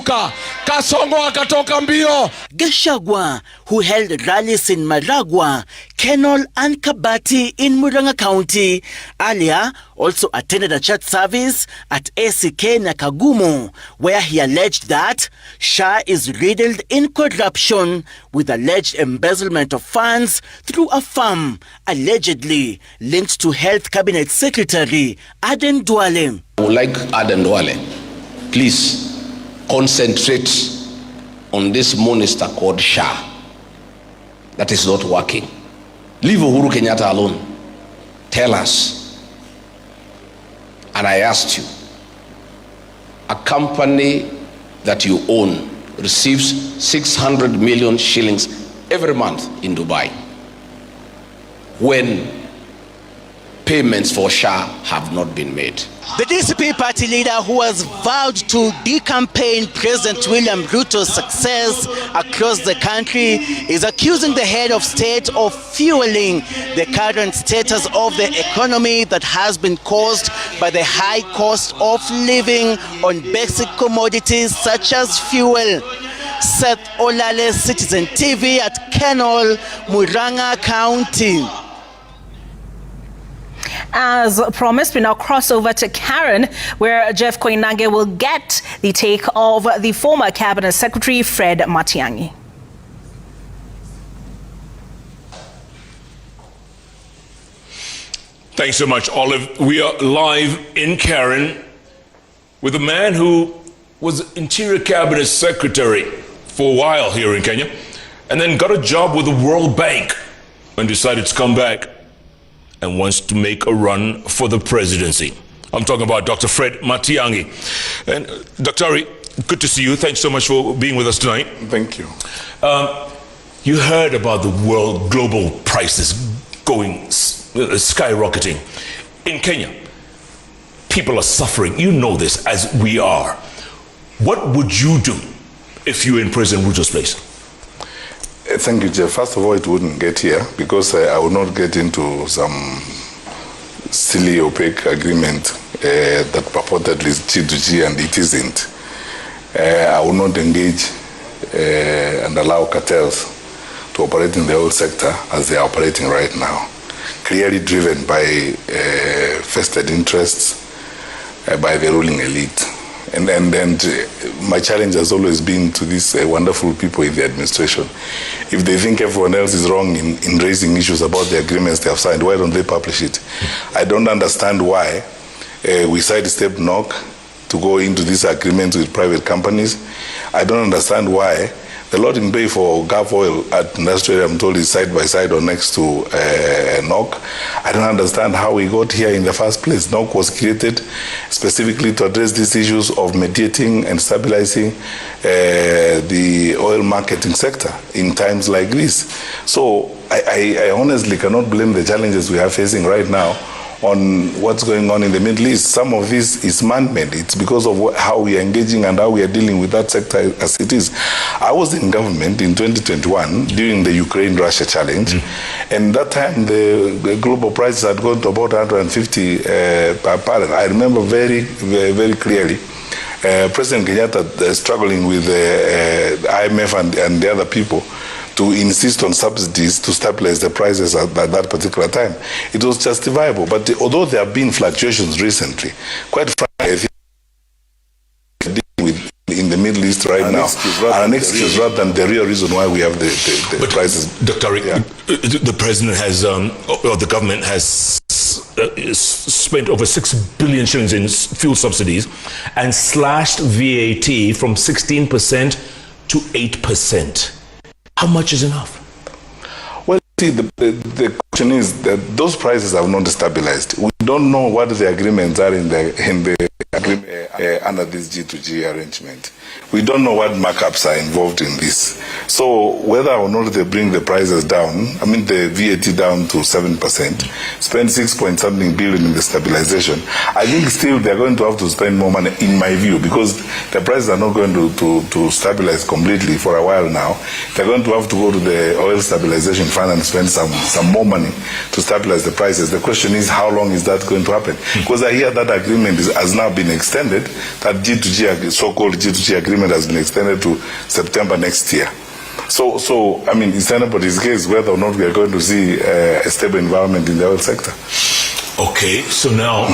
Kasongo akatoka mbio. Gachagua, who held rallies in Maragua, Kenol and Kabati in Murang'a County, earlier also attended a church service at ACK Nakagumo, where he alleged that SHA is riddled in corruption with alleged embezzlement of funds through a firm allegedly linked to Health Cabinet Secretary Aden Duale. I would like Aden Duale, please concentrate on this monster called SHA that is not working. Leave Uhuru Kenyatta alone. Tell us. And I asked you, a company that you own receives 600 million shillings every month in Dubai, when payments for SHA have not been made. The DCP party leader, who has vowed to decampaign President William Ruto's success across the country, is accusing the head of state of fueling the current status of the economy that has been caused by the high cost of living on basic commodities such as fuel. Seth Olale, Citizen TV at Kenol, Murang'a County. As promised, we now cross over to Karen, where Jeff Koinange will get the take of the former Cabinet Secretary, Fred Matiang'i. Thanks so much, Olive. We are live in Karen with a man who was Interior Cabinet Secretary for a while here in Kenya, and then got a job with the World Bank and decided to come back and wants to make a run for the presidency. I'm talking about Dr. Fred Matiang'i. And Dr. Ari, good to see you. Thanks so much for being with us tonight. Thank you. You heard about the world global prices going skyrocketing. In Kenya, people are suffering. You know this, as we are. What would you do if you were in President Ruto's place? Thank you, Jeff. First of all, it wouldn't get here because I would not get into some silly, opaque agreement that purportedly is G2G and it isn't. I will not engage and allow cartels to operate in the oil sector as they are operating right now, clearly driven by vested interests by the ruling elite. And my challenge has always been to these wonderful people in the administration. If they think everyone else is wrong in raising issues about the agreements they have signed, why don't they publish it? I don't understand why we sidestepped NOC to go into these agreements with private companies. I don't understand why the loading bay for Gulf oil at Industrial, I'm told, is side by side or next to NOC. I don't understand how we got here in the first place. NOC was created specifically to address these issues of mediating and stabilizing the oil marketing sector in times like this. So I honestly cannot blame the challenges we are facing right now on what's going on in the Middle East. Some of this is man-made. It's because of how we are engaging and how we are dealing with that sector as it is. I was in government in 2021 during the Ukraine-Russia challenge, and that time the global prices had gone to about 150 per barrel. I remember very clearly President Kenyatta struggling with the IMF and the other people to insist on subsidies to stabilize the prices at that particular time. It was justifiable, but although there have been fluctuations recently, quite frankly, I think in the Middle East right now are an excuse rather than the real reason why we have the prices. Dr. The president has, or the government has spent over 6 billion shillings in fuel subsidies and slashed VAT from 16% to 8%. How much is enough? Well, see, the question is that those prices have not stabilized. We don't know what the agreements are in the agreement under this G2G arrangement. We don't know what markups are involved in this. So whether or not they bring the prices down, I mean the VAT down to 7%, spend 6-point-something billion in the stabilization, I think still they're going to have to spend more money, in my view, because the prices are not going to stabilize completely for a while now. They're going to have to go to the oil stabilization fund and spend some more money to stabilize the prices. The question is, how long is that going to happen? Because I hear that agreement has now been extended, that G2G, so-called G2G agreement has been extended to September next year. So I mean, it's anybody's guess whether or not we are going to see a stable environment in the oil sector. Okay, so now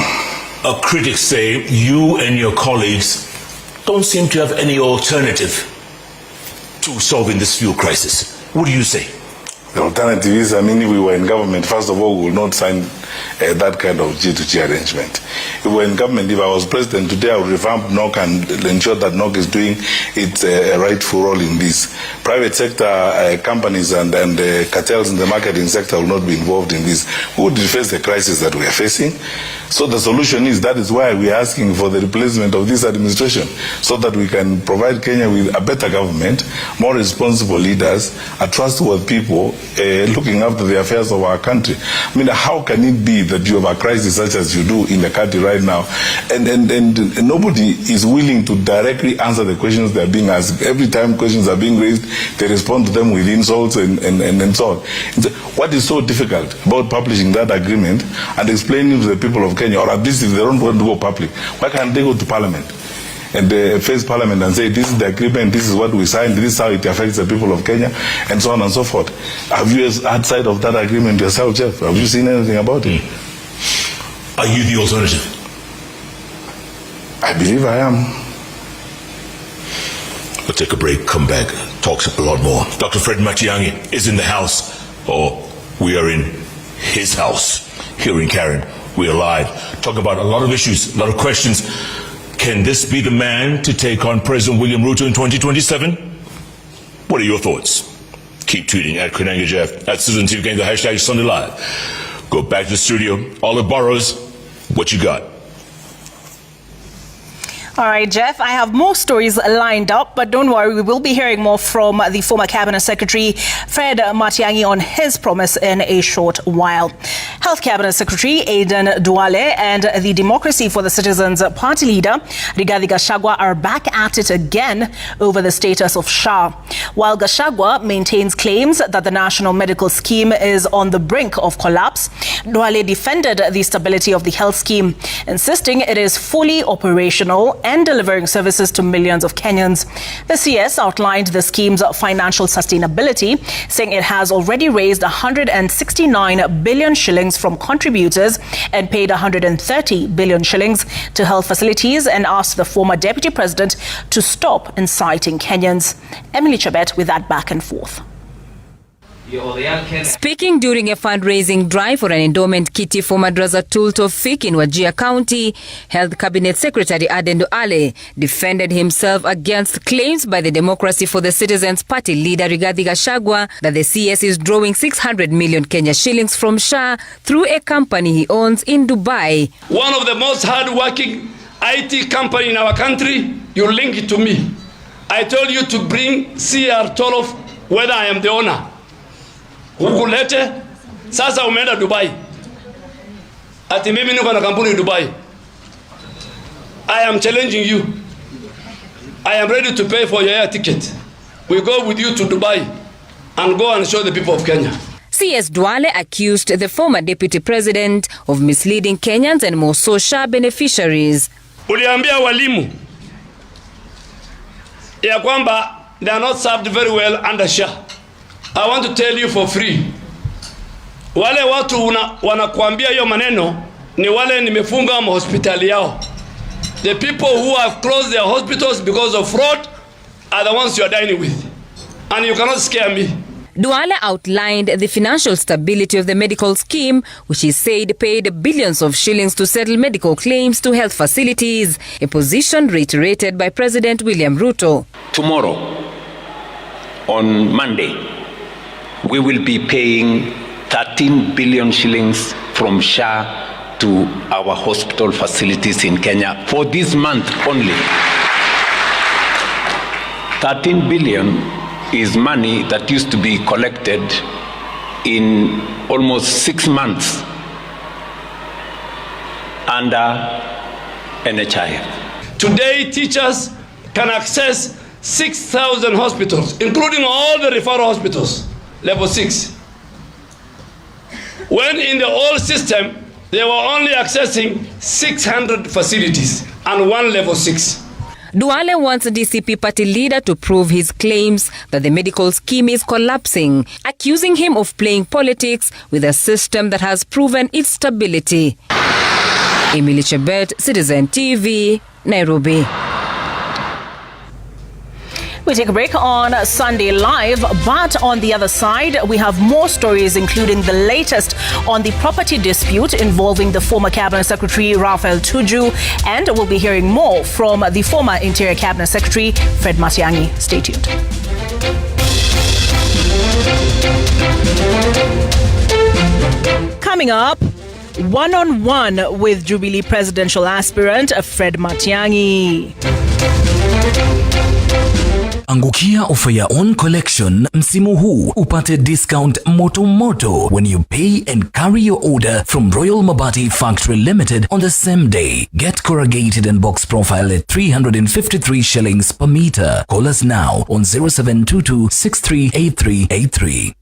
critics say you and your colleagues don't seem to have any alternative to solving this fuel crisis. What do you say? The alternative is, I mean, if we were in government, first of all, we would not sign that kind of G2G arrangement. If we were in government, if I was president today, I would revamp NOC and ensure that NOC is doing its rightful role in this. Private sector companies and cartels in the marketing sector will not be involved in this. We would face the crisis that we are facing. So the solution is, that is why we are asking for the replacement of this administration, so that we can provide Kenya with a better government, more responsible leaders, a trustworthy people, looking after the affairs of our country. I mean, how can it be that you have a crisis such as you do in the country right now, and nobody is willing to directly answer the questions they are being asked? Every time questions are being raised, they respond to them with insults and so on. What is so difficult about publishing that agreement and explaining to the people of Kenya, or at least if they don't want to go public, why can't they go to Parliament and face Parliament and say, this is the agreement, this is what we signed, this is how it affects the people of Kenya, and so on and so forth? Have you had sight of that agreement yourself, Jeff? Have you seen anything about it? Are you the alternative? I believe I am. We'll take a break, come back, talk a lot more. Dr. Fred Matiang'i is in the house, or we are in his house here in Karen. We are live. Talk about a lot of issues, a lot of questions. Can this be the man to take on President William Ruto in 2027? What are your thoughts? Keep tweeting at Koinange Jeff, at Susan TV Gang, the hashtag Sunday Live. Go back to the studio. Olive Burrows, what you got? All right, Jeff, I have more stories lined up, but don't worry, we will be hearing more from the former Cabinet Secretary, Fred Matiang'i, on his promise in a short while. Health Cabinet Secretary Aden Duale and the Democracy for the Citizens Party leader, Rigathi Gachagua, are back at it again over the status of SHA. While Gachagua maintains claims that the National Medical Scheme is on the brink of collapse, Duale defended the stability of the health scheme, insisting it is fully operational and delivering services to millions of Kenyans. The CS outlined the scheme's financial sustainability, saying it has already raised 169 billion shillings from contributors and paid 130 billion shillings to health facilities, and asked the former deputy president to stop inciting Kenyans. Emily Chebet with that back and forth. Speaking during a fundraising drive for an endowment kitty for Madrasa Tul Tofik in Wajir County, Health Cabinet Secretary Aden Duale defended himself against claims by the Democracy for the Citizens Party leader Rigathi Gachagua that the CS is drawing 600 million Kenya shillings from SHA through a company he owns in Dubai. One of the most hard-working IT company in our country, you link it to me. I told you to bring CR Tolof, whether I am the owner. Hukulete, sasa umeenda Dubai. Ati mimi niko na kampuni Dubai. I am challenging you. I am ready to pay for your air ticket. We go with you to Dubai and go and show the people of Kenya. CS Duale accused the former deputy president of misleading Kenyans and more SHA beneficiaries. Uliambia walimu ya kwamba they are not served very well under SHA. I want to tell you for free. Wale watu wanakuambia hiyo maneno ni wale nimefunga mahospitali yao. The people who have closed their hospitals because of fraud are the ones you are dining with. And you cannot scare me. Duale outlined the financial stability of the medical scheme, which he said paid billions of shillings to settle medical claims to health facilities, a position reiterated by President William Ruto. Tomorrow, on Monday, we will be paying 13 billion shillings from SHA to our hospital facilities in Kenya for this month only. 13 billion is money that used to be collected in almost 6 months under NHIF. Today, teachers can access 6,000 hospitals, including all the referral hospitals, level 6. When in the old system, they were only accessing 600 facilities and one level 6. Duale wants the DCP party leader to prove his claims that the medical scheme is collapsing, accusing him of playing politics with a system that has proven its stability. Emily Chebet, Citizen TV, Nairobi. We take a break on Sunday Live, but on the other side, we have more stories, including the latest on the property dispute involving the former Cabinet Secretary Raphael Tuju, and we'll be hearing more from the former Interior Cabinet Secretary Fred Matiang'i. Stay tuned. Coming up, one-on-one with Jubilee presidential aspirant Fred Matiang'i. Angukia ofa ya On Collection msimu huu upate discount moto when you pay and carry your order from Royal Mabati Factory Limited on the same day. Get corrugated and box profile at 353 shillings per meter. Call us now on 0722 638383.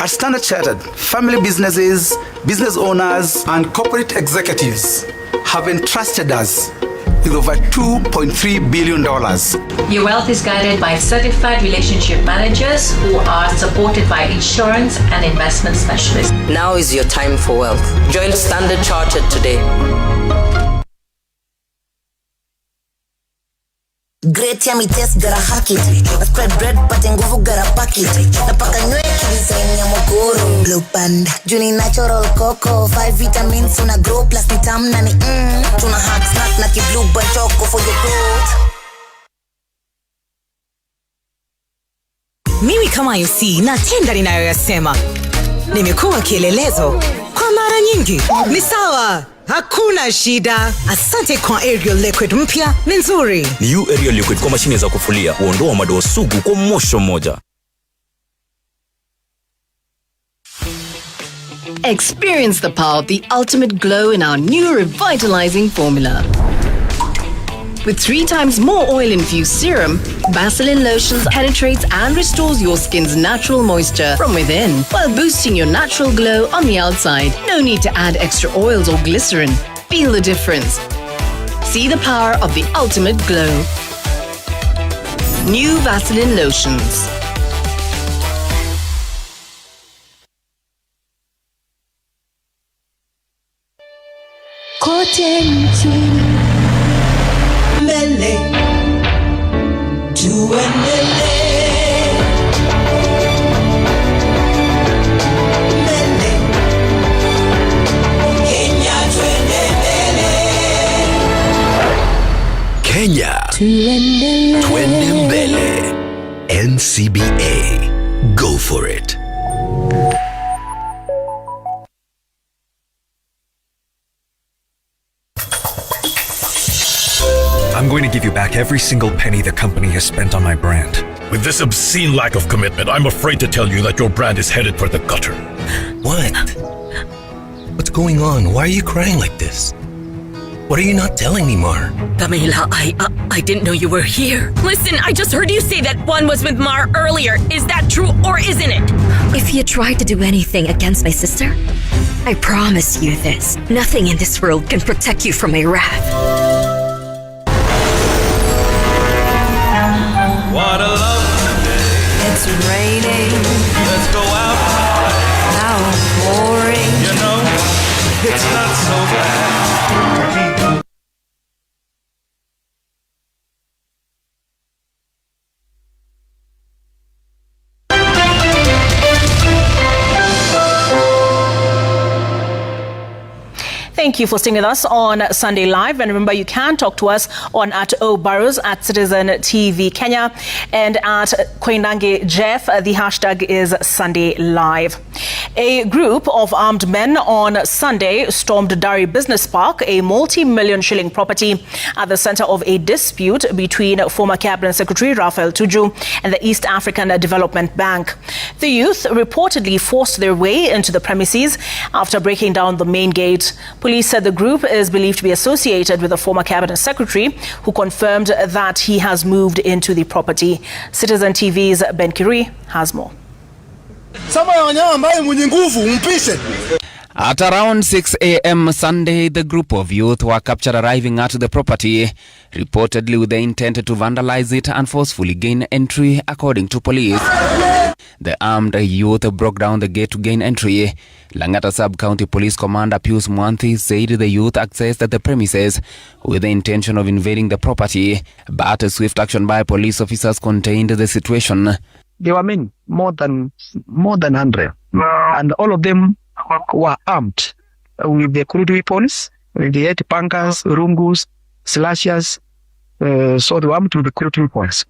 At Standard Chartered, family businesses, business owners, and corporate executives have entrusted us with over $2.3 billion. Your wealth is guided by certified relationship managers who are supported by insurance and investment specialists. Now is your time for wealth. Join Standard Chartered today. Great yummy taste, gotta hack it. I spread bread, pate nguvu, gotta pack it. Napaka nywele design ya mogoro. Blue Band, Juni natural cocoa. 5 vitamins, una grow plus ni tam nani. Tuna hack snack na ki Blue Band choco for your growth. Mimi kama MC natenda ninayoyasema. Nimekuwa kielelezo kwa mara nyingi. Ni sawa. Hakuna shida. Asante kwa Ariel Liquid mpya ni nzuri. New Ariel Liquid kwa mashine za kufulia huondoa madoa sugu kwa mosho mmoja. Experience the power of the ultimate glow in our new revitalizing formula. With 3 times more oil-infused serum, Vaseline Lotions penetrates and restores your skin's natural moisture from within, while boosting your natural glow on the outside. No need to add extra oils or glycerin. Feel the difference. See the power of the ultimate glow. New Vaseline Lotions. Mbele tuendelee, mbele Kenya tuendelee, Kenya tuende mbele. NCBA, go for it. I'm going to give you back every single penny the company has spent on my brand. With this obscene lack of commitment, I'm afraid to tell you that your brand is headed for the gutter. What? What's going on? Why are you crying like this? What are you not telling me, Mar? Camila, I didn't know you were here. Listen, I just heard you say that one was with Mar earlier. Is that true or isn't it? If you tried to do anything against my sister, I promise you this. Nothing in this world can protect you from my wrath. what a lovely day. It's raining. Let's go out. How boring. You know, it's not so bad. Thank you for staying with us on Sunday Live. And remember, you can talk to us on @OBurrows, @Citizen TV Kenya, and @Koinange Jeff. The hashtag is Sunday Live. A group of armed men on Sunday stormed Dari Business Park, a multi-million shilling property at the center of a dispute between former Cabinet Secretary Raphael Tuju and the East African Development Bank. The youth reportedly forced their way into the premises after breaking down the main gate. Police said the group is believed to be associated with the former Cabinet Secretary, who confirmed that he has moved into the property. Citizen TV's Ben Kirui has more. At around 6 a.m. Sunday, the group of youth were captured arriving at the property, reportedly with the intent to vandalize it and forcefully gain entry, according to police. The armed youth broke down the gate to gain entry. Langata Sub-County Police Commander Pius Mwanthi said the youth accessed the premises with the intention of invading the property, but swift action by police officers contained the situation. There were many, more than 100, and all of them were armed with the crude weapons, with the 8 pankers, rungus, slashers, so they were armed with the crude weapons.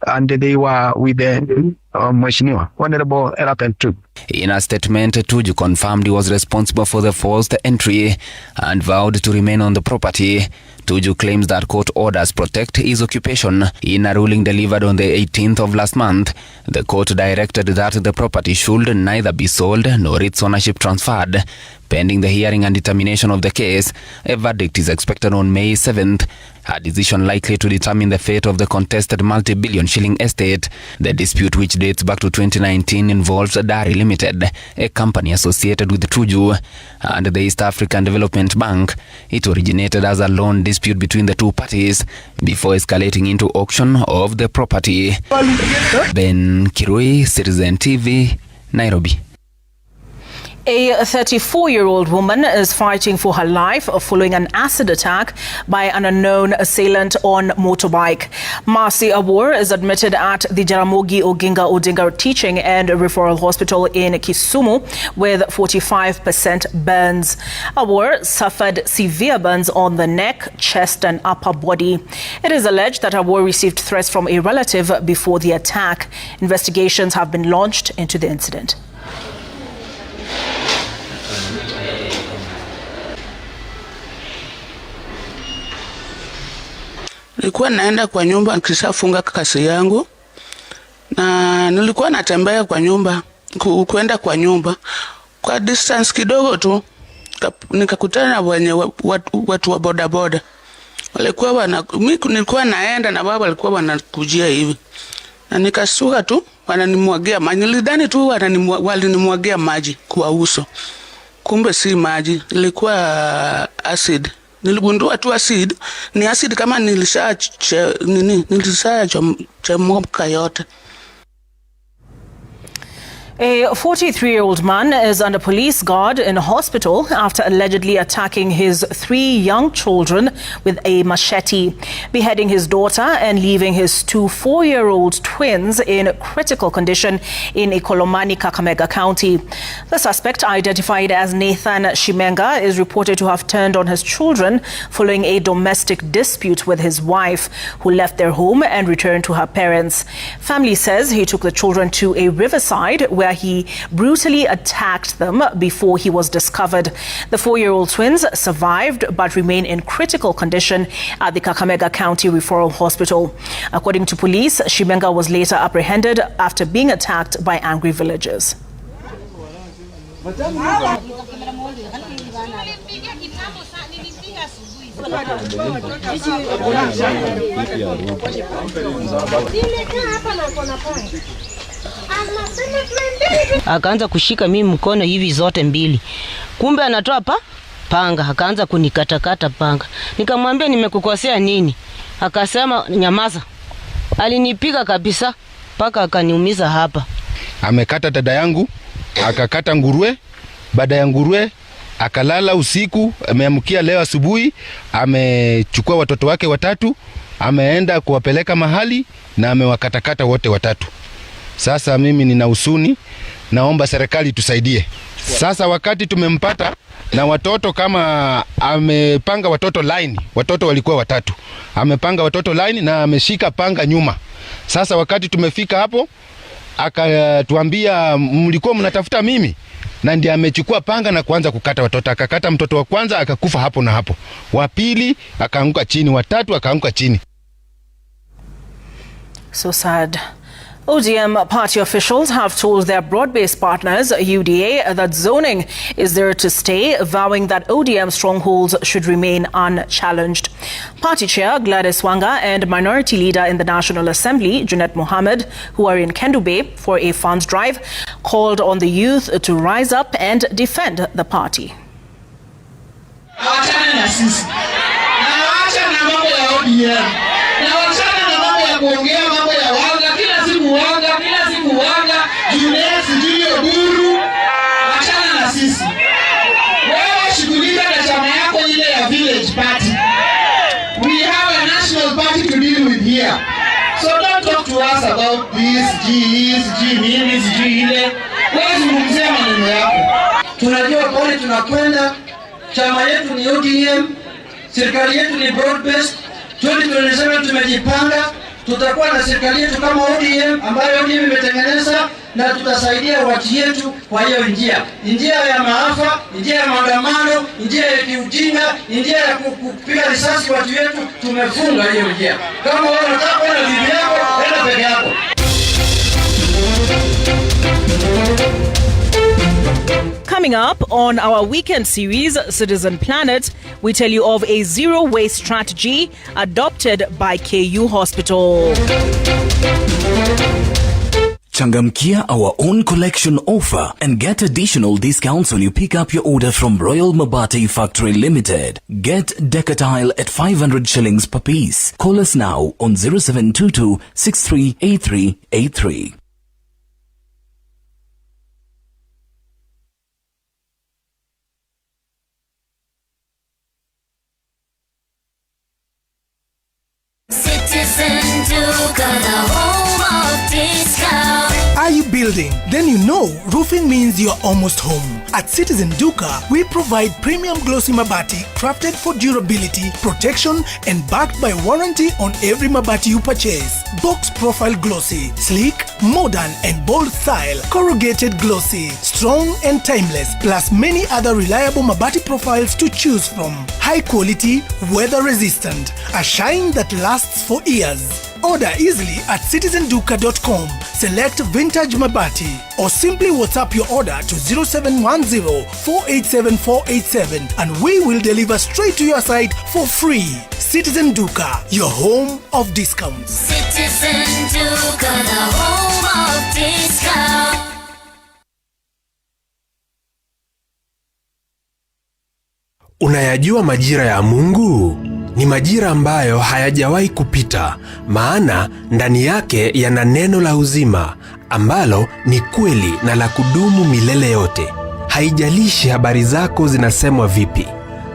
And they were with the Mheshimiwa, Honorable Raphael Tuju. In a statement, Tuju confirmed he was responsible for the forced entry and vowed to remain on the property. Tuju claims that court orders protect his occupation. In a ruling delivered on the 18th of last month, the court directed that the property should neither be sold nor its ownership transferred. Pending the hearing and determination of the case, a verdict is expected on May 7th. A decision likely to determine the fate of the contested multi-billion shilling estate. The dispute, which dates back to 2019, involves Dari Limited, a company associated with Tuju and the East African Development Bank. It originated as a loan dispute between the two parties before escalating into auction of the property. Ben Kirui, Citizen TV, Nairobi. A 34-year-old woman is fighting for her life following an acid attack by an unknown assailant on motorbike. Mercy Awor is admitted at the Jaramogi Oginga Odinga Teaching and Referral Hospital in Kisumu with 45% burns. Awor suffered severe burns on the neck, chest and upper body. It is alleged that Awor received threats from a relative before the attack. Investigations have been launched into the incident. Nilikuwa naenda kwa nyumba nikishafunga kasi yangu na nilikuwa natembea kwa nyumba kwenda kwa nyumba kwa distance kidogo tu nikakutana na watu wa boda boda walikuwa mimi nilikuwa naenda na baba walikuwa wanakujia hivi na nikasuka tu wananimwagia maji nilidhani tu walinimwagia maji kwa uso kumbe si maji ilikuwa acid. Niligundua tu acid ni acid kama nilishachomoka yote. A 43-year-old man is under police guard in a hospital after allegedly attacking his 3 young children with a machete, beheading his daughter and leaving his 2 4-year-old twins in critical condition in Ikolomani, Kakamega County. The suspect, identified as Nathan Shimenga, is reported to have turned on his children following a domestic dispute with his wife, who left their home and returned to her parents. Family says he took the children to a riverside where he brutally attacked them before he was discovered. The 4-year-old twins survived but remain in critical condition at the Kakamega County Referral Hospital. According to police, Shimenga was later apprehended after being attacked by angry villagers. Akaanza kushika mimi mkono hivi zote mbili. Kumbe anatoa panga, akaanza kunikatakata panga. Nikamwambia nimekukosea nini? Akasema nyamaza. Alinipiga kabisa paka akaniumiza hapa. Amekata dada yangu, akakata nguruwe, baada ya nguruwe akalala usiku, ameamkia leo asubuhi, amechukua watoto wake 3, ameenda kuwapeleka mahali na amewakatakata wote 3. Sasa mimi nina huzuni, naomba serikali tusaidie. Sasa wakati tumempata na watoto, kama amepanga watoto line, watoto walikuwa 3. Amepanga watoto line na ameshika panga nyuma. Sasa wakati tumefika hapo, akatuambia mlikuwa mnatafuta mimi. na ndiye amechukua panga na kuanza kukata watoto. Akakata mtoto wa kwanza akakufa hapo na hapo, wa pili akaanguka chini, wa tatu akaanguka chini. So sad. ODM party officials have told their broad-based partners, UDA, that zoning is there to stay, vowing that ODM strongholds should remain unchallenged. Party chair Gladys Wanga and minority leader in the National Assembly, Junet Mohammed, who are in Kendu Bay for a funds drive, called on the youth to rise up and defend the party. We have a national party to deal with here. So don't talk to us about this, zungumzia maneno yako. Tunajua pale tunakwenda, chama yetu ni ODM, serikali yetu ni broad based. 2027 tumejipanga, tutakuwa na serikali yetu kama ODM ambayo ODM imetengeneza, na tutasaidia watu yetu kwa hiyo njia ya maafa, njia ya maandamano, njia ya kiujinga, njia ya kupiga risasi watu yetu. Tumefunga hiyo njia. Kama wewe unataka kwenda bibi yako, enda peke yako. Coming up on our weekend series, Citizen Planet, we tell you of a zero-waste strategy adopted by KU Hospital. Changamkia our own collection offer and get additional discounts when you pick up your order from Royal Mabati Factory Limited. Get Decatile at 500 shillings per piece. Call us now on 0722 638383. Are you building? Then you know roofing means you're almost home. At Citizen Duka, we provide premium glossy mabati crafted for durability, protection, and backed by warranty on every mabati you purchase. Box profile glossy, sleek, modern, and bold style. Corrugated glossy, strong and timeless, plus many other reliable mabati profiles to choose from. High quality, weather resistant, a shine that lasts for years. Order easily at citizenduka.com. Select Vintage Mabati or simply WhatsApp your order to 0710-487-487 and we will deliver straight to your site for free. Citizen Duka, your home of discounts. Citizen Duka, the home of discounts. Unayajua majira ya Mungu? Ni majira ambayo hayajawahi kupita, maana ndani yake yana neno la uzima ambalo ni kweli na la kudumu milele yote. Haijalishi habari zako zinasemwa vipi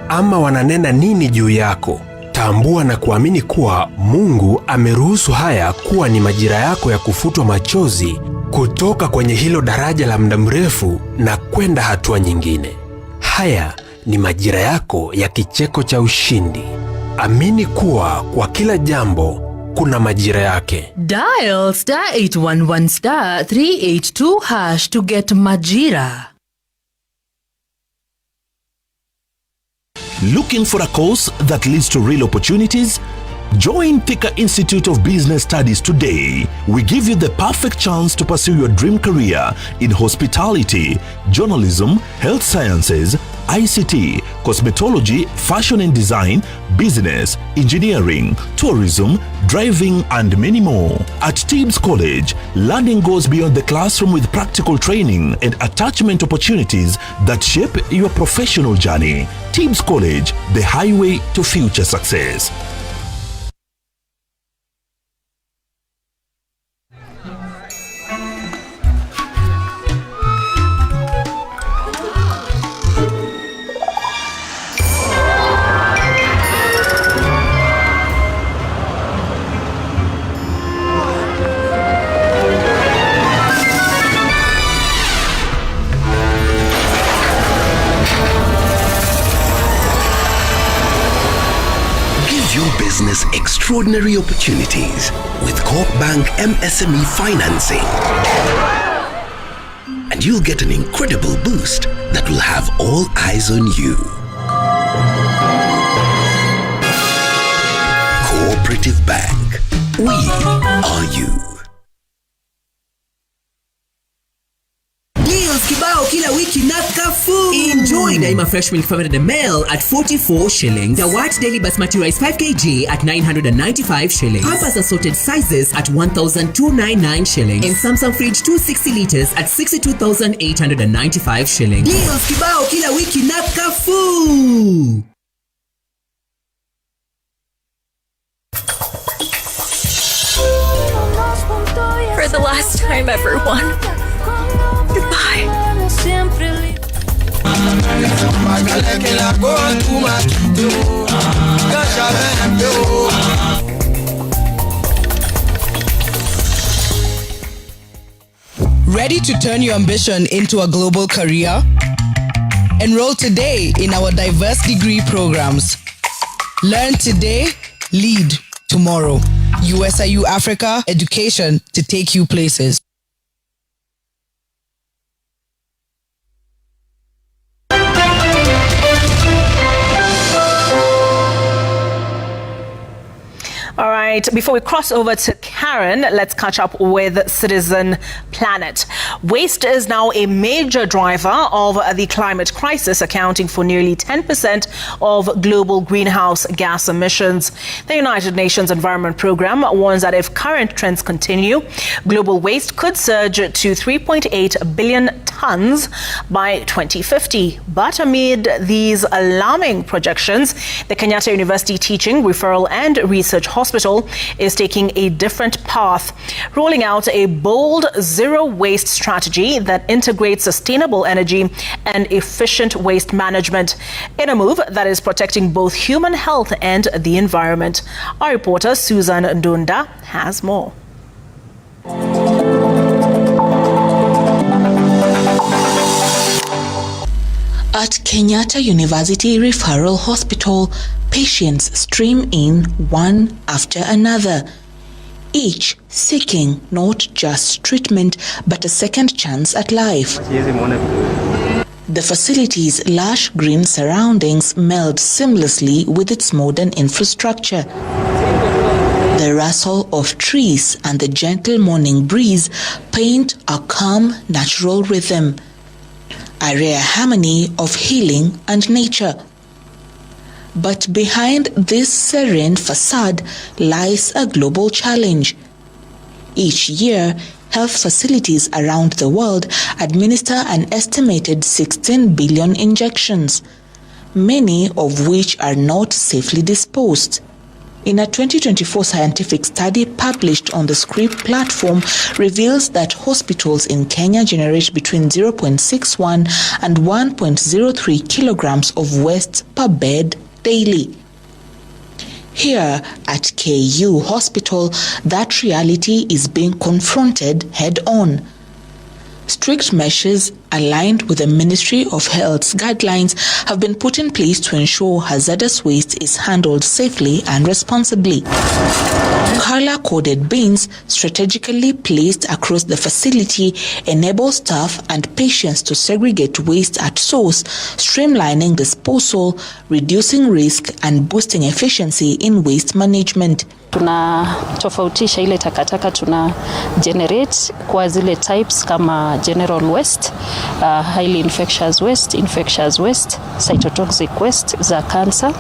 ama wananena nini juu yako, tambua na kuamini kuwa Mungu ameruhusu haya kuwa ni majira yako ya kufutwa machozi kutoka kwenye hilo daraja la muda mrefu na kwenda hatua nyingine. Haya ni majira yako ya kicheko cha ushindi. Amini kuwa kwa kila jambo kuna majira yake. Dial *811*382# to get majira. Looking for a course that leads to real opportunities? Join Thika Institute of Business Studies today. We give you the perfect chance to pursue your dream career in hospitality, journalism, health sciences, ICT, cosmetology, fashion and design, business, engineering, tourism, driving, and many more. At Tibbs College, learning goes beyond the classroom with practical training and attachment opportunities that shape your professional journey. Tibbs College, the highway to future success. Extraordinary opportunities with Corp Bank MSME financing. And and you'll get an incredible boost that will have all eyes on you. Cooperative Bank. We are you. Deals kibao kila wiki na Carrefour. Enjoy Daima Fresh Milk 500 ml at 44 shillings. The White Daily Basmati Rice 5 kg at 995 shillings. Pampers assorted sizes at 1,299 shillings. And Samsung Fridge 260 liters at 62,895 shillings. Deals kibao kila wiki na Carrefour. For the last time, everyone. Goodbye. Ready to turn your ambition into a global career? Enroll today in our diverse degree programs. Learn today, lead tomorrow. USIU Africa, education to take you places. All right, before we cross over to Karen, let's catch up with Citizen Planet. Waste is now a major driver of the climate crisis, accounting for nearly 10% of global greenhouse gas emissions. The United Nations Environment Programme warns that if current trends continue, global waste could surge to 3.8 billion tons by 2050. But amid these alarming projections, the Kenyatta University Teaching, Referral and Research Hospital is taking a different path, rolling out a bold zero waste strategy that integrates sustainable energy and efficient waste management in a move that is protecting both human health and the environment. Our reporter Susan Ndunda has more. At Kenyatta University Referral Hospital, patients stream in one after another, each seeking not just treatment but a second chance at life. The facility's lush green surroundings meld seamlessly with its modern infrastructure. The rustle of trees and the gentle morning breeze paint a calm, natural rhythm, a rare harmony of healing and nature. But behind this serene facade lies a global challenge. Each year, health facilities around the world administer an estimated 16 billion injections, many of which are not safely disposed. In a 2024 scientific study published on the Scrip platform reveals that hospitals in Kenya generate between 0.61 and 1.03 kilograms of waste per bed daily. Here at KU Hospital, that reality is being confronted head-on. Strict measures aligned with the Ministry of Health's guidelines have been put in place to ensure hazardous waste is handled safely and responsibly. Color-coded bins strategically placed across the facility enable staff and patients to segregate waste at source, streamlining disposal, reducing risk, and boosting efficiency in waste management. Tunatofautisha ile takataka tuna generate kwa zile types kama general waste, highly infectious waste, cytotoxic waste za cancer,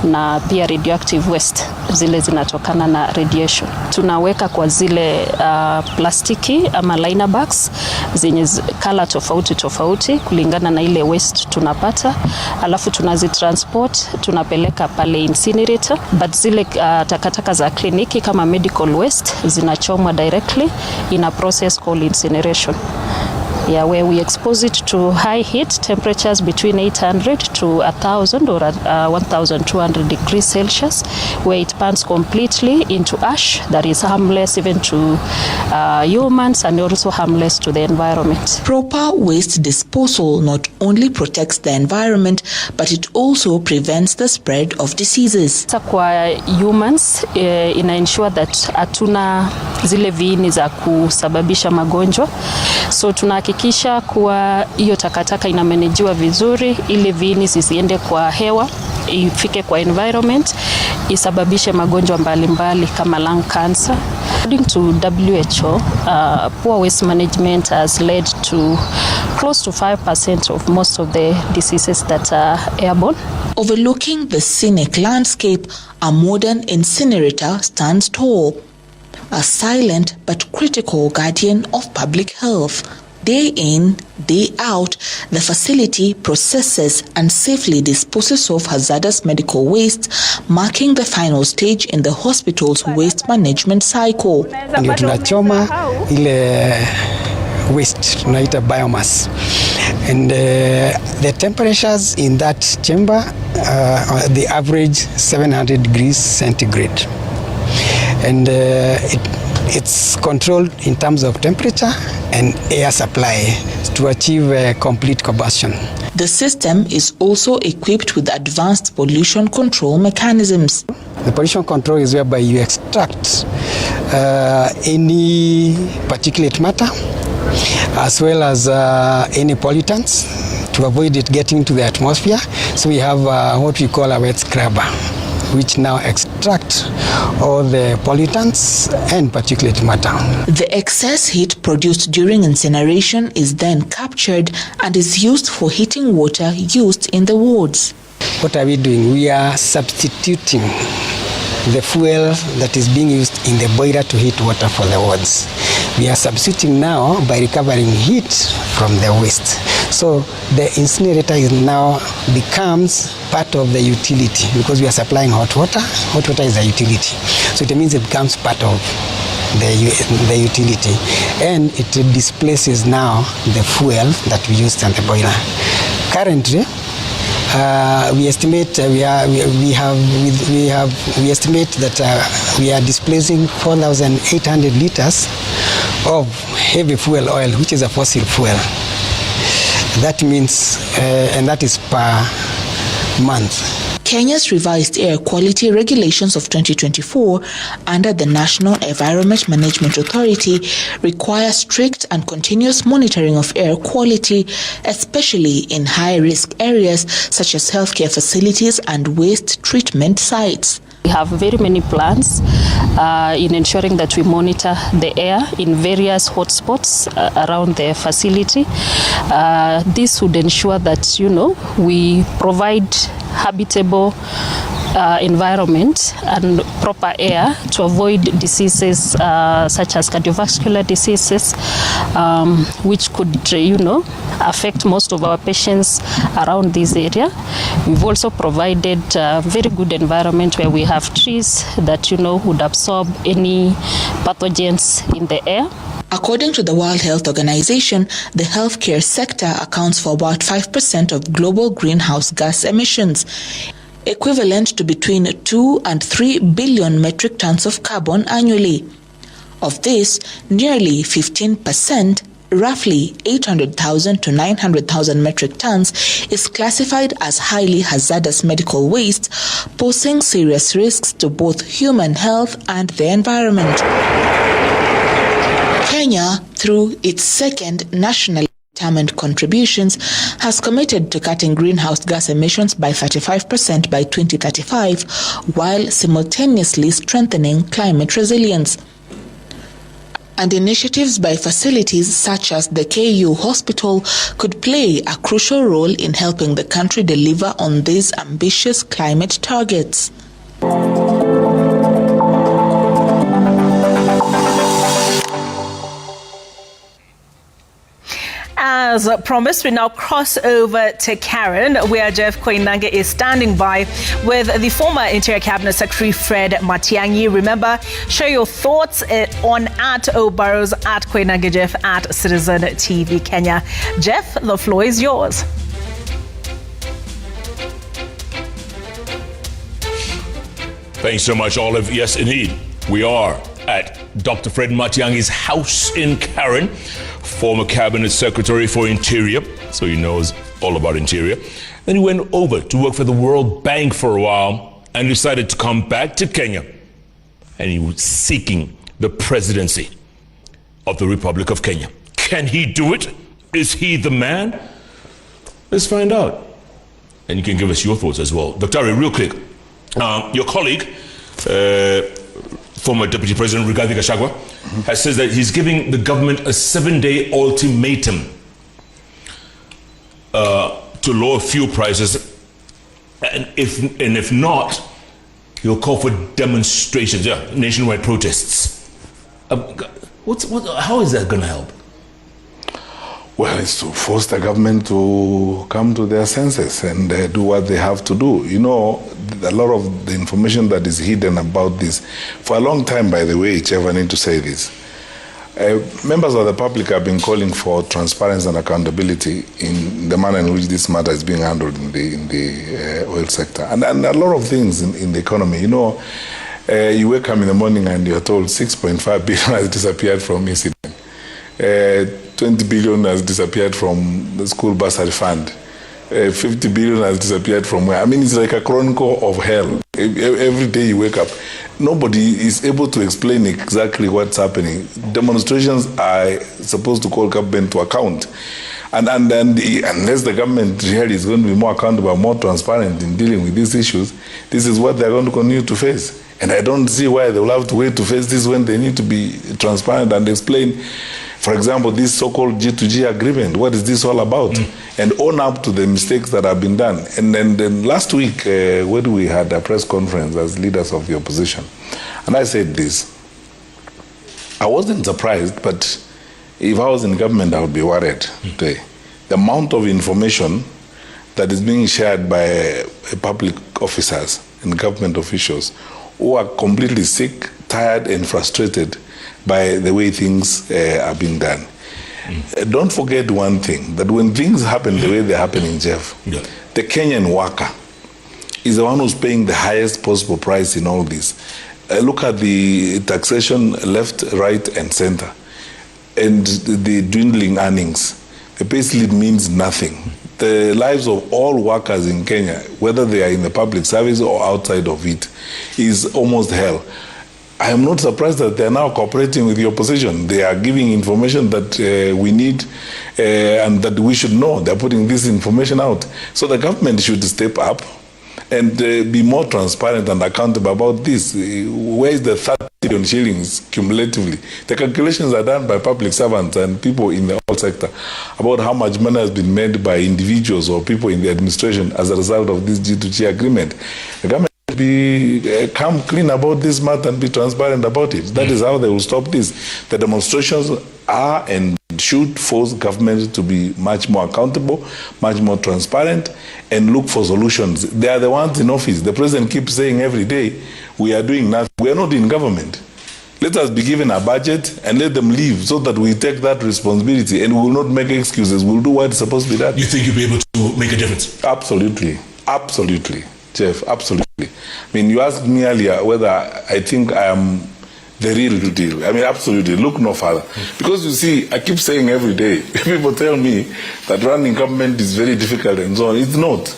na pia radioactive waste zile zinatokana na radiation. Tunaweka kwa zile plastiki ama liner bags zenye color tofauti kulingana na ile waste tunapata, alafu tunazitransport tunapeleka pale incinerator, but zile takataka za kliniki kama medical waste zinachomwa directly in a process called incineration. Where we expose it to high heat temperatures between 800 to 1,000 or 1,200 degrees Celsius, where it burns completely into ash that is harmless even to humans and also harmless to the environment. Proper waste disposal not only protects the environment, but it also prevents the spread of diseases. Kwa humans, ina ensure that hatuna zile viini za kusababisha magonjwa. So tunahakikisha kuhakikisha kuwa hiyo takataka inamenejiwa vizuri ili viini zisiende kwa hewa, ifike kwa environment, isababishe magonjwa mbalimbali kama lung cancer. According to WHO, poor waste management has led to close to 5% of most of the diseases that are airborne. Overlooking the scenic landscape, a modern incinerator stands tall, a silent but critical guardian of public health. Day in, day out, the facility processes and safely disposes of hazardous medical waste, marking the final stage in the hospital's waste management cycle. Ndio tunachoma ile waste tunaita biomass, and the temperatures in that chamber the average 700 degrees centigrade, and it's controlled in terms of temperature and air supply to achieve complete combustion. The system is also equipped with advanced pollution control mechanisms. The pollution control is whereby you extract any particulate matter as well as any pollutants to avoid it getting to the atmosphere. So we have what we call a wet scrubber, which now extract all the pollutants and particulate matter. The excess heat produced during incineration is then captured and is used for heating water used in the wards. What are we doing? We are substituting the fuel that is being used in the boiler to heat water for the wards. We are substituting now by recovering heat from the waste. So the incinerator is now becomes part of the utility because we are supplying hot water. Hot water is a utility. So it means it becomes part of the utility, and it displaces now the fuel that we used in the boiler. Currently, we estimate that we are displacing 4,800 liters of heavy fuel oil, which is a fossil fuel. That means, and that is per month. Kenya's revised air quality regulations of 2024 under the National Environment Management Authority require strict and continuous monitoring of air quality, especially in high-risk areas such as healthcare facilities and waste treatment sites. We have very many plans in ensuring that we monitor the air in various hotspots around the facility. This would ensure that, we provide habitable environment and proper air to avoid diseases such as cardiovascular diseases, which could, affect most of our patients around this area. We've also provided a very good environment where we have trees that, would absorb any pathogens in the air. According to the World Health Organization, the healthcare sector accounts for about 5% of global greenhouse gas emissions, equivalent to between 2 and 3 billion metric tons of carbon annually. Of this, nearly 15%, roughly 800,000 to 900,000 metric tons, is classified as highly hazardous medical waste, posing serious risks to both human health and the environment. Kenya, through its second nationally determined contributions, has committed to cutting greenhouse gas emissions by 35% by 2035, while simultaneously strengthening climate resilience. And initiatives by facilities such as the KU Hospital could play a crucial role in helping the country deliver on these ambitious climate targets. As promised, we now cross over to Karen, where Jeff Koinange is standing by with the former Interior Cabinet Secretary Fred Matiang'i. Remember, share your thoughts on @Obarrows, @Koinange Jeff, @Citizen TV Kenya. Jeff, the floor is yours. Thanks so much, Olive. Yes, indeed, we are at Dr. Fred Matiang'i's house in Karen, former Cabinet Secretary for Interior, so he knows all about Interior. Then he went over to work for the World Bank for a while and decided to come back to Kenya. And he was seeking the presidency of the Republic of Kenya. Can he do it? Is he the man? Let's find out. And you can give us your thoughts as well. Dr. Ari, real quick, your colleague, former Deputy President Rigathi Gachagua, has said that he's giving the government a 7-day ultimatum to lower fuel prices, and if not, he'll call for demonstrations, nationwide protests. How is that going to help? Well, it's to force the government to come to their senses and do what they have to do. You know, a lot of the information that is hidden about this, for a long time, by the way, Chair, I need to say this. Members of the public have been calling for transparency and accountability in the manner in which this matter is being handled in the oil sector. And a lot of things in the economy. You know, you wake up in the morning and you're told 6.5 billion has disappeared from ECD. 20 billion has disappeared from the school bursary fund. 50 billion has disappeared from where? I mean, it's like a chronicle of hell. Every day you wake up, nobody is able to explain exactly what's happening. Demonstrations are supposed to call government to account. And unless the government really is going to be more accountable, more transparent in dealing with these issues, this is what they're going to continue to face. And I don't see why they will have to wait to face this when they need to be transparent and explain, for example, this so-called G2G agreement. What is this all about? And own up to the mistakes that have been done. And then last week, when we had a press conference as leaders of the opposition, and I said this, I wasn't surprised, but if I was in government, I would be worried today. The amount of information that is being shared by public officers and government officials who are completely sick, tired, and frustrated by the way things are being done. Don't forget one thing, that when things happen the way they're happening, Jeff, the Kenyan worker is the one who's paying the highest possible price in all this. Look at the taxation left, right, and center, and the dwindling earnings. The payslip means nothing. The lives of all workers in Kenya, whether they are in the public service or outside of it, is almost hell. I am not surprised that they are now cooperating with the opposition. They are giving information that we need and that we should know. They are putting this information out. So the government should step up and be more transparent and accountable about this. Where is the 30 billion shillings cumulatively? The calculations are done by public servants and people in the oil sector about how much money has been made by individuals or people in the administration as a result of this G2G agreement. The government come clean about this matter and be transparent about it. That is how they will stop this. The demonstrations are and should force government to be much more accountable, much more transparent, and look for solutions. They are the ones in office. The president keeps saying every day, we are doing nothing. We are not in government. Let us be given a budget and let them leave so that we take that responsibility and we will not make excuses. We'll do what is supposed to be done. You think you'll be able to make a difference? Absolutely. Absolutely. Jeff, absolutely. I mean, you asked me earlier whether I think I am the real deal. I mean, absolutely. Look no further. Because you see, I keep saying every day, people tell me that running government is very difficult and so on. It's not.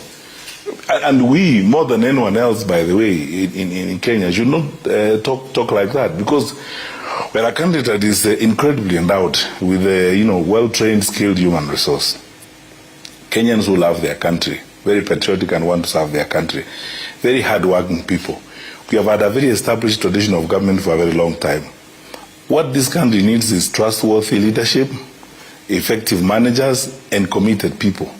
And we, more than anyone else, by the way, in Kenya, should not talk like that. Because when a candidate is incredibly endowed with well-trained, skilled human resource, Kenyans who love their country, very patriotic and want to serve their country, very hard-working people. We have had a very established tradition of government for a very long time. What this country needs is trustworthy leadership, effective managers, and committed people.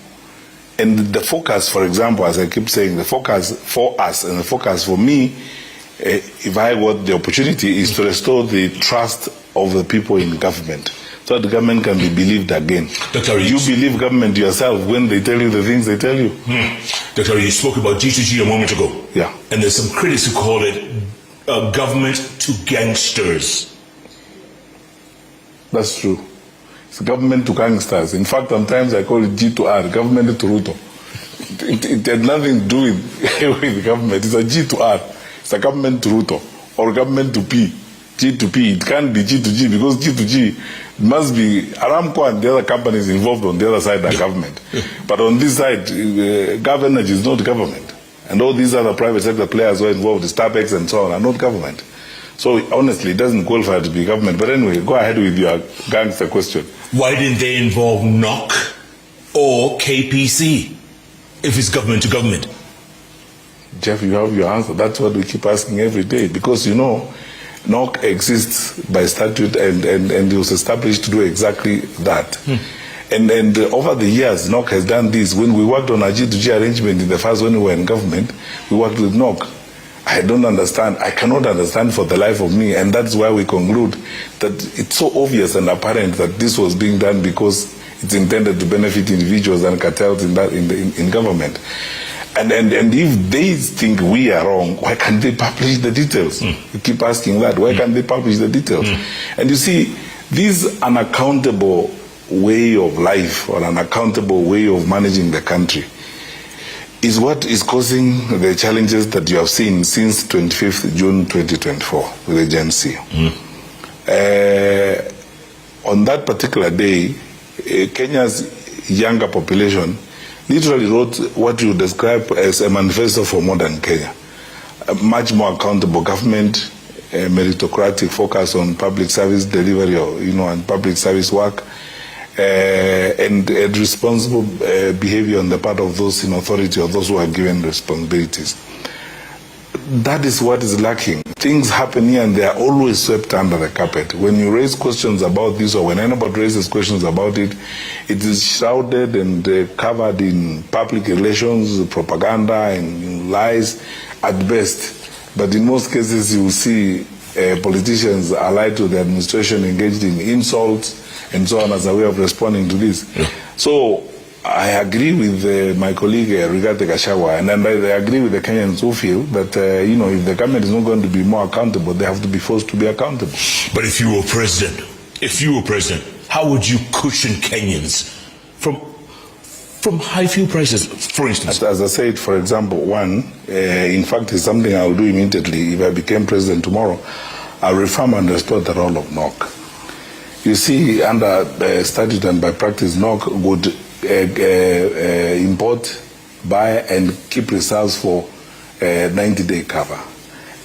And the focus, for example, as I keep saying, the focus for us and the focus for me, if I got the opportunity, is to restore the trust of the people in government, so that the government can be believed again. Dr. You believe government yourself when they tell you the things they tell you. Dr. you spoke about G2G a moment ago. Yeah. And there's some critics who call it government to gangsters. That's true. It's government to gangsters. In fact, sometimes I call it G2R, government to Ruto. It had nothing to do with government. It's a G2R. It's a government to Ruto or government to P. G to P. It can't be G to G because G to G must be Aramco and the other companies involved on the other side are government. But on this side, government is not government. And all these other private sector players who are involved, Starbucks and so on, are not government. So honestly, it doesn't qualify to be government. But anyway, go ahead with your gangster question. Why didn't they involve NOC or KPC if it's government to government? Jeff, you have your answer. That's what we keep asking every day. Because, you know, NOC exists by statute and it was established to do exactly that. And over the years, NOC has done this. When we worked on a G2G arrangement in the first when we were in government, we worked with NOC. I don't understand. I cannot understand for the life of me. And that's why we conclude that it's so obvious and apparent that this was being done because it's intended to benefit individuals and cartels in government. And if they think we are wrong, why can't they publish the details? You keep asking that. Why can't they publish the details? And you see, this unaccountable way of life or an accountable way of managing the country is what is causing the challenges that you have seen since 25th June 2024 with the Gen Z. On that particular day, Kenya's younger population literally wrote what you describe as a manifesto for modern Kenya. A much more accountable government, a meritocratic focus on public service delivery, and public service work, and a responsible behavior on the part of those in authority or those who are given responsibilities. That is what is lacking. Things happen here and they are always swept under the carpet. When you raise questions about this or when anybody raises questions about it, it is shrouded and covered in public relations, propaganda and lies at best. But in most cases you will see politicians allied to the administration engaged in insults and so on as a way of responding to this. So I agree with my colleague Rigathi Gachagua, and I agree with the Kenyans who feel that if the government is not going to be more accountable, they have to be forced to be accountable. But if you were president, how would you cushion Kenyans from high fuel prices, for instance? As I said, for example, in fact, it's something I will do immediately if I became president tomorrow. I'll reform and restore the role of NOC. You see, under the statute and by practice, NOC would import, buy, and keep reserves for 90-day cover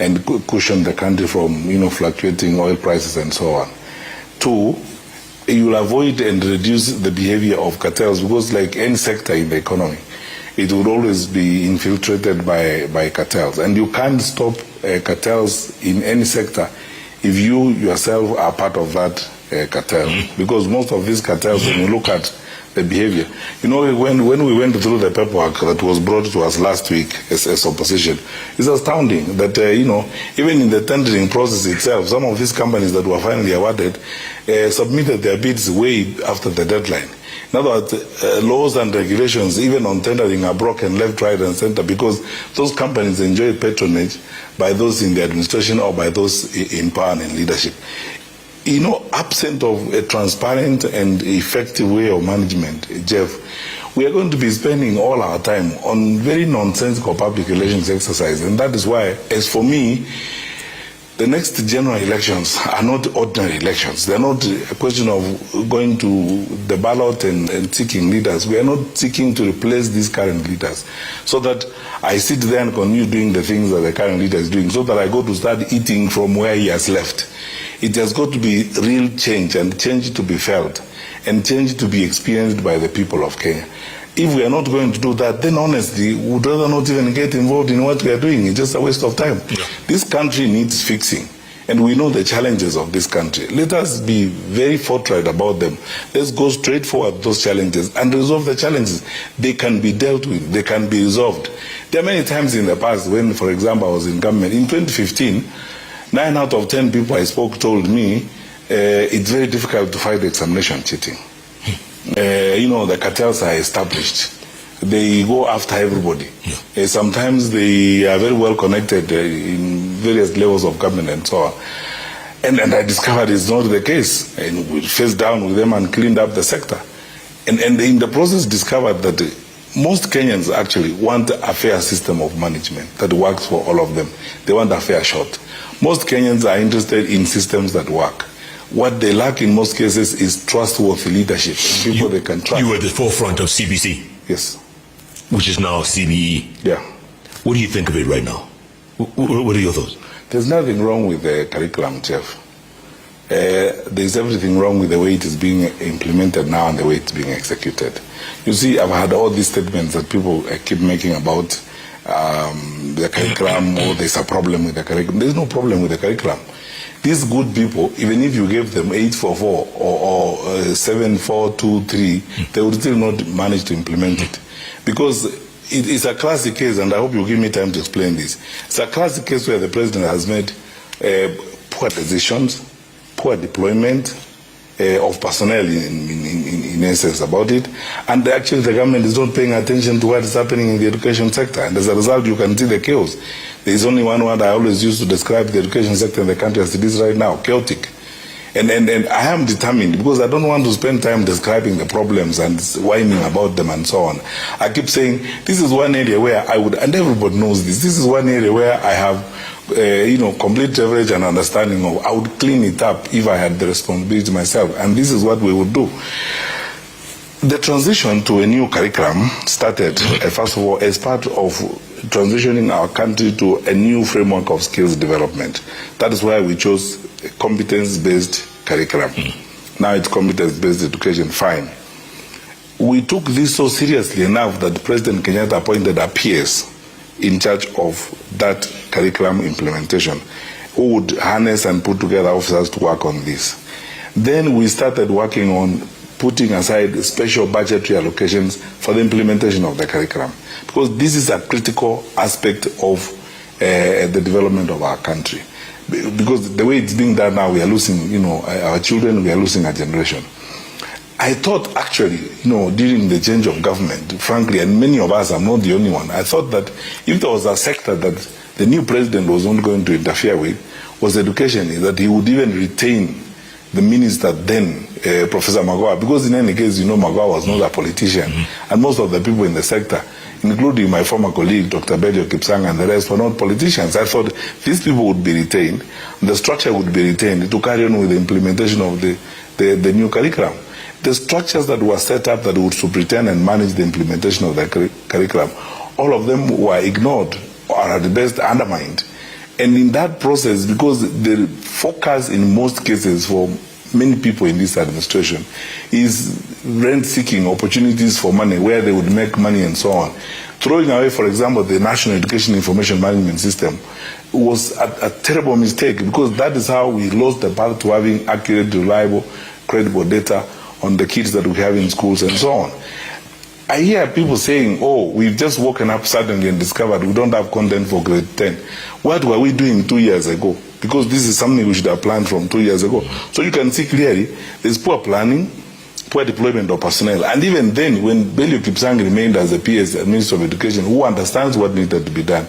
and cushion the country from fluctuating oil prices and so on. 2, you will avoid and reduce the behavior of cartels because, like any sector in the economy, it would always be infiltrated by cartels, and you can't stop cartels in any sector if you yourself are part of that cartel, because most of these cartels, when you look at the behavior, when we went through the paperwork that was brought to us last week as opposition, it's astounding that even in the tendering process itself, some of these companies that were finally awarded submitted their bids way after the deadline. In other words, laws and regulations, even on tendering, are broken left, right, and center because those companies enjoy patronage by those in the administration or by those in power and in leadership. Absent of a transparent and effective way of management, Jeff, we are going to be spending all our time on very nonsensical public relations exercise. And that is why, as for me, the next general elections are not ordinary elections. They're not a question of going to the ballot and seeking leaders. We are not seeking to replace these current leaders so that I sit there and continue doing the things that the current leader is doing, so that I go to start eating from where he has left. It has got to be real change, and change to be felt, and change to be experienced by the people of Kenya. If we are not going to do that, then honestly, we would rather not even get involved in what we are doing. It's just a waste of time. This country needs fixing, and we know the challenges of this country. Let us be very forthright about them. Let's go straight forward those challenges and resolve the challenges. They can be dealt with. They can be resolved. There are many times in the past when, for example, I was in government. In 2015, 9 out of 10 people I spoke told me it's very difficult to fight examination cheating. The cartels are established. They go after everybody. Sometimes they are very well connected in various levels of government and so on. And I discovered it's not the case. And we faced down with them and cleaned up the sector. And in the process discovered that most Kenyans actually want a fair system of management that works for all of them. They want a fair shot. Most Kenyans are interested in systems that work. What they lack in most cases is trustworthy leadership, people they can trust. You were at the forefront of CBC. Yes. Which is now CBE. Yeah. What do you think of it right now? What are your thoughts? There's nothing wrong with the curriculum, Jeff. There's everything wrong with the way it is being implemented now and the way it's being executed. You see, I've had all these statements that people keep making about the curriculum, or there's a problem with the curriculum. There's no problem with the curriculum. These good people, even if you gave them 844 or 7423, they would still not manage to implement it. Because it's a classic case, and I hope you give me time to explain this. It's a classic case where the president has made poor decisions, poor deployment of personnel in essence about it, and actually the government is not paying attention to what is happening in the education sector, and as a result you can see the chaos. There is only one word I always use to describe the education sector in the country as it is right now: chaotic. And I am determined, because I don't want to spend time describing the problems and whining about them and so on. I keep saying this is one area where I would, and everybody knows this is one area where I have complete leverage and understanding of. I would clean it up if I had the responsibility myself, and this is what we would do. The transition to a new curriculum started, first of all, as part of transitioning our country to a new framework of skills development. That is why we chose a competence-based curriculum. Now it's competence-based education, fine. We took this so seriously enough that President Kenyatta appointed a PS in charge of that curriculum implementation, who would harness and put together officers to work on this. Then we started working on putting aside special budgetary allocations for the implementation of the curriculum, because this is a critical aspect of the development of our country. Because the way it's being done now, we are losing, our children, we are losing a generation. I thought actually, during the change of government, frankly, and many of us, I'm not the only one, I thought that if there was a sector that the new president was not going to interfere with, was education, is that he would even retain the minister then, Professor Magawa, because in any case, Magawa was not a politician, and most of the people in the sector, including my former colleague, Dr. Belio Kipsang, and the rest, were not politicians. I thought these people would be retained, the structure would be retained to carry on with the implementation of the new curriculum. The structures that were set up that would superintend and manage the implementation of the curriculum, all of them were ignored or at the best undermined. And in that process, because the focus in most cases for many people in this administration is rent-seeking opportunities for money, where they would make money and so on. Throwing away, for example, the National Education Information Management System was a terrible mistake, because that is how we lost the path to having accurate, reliable, credible data on the kids that we have in schools and so on. I hear people saying, we've just woken up suddenly and discovered we don't have content for grade 10. What were we doing 2 years ago? Because this is something we should have planned from 2 years ago. So you can see clearly there's poor planning, poor deployment of personnel. And even then, when Belio Kipsang remained as the PS, Minister of Education, who understands what needed to be done,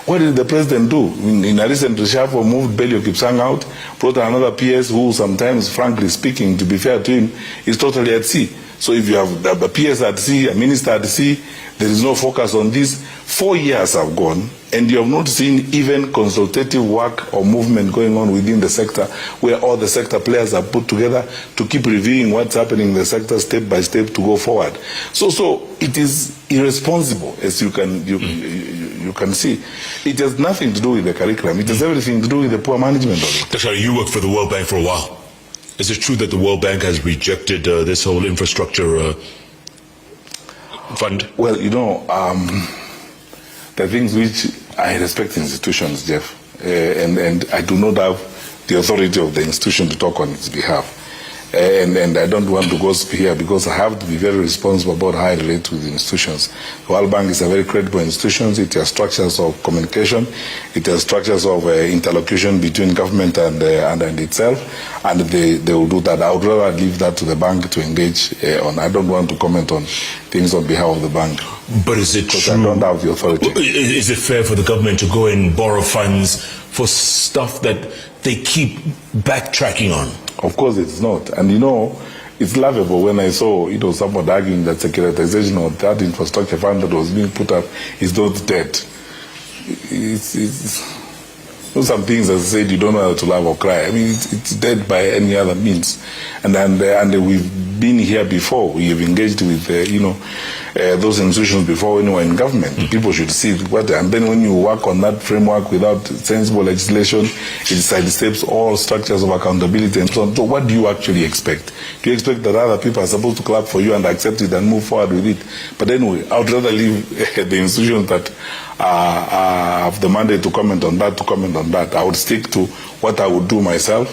what did the president do? In a recent reshuffle, moved Belio Kipsang out, brought another PS who sometimes, frankly speaking, to be fair to him, is totally at sea. So if you have a PS at sea, a minister at sea, there is no focus on this. 4 years have gone, and you have not seen even consultative work or movement going on within the sector, where all the sector players are put together to keep reviewing what's happening in the sector step by step to go forward. So it is irresponsible, as you can see. It has nothing to do with the curriculum. It has everything to do with the poor management of it. Dr. You worked for the World Bank for a while. Is it true that the World Bank has rejected this whole infrastructure fund? Well, the things which I respect institutions, Jeff, and I do not have the authority of the institution to talk on its behalf. And I don't want to gossip here, because I have to be very responsible about how I relate with the institutions. The World Bank is a very credible institution. It has structures of communication. It has structures of interlocution between government and itself, and they will do that. I would rather leave that to the bank to engage on. I don't want to comment on things on behalf of the bank. But is it true? I don't have the authority. Is it fair for the government to go and borrow funds for stuff that they keep backtracking on? Of course it's not. And it's laughable when I saw someone arguing that securitization of that infrastructure fund that was being put up is not dead. Some things, as I said, you don't know how to laugh or cry. I mean, it's dead by any other means. And we've been here before. We have engaged with those institutions before when you were in government. People should see what, and then when you work on that framework without sensible legislation, it sidesteps all structures of accountability and so on. So what do you actually expect? Do you expect that other people are supposed to clap for you and accept it and move forward with it? But anyway, I would rather leave the institutions that have the mandate to comment on that, I would stick to what I would do myself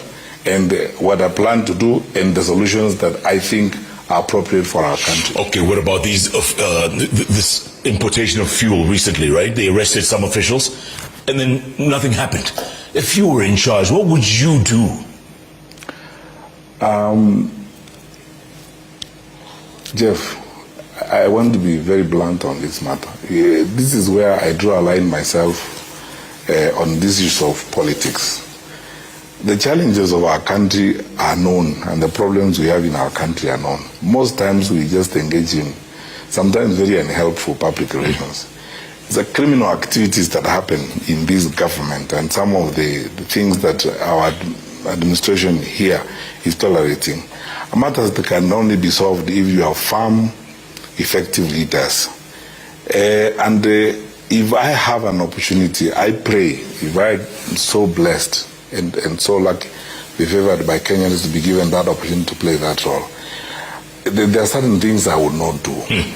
and what I plan to do and the solutions that I think are appropriate for our country. Okay, what about these this importation of fuel recently, right? They arrested some officials and then nothing happened. If you were in charge, what would you do? Jeff, I want to be very blunt on this matter. This is where I draw a line myself on this issue of politics. The challenges of our country are known and the problems we have in our country are known. Most times we just engage in sometimes very unhelpful public relations. The criminal activities that happen in this government and some of the things that our administration here is tolerating are matters that can only be solved if you have firm, effective leaders. If I have an opportunity, I pray, if I'm so blessed and so lucky, be favored by Kenyans to be given that opportunity to play that role, there are certain things I would not do,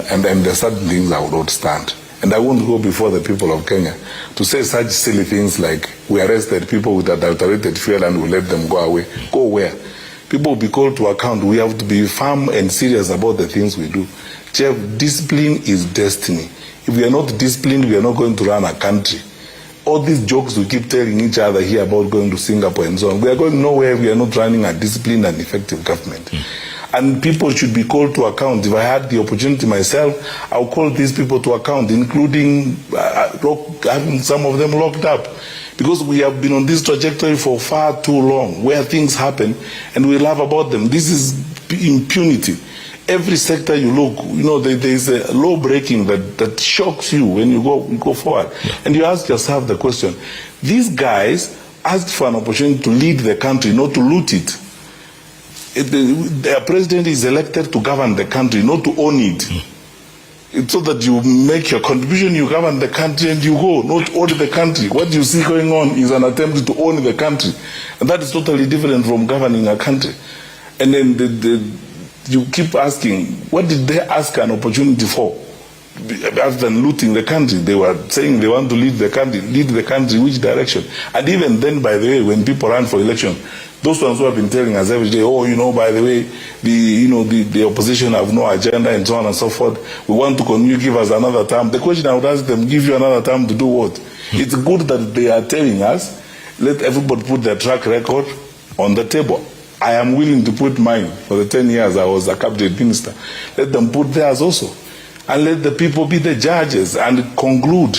and there are certain things I would not stand. And I won't go before the people of Kenya to say such silly things like, we arrested people with adulterated fuel and we let them go away. Go where? People will be called to account. We have to be firm and serious about the things we do. Jeff, discipline is destiny. If we are not disciplined, we are not going to run a country. All these jokes we keep telling each other here about going to Singapore and so on, we are going nowhere. We are not running a disciplined and effective government. And people should be called to account. If I had the opportunity myself, I'll call these people to account, including having some of them locked up. Because we have been on this trajectory for far too long, where things happen and we laugh about them. This is impunity. Every sector you look, there is a law breaking that shocks you when you go forward. Yeah. And you ask yourself the question, these guys asked for an opportunity to lead the country, not to loot it. The president is elected to govern the country, not to own it. It's so that you make your contribution, you govern the country and you go, not own the country. What you see going on is an attempt to own the country. And that is totally different from governing a country. And then you keep asking, what did they ask an opportunity for? Other than looting the country, they were saying they want to lead the country which direction? And even then, by the way, when people run for election, those ones who have been telling us every day, by the way, the opposition have no agenda and so on and so forth. We want to continue, give us another term. The question I would ask them, give you another term to do what? It's good that they are telling us, let everybody put their track record on the table. I am willing to put mine for the 10 years I was a cabinet minister. Let them put theirs also. And let the people be the judges and conclude.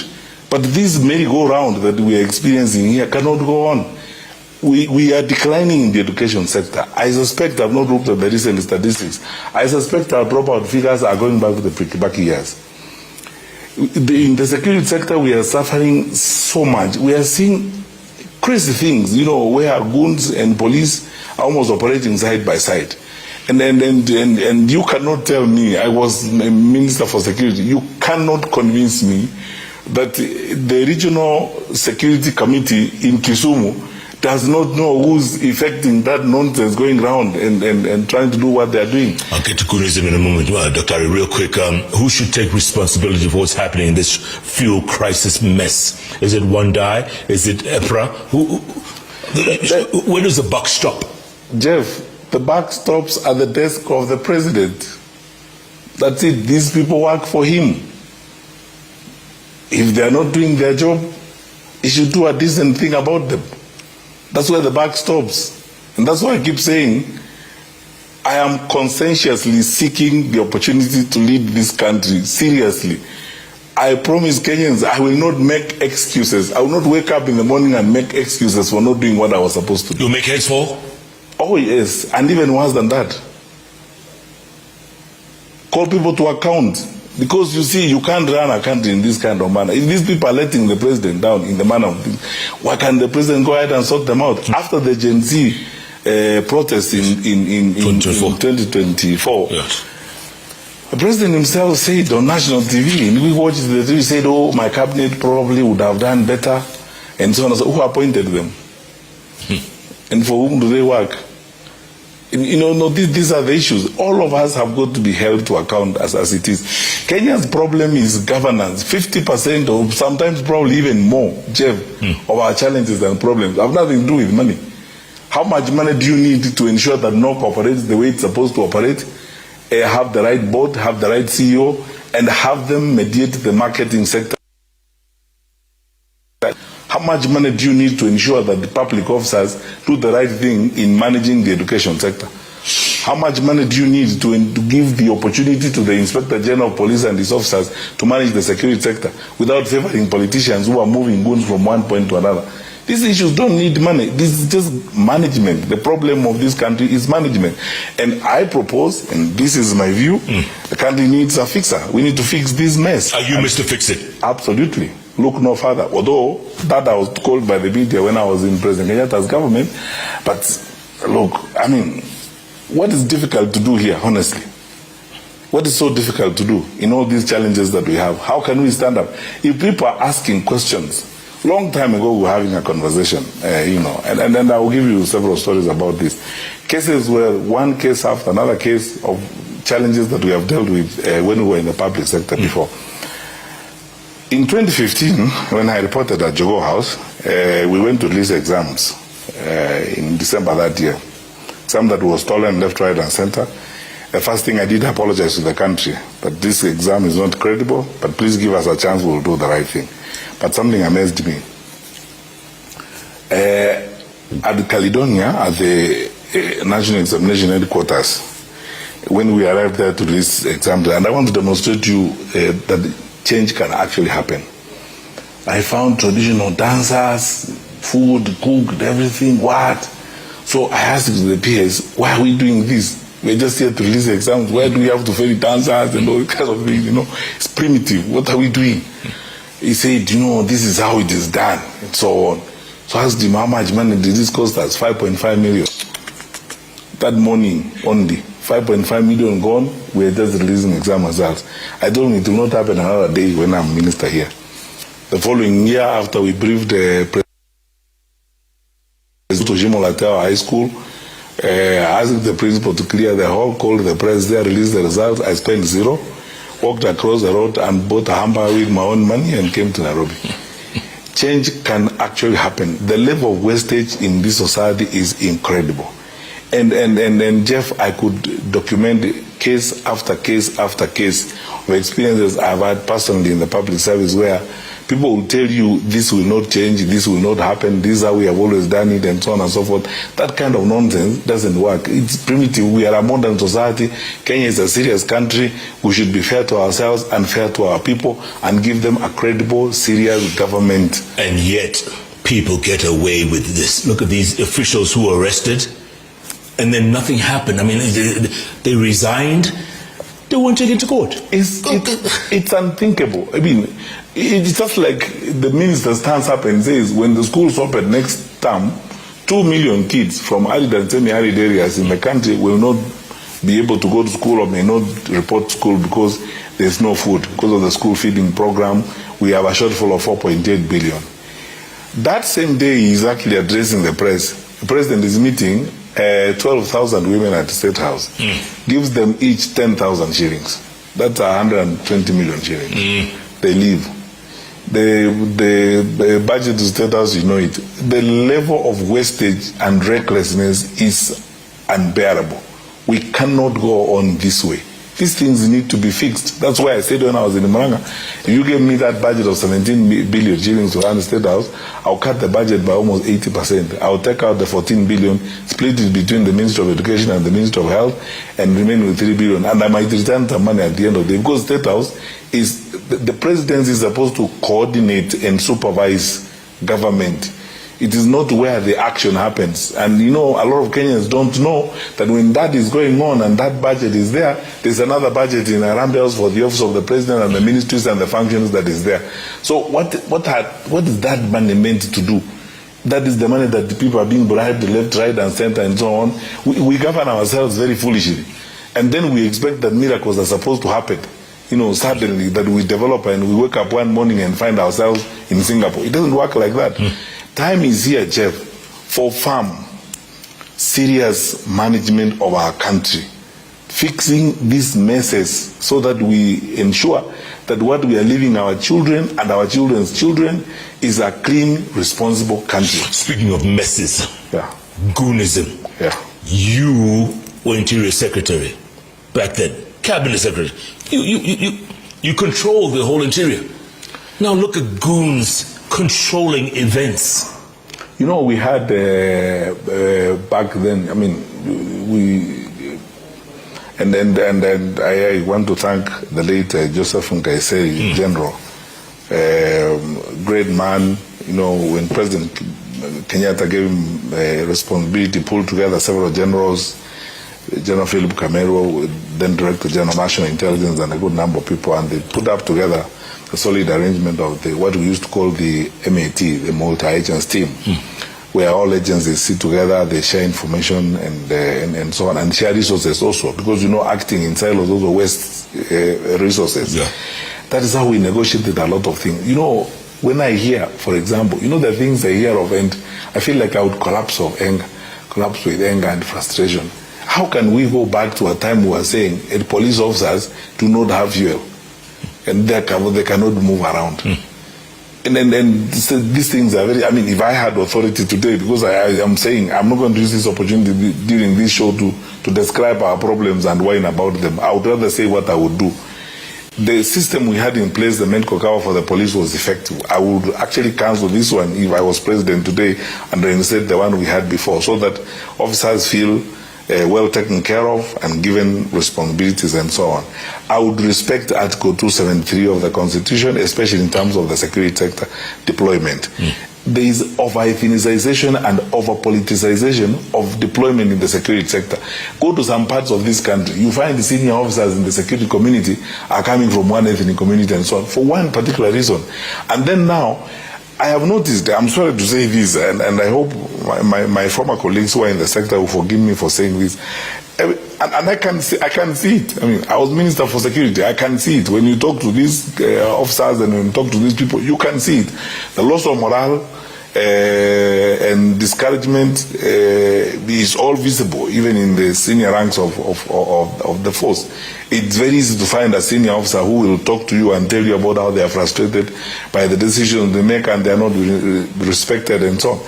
But this merry-go-round that we are experiencing here cannot go on. We are declining in the education sector. I suspect, I've not looked at the recent statistics, I suspect our dropout figures are going back to the pre-Kibaki years. In the security sector, we are suffering so much. We are seeing crazy things, where goons and police are almost operating side by side. And you cannot tell me, I was a minister for security, you cannot convince me that the regional security committee in Kisumu does not know who's effecting that nonsense going around and trying to do what they're doing. I'll get to Kunism in a moment. Dr. Ari, real quick, who should take responsibility for what's happening in this fuel crisis mess? Is it Wandai? Is it EPRA? Where does the buck stop? Jeff, the buck stops at the desk of the president. That's it. These people work for him. If they are not doing their job, he should do a decent thing about them. That's where the buck stops. And that's why I keep saying, I am conscientiously seeking the opportunity to lead this country seriously. I promise Kenyans, I will not make excuses. I will not wake up in the morning and make excuses for not doing what I was supposed to do. You'll make heads fall? Oh yes, and even worse than that. Call people to account. Because you see, you can't run a country in this kind of manner. If these people are letting the president down in the manner of things, why can't the president go ahead and sort them out? After the Gen Z protests in 2024, yes. The president himself said on national TV, and we watched the TV, said, oh, my cabinet probably would have done better, and so on and so on. Who appointed them? And for whom do they work? You know, these are the issues. All of us have got to be held to account as it is. Kenya's problem is governance. 50% or sometimes probably even more, Jeff, of our challenges and problems have nothing to do with money. How much money do you need to ensure that NOC operates the way it's supposed to operate? Have the right board, have the right CEO, and have them mediate the marketing sector? How much money do you need to ensure that the public officers do the right thing in managing the education sector? How much money do you need to give the opportunity to the Inspector General of Police and his officers to manage the security sector without favoring politicians who are moving goons from one point to another? These issues don't need money. This is just management. The problem of this country is management. And I propose, and this is my view, the country needs a fixer. We need to fix this mess. Are you Mr. Fix-It? Absolutely. Look no further. Although that I was called by the media when I was in President Kenyatta's government. But look, I mean, what is difficult to do here, honestly? What is so difficult to do in all these challenges that we have? How can we stand up? If people are asking questions, long time ago we were having a conversation, and then I will give you several stories about this. Cases where one case after another case of challenges that we have dealt with when we were in the public sector before. In 2015, when I reported at Jogo House, we went to release exams in December that year. Exam that was stolen left, right, and center. The first thing I did, I apologize to the country that this exam is not credible, but please give us a chance, we'll do the right thing. But something amazed me. At Caledonia, at the National Examination Headquarters, when we arrived there to release exams, and I want to demonstrate to you that change can actually happen. I found traditional dancers, food, cooked, everything, what? So I asked the PS, why are we doing this? We're just here to release exams. Why do we have to ferry dancers and all kinds of things, It's primitive. What are we doing? He said, this is how it is done, and so on. So I asked him, how much money did this cost us? 5.5 million. That morning only, 5.5 million gone, we're just releasing exam results. I told him it will not happen another day when I'm minister here. The following year, after we briefed the President to Lateau High School, asked the principal to clear the hall, called the press there, released the results. I spent zero, walked across the road and bought a hamburger with my own money and came to Nairobi. Change can actually happen. The level of wastage in this society is incredible. And Jeff, I could document case after case after case of experiences I've had personally in the public service where people will tell you this will not change, this will not happen, this is how we have always done it, and so on and so forth. That kind of nonsense doesn't work. It's primitive. We are a modern society. Kenya is a serious country. We should be fair to ourselves and fair to our people and give them a credible, serious government. And yet, people get away with this. Look at these officials who were arrested, and then nothing happened. I mean, they resigned. They weren't taken to court. It's unthinkable. I mean, it's just like the minister stands up and says, when the schools open next term, 2 million kids from arid and semi-arid areas in the country will not be able to go to school or may not report to school because there's no food. Because of the school feeding program, we have a shortfall of 4.8 billion. That same day, he's actually addressing the press. The president is meeting 12,000 women at the State House, gives them each 10,000 shillings. That's 120 million shillings. They leave. The budget to State House, it. The level of wastage and recklessness is unbearable. We cannot go on this way. These things need to be fixed. That's why I said when I was in Murang'a, if you give me that budget of 17 billion shillings to run the State House, I'll cut the budget by almost 80%. I'll take out the 14 billion, split it between the Ministry of Education and the Ministry of Health, and remain with 3 billion. And I might return some money at the end of the day. Because State House is, the presidency is supposed to coordinate and supervise government. It is not where the action happens. And a lot of Kenyans don't know that when that is going on and that budget is there, there's another budget in Harambee House for the office of the president and the ministries and the functions that is there. So what is that money meant to do? That is the money that the people are being bribed left, right, and center, and so on. We govern ourselves very foolishly. And then we expect that miracles are supposed to happen. Suddenly that we develop and we wake up one morning and find ourselves in Singapore. It doesn't work like that. Time is here, Jeff, for firm, serious management of our country, fixing these messes so that we ensure that what we are leaving our children and our children's children is a clean, responsible country. Speaking of messes, goonism. Yeah. You were Interior Secretary back then, Cabinet Secretary. You control the whole interior. Now look at goons controlling events. We had back then. And I want to thank the late Joseph Nkaiseri, General, great man. When President Kenyatta gave him responsibility, pulled together several generals. General Philip Kamero, then Director General National Intelligence, and a good number of people, and they put up together a solid arrangement of what we used to call the MAT, the multi-agents team, where all agencies sit together, they share information and so on, and share resources also, because acting in silos also wastes resources. Yeah. That is how we negotiated a lot of things. When I hear, for example, the things I hear of, and I feel like I would collapse with anger and frustration. How can we go back to a time we were saying police officers do not have fuel and they cannot move around? And these things are very, if I had authority today, because I am saying I'm not going to use this opportunity during this show to describe our problems and whine about them. I would rather say what I would do. The system we had in place, the medical cover for the police, was effective. I would actually cancel this one if I was president today and reinstate the one we had before, so that officers feel well taken care of and given responsibilities and so on. I would respect Article 273 of the Constitution, especially in terms of the security sector deployment. There is over-ethnicization and over-politicization of deployment in the security sector. Go to some parts of this country, you find the senior officers in the security community are coming from one ethnic community and so on, for one particular reason. And then now, I have noticed, I'm sorry to say this, and I hope my former colleagues who are in the sector will forgive me for saying this, and I can see it. I was Minister for Security. I can see it. When you talk to these officers and when you talk to these people, you can see it. The loss of morale and discouragement is all visible, even in the senior ranks of the force. It's very easy to find a senior officer who will talk to you and tell you about how they are frustrated by the decisions they make and they are not respected and so on.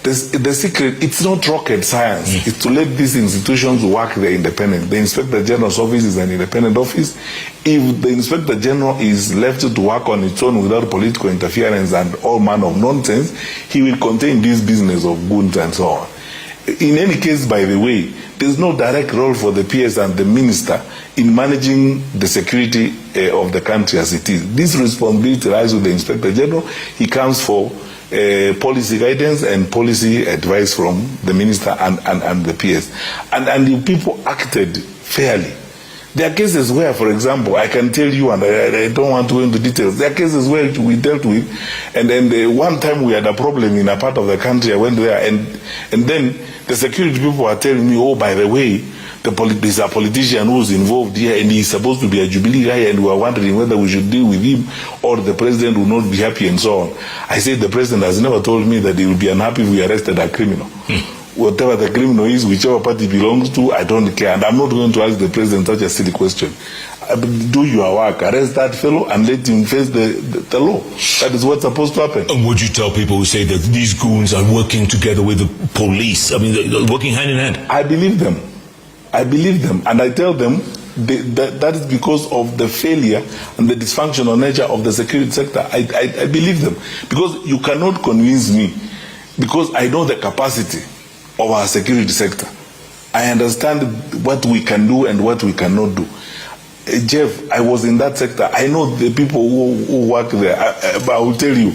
The secret, it's not rocket science. It's to let these institutions work their independent. The Inspector General's office is an independent office. If the Inspector General is left to work on its own without political interference and all manner of nonsense, he will contain this business of goons and so on. In any case, by the way, there's no direct role for the PS and the minister in managing the security of the country as it is. This responsibility lies with the Inspector General. He comes for policy guidance and policy advice from the minister and the PS. And the people acted fairly. There are cases where, for example, I can tell you, and I don't want to go into details, there are cases where we dealt with, and then one time we had a problem in a part of the country. I went there, and then the security people were telling me, oh, by the way, there's a politician who's involved here, and he's supposed to be a Jubilee guy, and we were wondering whether we should deal with him or the president will not be happy and so on. I said the president has never told me that he will be unhappy if we arrested a criminal. Whatever the criminal is, whichever party belongs to, I don't care. And I'm not going to ask the president such a silly question. Do your work, arrest that fellow and let him face the law. That is what's supposed to happen. And would you tell people who say that these goons are working together with the police? They're working hand in hand. I believe them. And I tell them that is because of the failure and the dysfunctional nature of the security sector. I believe them. Because you cannot convince me, because I know the capacity of our security sector. I understand what we can do and what we cannot do. Jeff, I was in that sector. I know the people who work there. But I will tell you,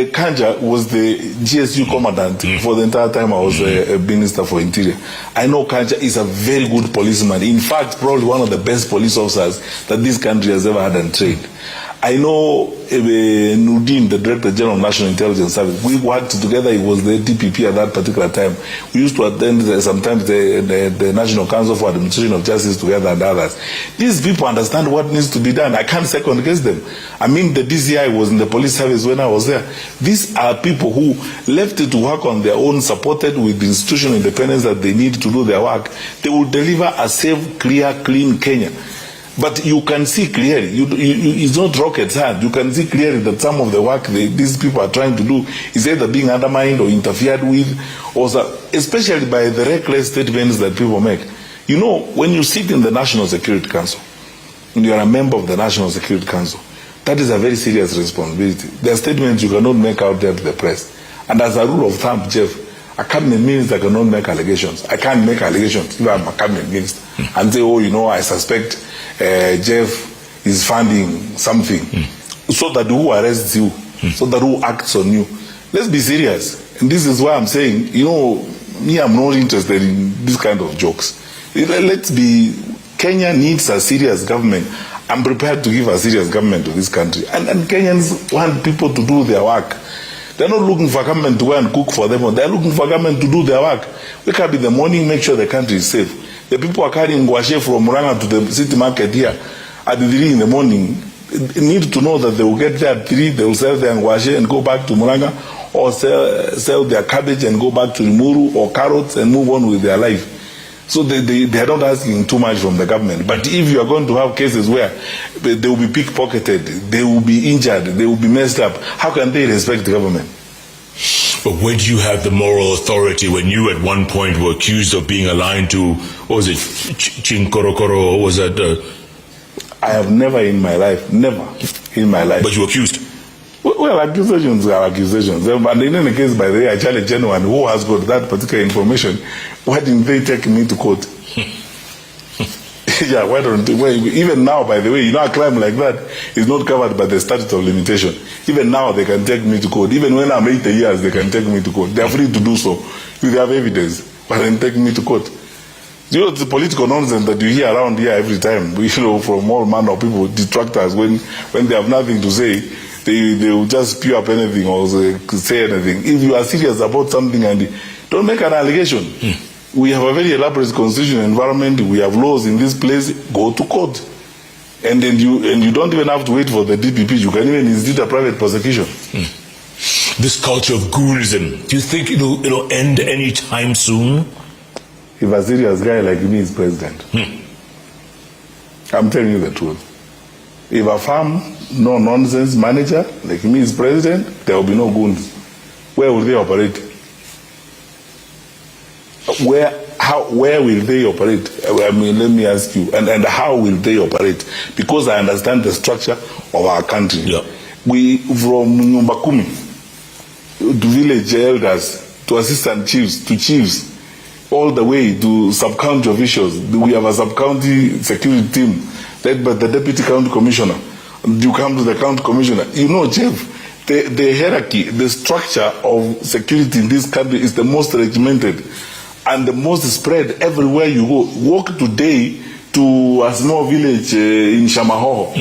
Kanja was the GSU commandant for the entire time I was a Minister for Interior. I know Kanja is a very good policeman. In fact, probably one of the best police officers that this country has ever had and trained. I know Nudin, the Director General of National Intelligence Service. We worked together. He was the DPP at that particular time. We used to attend sometimes the National Council for Administration of Justice together and others. These people understand what needs to be done. I can't second guess them. I mean, the DCI was in the police service when I was there. These are people who left it to work on their own, supported with the institutional independence that they need to do their work. They will deliver a safe, clear, clean Kenya. But you can see clearly, it's not rocket science. You can see clearly that some of the work these people are trying to do is either being undermined or interfered with, or especially by the reckless statements that people make. You know, when you sit in the National Security Council, and you are a member of the National Security Council, that is a very serious responsibility. There are statements you cannot make out there to the press. And as a rule of thumb, Jeff, a cabinet minister cannot make allegations. I can't make allegations if I'm a cabinet minister and say, oh, you know, I suspect Jeff is funding something, so that who arrests you, so that who acts on you. Let's be serious. And this is why I'm saying, you know, me, I'm not interested in this kind of jokes. Let's be, Kenya needs a serious government. I'm prepared to give a serious government to this country. And Kenyans want people to do their work. They're not looking for government to go and cook for them. They're looking for government to do their work. Wake up in the morning, make sure the country is safe. The people are carrying ngwashe from Murang'a to the city market here at 3 in the morning. They need to know that they will get there at 3, they will sell their ngwashe and go back to Murang'a, or sell their cabbage and go back to Limuru, or carrots and move on with their life. So they are not asking too much from the government. But if you are going to have cases where they will be pickpocketed, they will be injured, they will be messed up, how can they respect the government? But where do you have the moral authority when you at one point were accused of being aligned to, what was it, Chinkorokoro, was that? I have never in my life, But you were accused? Well, accusations are accusations. And in any case, by the way, I challenge anyone who has got that particular information. Why didn't they take me to court? Yeah, why don't they? Well, even now, by the way, you know, a crime like that is not covered by the statute of limitation. Even now, they can take me to court. Even when I'm 80 years, they can take me to court. They are free to do so if they have evidence, but then take me to court. You know, the political nonsense that you hear around here every time, you know, from all manner of people, detractors, when they have nothing to say, they will just spew up anything or say anything. If you are serious about something, and don't make an allegation. We have a very elaborate constitutional environment. We have laws in this place. Go to court, and then you don't even have to wait for the DPP. You can even institute a private prosecution. This culture of guruism, do you think it'll end any time soon? If a serious guy like me is president, I'm telling you the truth. If a firm, no nonsense manager like me is president, there will be no goons. Where will they operate? Where will they operate? I mean, let me ask you, and how will they operate? Because I understand the structure of our country. Yeah. We, from Nyumba Kumi to village elders, to assistant chiefs, to chiefs, all the way to sub-county officials. We have a sub-county security team led by the deputy county commissioner. You come to the county commissioner. You know, Jeff, the hierarchy, the structure of security in this country is the most regimented and the most spread everywhere you go. Walk today to a small village in Shamahoho.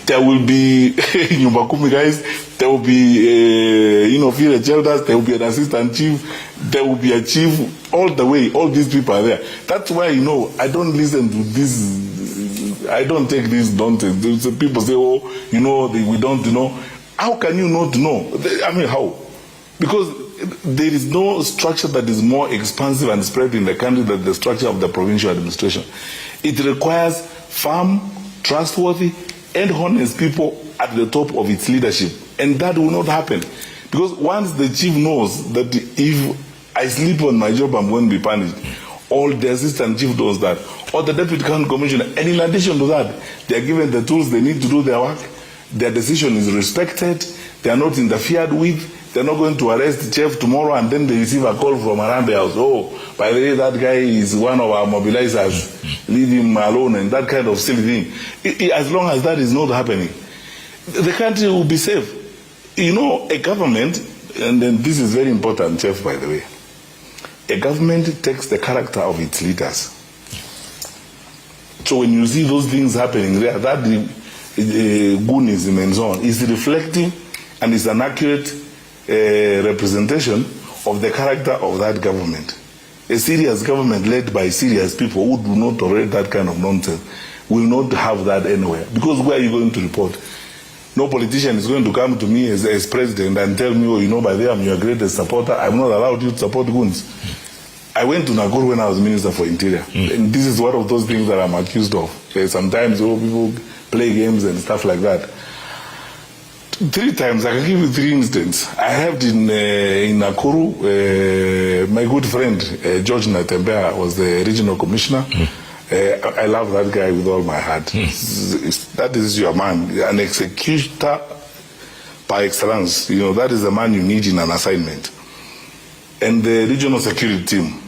There will be Nyumba Kumi guys, there will be village elders, there will be an assistant chief, there will be a chief, all the way, all these people are there. That's why, I don't listen to this, I don't take this nonsense. People say, we don't know. How can you not know? I mean, how? Because there is no structure that is more expansive and spread in the country than the structure of the provincial administration. It requires firm, trustworthy, and honest people at the top of its leadership. And that will not happen. Because once the chief knows that if I sleep on my job, I'm going to be punished, or the assistant chief knows that, or the deputy county commissioner, and in addition to that, they are given the tools they need to do their work, their decision is respected, they are not interfered with. They're not going to arrest Jeff tomorrow and then they receive a call from Arambe House. Oh, by the way, that guy is one of our mobilizers. Leave him alone, and that kind of silly thing. As long as that is not happening, the country will be safe. A government, and then this is very important, Jeff, by the way. A government takes the character of its leaders. So when you see those things happening there, that goonism and so on, is reflecting and is an accurate representation of the character of that government. A serious government led by serious people who do not tolerate that kind of nonsense will not have that anywhere. Because where are you going to report? No politician is going to come to me as president and tell me, oh, you know, by there I'm your greatest supporter. I'm not allowed you to support goons. I went to Nakuru when I was Minister for Interior. And this is one of those things that I'm accused of. Sometimes people play games and stuff like that. 3 times, I can give you 3 instances. I arrived in Nakuru. My good friend, George Natembea, was the regional commissioner. I love that guy with all my heart. That is your man, an executor par excellence. You know, that is the man you need in an assignment. And the regional security team,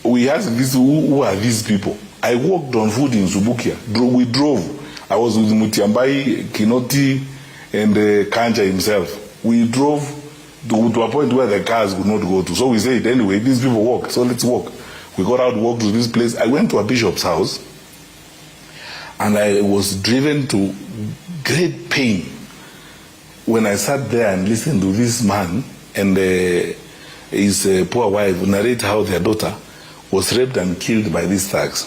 we asked this, who are these people? I worked on food in Subukia. We drove. I was with Mutiambai, Kinoti, and Kanja himself. We drove to a point where the cars would not go to. So we said, anyway, these people walk, so let's walk. We got out, walked to this place. I went to a bishop's house, and I was driven to great pain when I sat there and listened to this man and his poor wife narrate how their daughter was raped and killed by these thugs.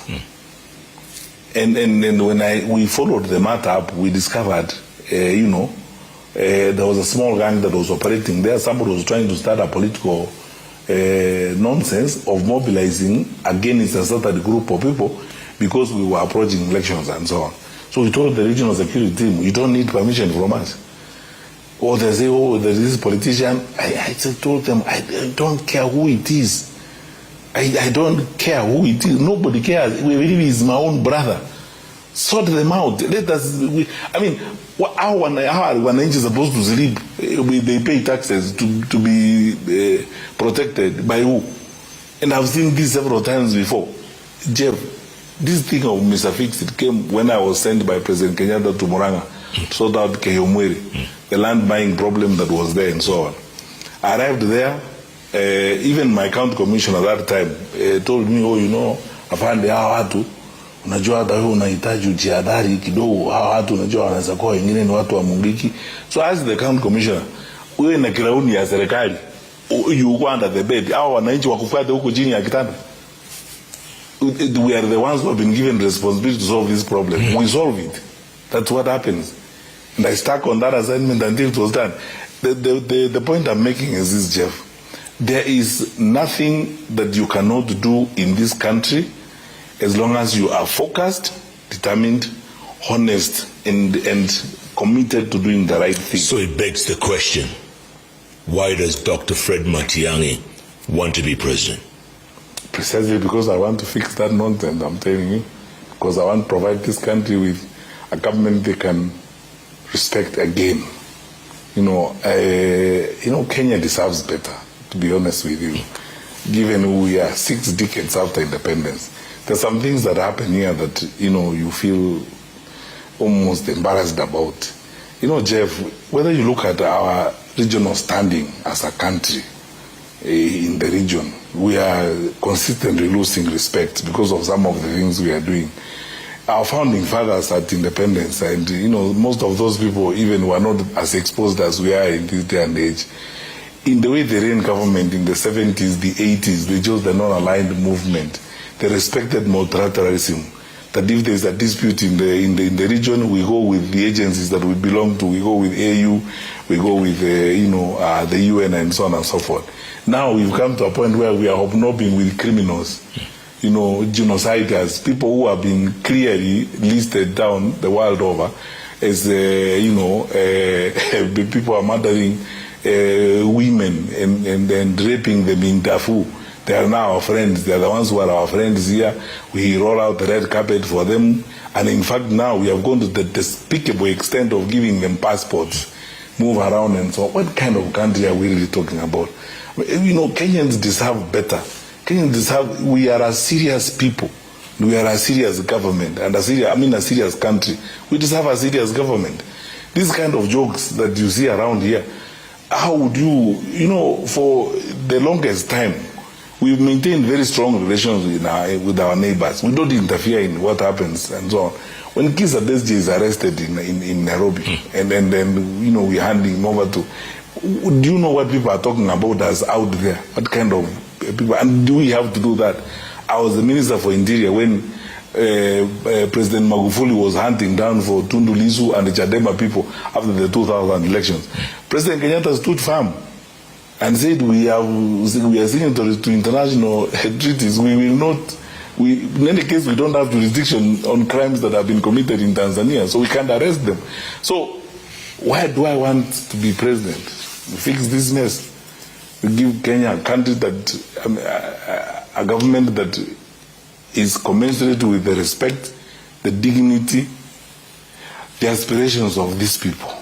And when we followed the matter up, we discovered, there was a small gang that was operating there. Somebody was trying to start a political nonsense of mobilizing against a certain group of people because we were approaching elections and so on. So we told the regional security team, you don't need permission from us. Or they say, oh, there is this politician. I told them, I don't care who it is. I don't care who it is. Nobody cares. We believe he's my own brother. Sort them out. Let us. How are wananchi supposed to sleep? They pay taxes to be protected by who? And I've seen this several times before. Jeff, this thing of Mr. Fix, it came when I was sent by President Kenyatta to Murang'a to sort out Kehomweri, the land buying problem that was there and so on. I arrived there. Even my county commissioner at that time told me, oh, you know, afande hawa watu unajua hata wewe unahitaji ujihadhari kidogo, hawa watu unajua wanaweza kuwa wengine ni watu wa Mungiki. So as the county commissioner, wewe na kirauni ya serikali, you go under the bed, hawa wananchi wakufuate huko chini ya kitanda. We are the ones who have been given responsibility to solve this problem. We solve it. That's what happens. And I stuck on that assignment until it was done. The point I'm making is this, Jeff. There is nothing that you cannot do in this country as long as you are focused, determined, honest, and committed to doing the right thing. So it begs the question, why does Dr. Fred Matiang'i want to be president? Precisely because I want to fix that nonsense, I'm telling you. Because I want to provide this country with a government they can respect again. Kenya deserves better, to be honest with you. Given we are 6 decades after independence, there's some things that happen here that, you feel almost embarrassed about. Jeff, whether you look at our regional standing as a country in the region, we are consistently losing respect because of some of the things we are doing. Our founding fathers at independence, and most of those people even were not as exposed as we are in this day and age. In the way they ran government in the 70s, the 80s, they chose the non-aligned movement. They respected multilateralism. That if there is a dispute in the region, we go with the agencies that we belong to. We go with AU, we go with the UN and so on and so forth. Now we've come to a point where we are hobnobbing with criminals, genociders, people who have been clearly listed down the world over as people are murdering women and raping them in Darfur. They are now our friends. They are the ones who are our friends here. We roll out the red carpet for them. And in fact, now we have gone to the despicable extent of giving them passports, move around and so on. What kind of country are we really talking about? Kenyans deserve better. We are a serious people. We are a serious government and a serious country. We deserve a serious government. These kind of jokes that you see around here, how would you, for the longest time, we've maintained very strong relations with our neighbors. We don't interfere in what happens and so on. When Kizza Besigye is arrested in Nairobi, and then, you know, we hand him over to, do you know what people are talking about us out there? What kind of people, and do we have to do that? I was the Minister for Interior when President Magufuli was hunting down for Tundu Lissu and the Chadema people after the 2000 elections. President Kenyatta stood firm and said we are signatories to international treaties. We will not. In any case, we don't have jurisdiction on crimes that have been committed in Tanzania, so we can't arrest them. So why do I want to be president? Fix this mess. We give Kenya a country that, a government that is commensurate with the respect, the dignity, the aspirations of these people,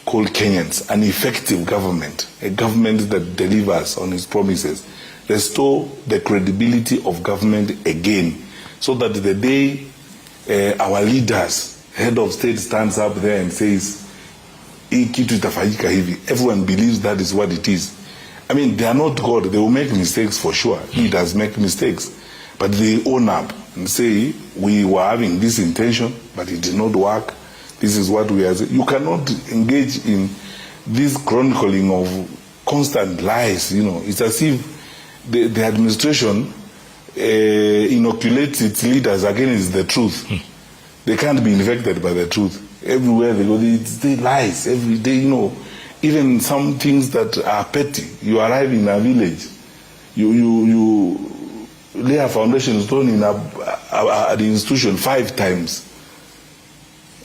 called Kenyans, an effective government, a government that delivers on its promises. Restore the credibility of government again, so that the day our leaders, head of state, stands up there and says, everyone believes that is what it is. I mean, they are not God. They will make mistakes for sure. Leaders make mistakes. But they own up and say, we were having this intention, but it did not work. This is what we are saying. You cannot engage in this chronicling of constant lies. You know, it's as if the administration inoculates its leaders against the truth. They can't be infected by the truth. Everywhere they go, they lies every day. You know, even some things that are petty. You arrive in a village, you lay a foundation stone in the institution 5 times.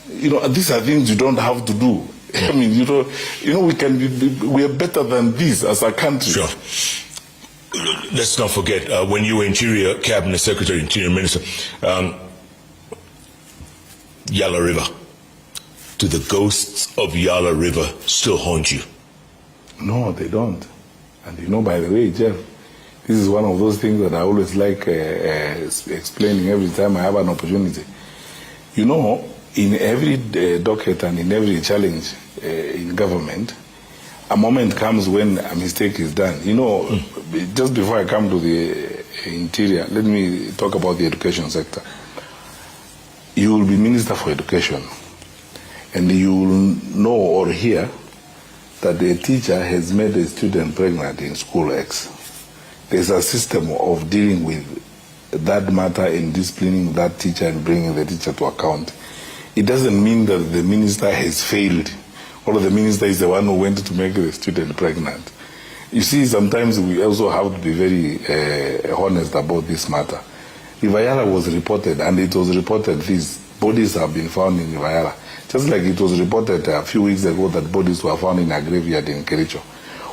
You know, these are things you don't have to do. I mean, you know, we are better than this as a country. Sure. Let's not forget, when you were Interior Cabinet Secretary, Interior Minister, Yala River. Do the ghosts of Yala River still haunt you? No, they don't. And you know, by the way, Jeff, this is one of those things that I always like explaining every time I have an opportunity. You know, in every docket and in every challenge in government, a moment comes when a mistake is done. You know, just before I come to the interior, let me talk about the education sector. You will be Minister for Education, and you will know or hear that a teacher has made a student pregnant in school X. There's a system of dealing with that matter and disciplining that teacher and bringing the teacher to account. It doesn't mean that the minister has failed, or the minister is the one who went to make the student pregnant. You see, sometimes we also have to be very honest about this matter. Ivayala was reported, and it was reported these bodies have been found in Ivayala. Just like it was reported a few weeks ago that bodies were found in a graveyard in Kericho.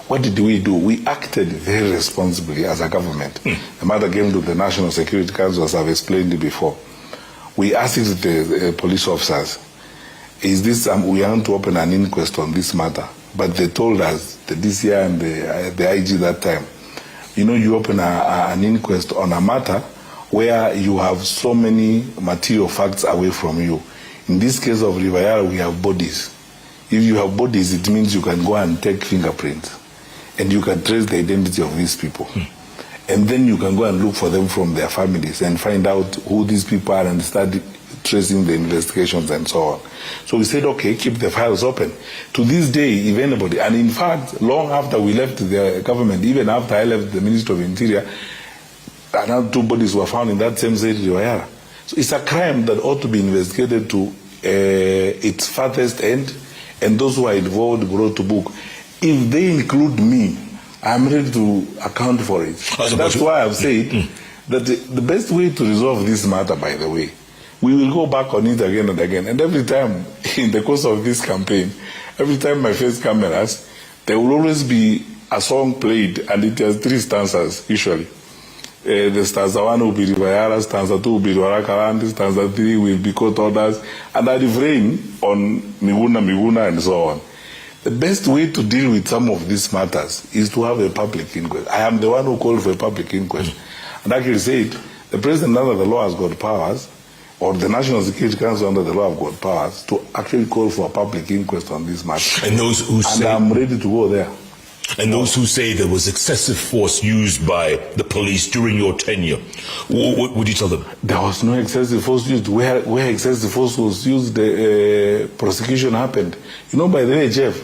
What did we do? We acted very responsibly as a government. The matter came to the National Security Council, as I've explained it before. We asked the police officers, is this, we want to open an inquest on this matter. But they told us, the DCI and the IG that time, you know, you open an inquest on a matter where you have so many material facts away from you. In this case of Rivayala, we have bodies. If you have bodies, it means you can go and take fingerprints, and you can trace the identity of these people. And then you can go and look for them from their families and find out who these people are and start tracing the investigations and so on. So we said, okay, keep the files open. To this day, if anybody, and in fact, long after we left the government, even after I left the Ministry of Interior, another 2 bodies were found in that same state, Rivayala. So it's a crime that ought to be investigated to its farthest end, and those who are involved brought to book. If they include me, I'm ready to account for it. That's why I've said that the best way to resolve this matter, by the way, we will go back on it again and again. And every time in the course of this campaign, every time I face cameras, there will always be a song played, and it has 3 stanzas usually. The stanza 1 will be Rivayala, stanza 2 will be Rwarakarandi, stanza 3 will be court orders, and a refrain on Miguna, and so on. The best way to deal with some of these matters is to have a public inquest. I am the one who called for a public inquest. And actually said, the president under the law has got powers, or the National Security Council under the law have got powers, to actually call for a public inquest on this matter. And those who say... And I'm ready to go there. And those who say there was excessive force used by the police during your tenure, what would you tell them? There was no excessive force used. Where excessive force was used, the prosecution happened. You know, by the way, Jeff,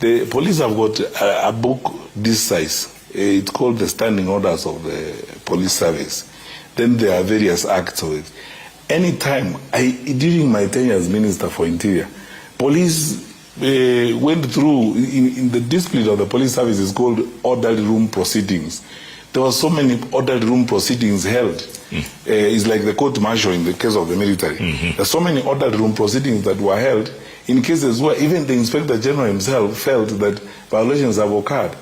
the police have got a book this size. It's called the Standing Orders of the Police Service. Then there are various acts of it. Anytime, during my tenure as Minister for Interior, police went through, in the discipline of the police service is called orderly room proceedings. There were so many orderly room proceedings held. It's like the court martial in the case of the military. There are so many orderly room proceedings that were held in cases where even the Inspector General himself felt that violations have occurred.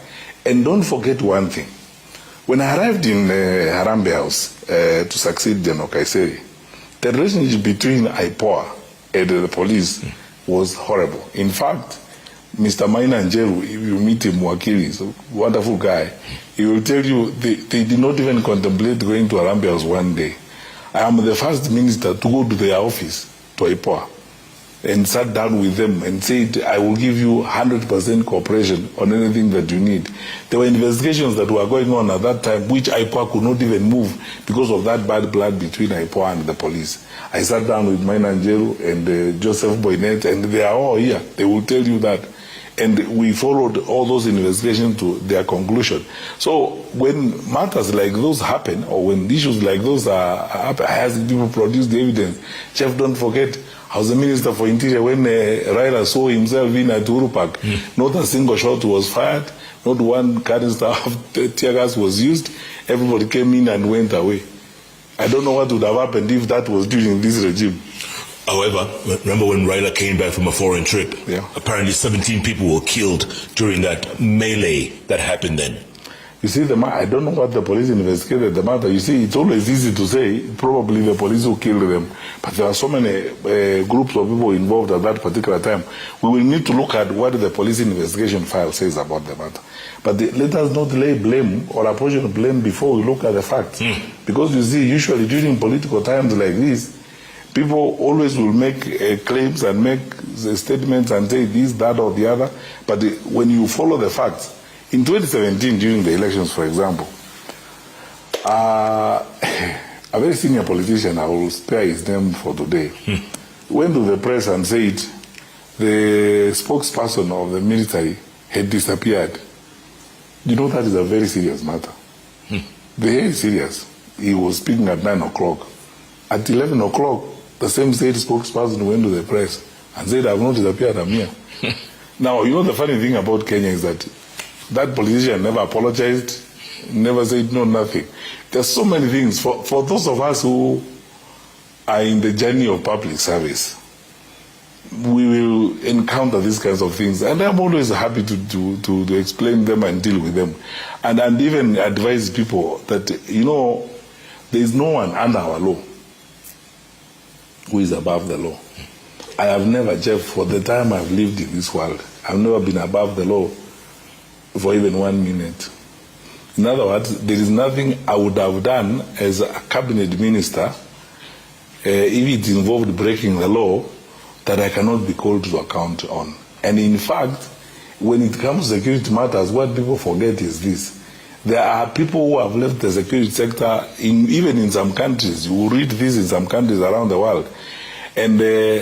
And don't forget one thing. When I arrived in Harambee House to succeed General Kaiseri, the relationship between IPOA and the police was horrible. In fact, Mr. Koinange, if you meet him, Wakili, he's a wonderful guy, he will tell you they did not even contemplate going to Harambee House one day. I am the first minister to go to their office, to IPOA, and sat down with them and said, I will give you 100% cooperation on anything that you need. There were investigations that were going on at that time which IPOA could not even move because of that bad blood between IPOA and the police. I sat down with Koinange and Joseph Boynet, and they are all here. They will tell you that. And we followed all those investigations to their conclusion. So when matters like those happen, or when issues like those happen, I ask people produce the evidence. Chef, don't forget, I was the Minister for Interior when Raila saw himself in at Uhuru Park. Not a single shot was fired. Not one canister of tear gas was used. Everybody came in and went away. I don't know what would have happened if that was during this regime. However, remember when Raila came back from a foreign trip? Yeah. Apparently 17 people were killed during that melee that happened then. You see, I don't know what the police investigated the matter. You see, it's always easy to say probably the police who killed them, but there are so many groups of people involved at that particular time. We will need to look at what the police investigation file says about the matter. But let us not lay blame or apportion blame before we look at the facts. Because you see, usually during political times like this, people always will make claims and make statements and say this, that, or the other. But when you follow the facts, in 2017, during the elections, for example, a very senior politician, I will spare his name for today, went to the press and said the spokesperson of the military had disappeared. You know, that is a very serious matter. Very serious. He was speaking at 9 o'clock. At 11 o'clock, the same state spokesperson went to the press and said, I have not disappeared, I'm here. Now, you know, the funny thing about Kenya is that politician never apologized, never said no, nothing. There's so many things. For those of us who are in the journey of public service, we will encounter these kinds of things. And I'm always happy to explain them and deal with them. And even advise people that, you know, there is no one under our law who is above the law. I have never, Jeff, for the time I've lived in this world, I've never been above the law for even 1 minute. In other words, there is nothing I would have done as a cabinet minister if it involved breaking the law that I cannot be called to account on. And in fact, when it comes to security matters, what people forget is this. There are people who have left the security sector, even in some countries. You will read this in some countries around the world. And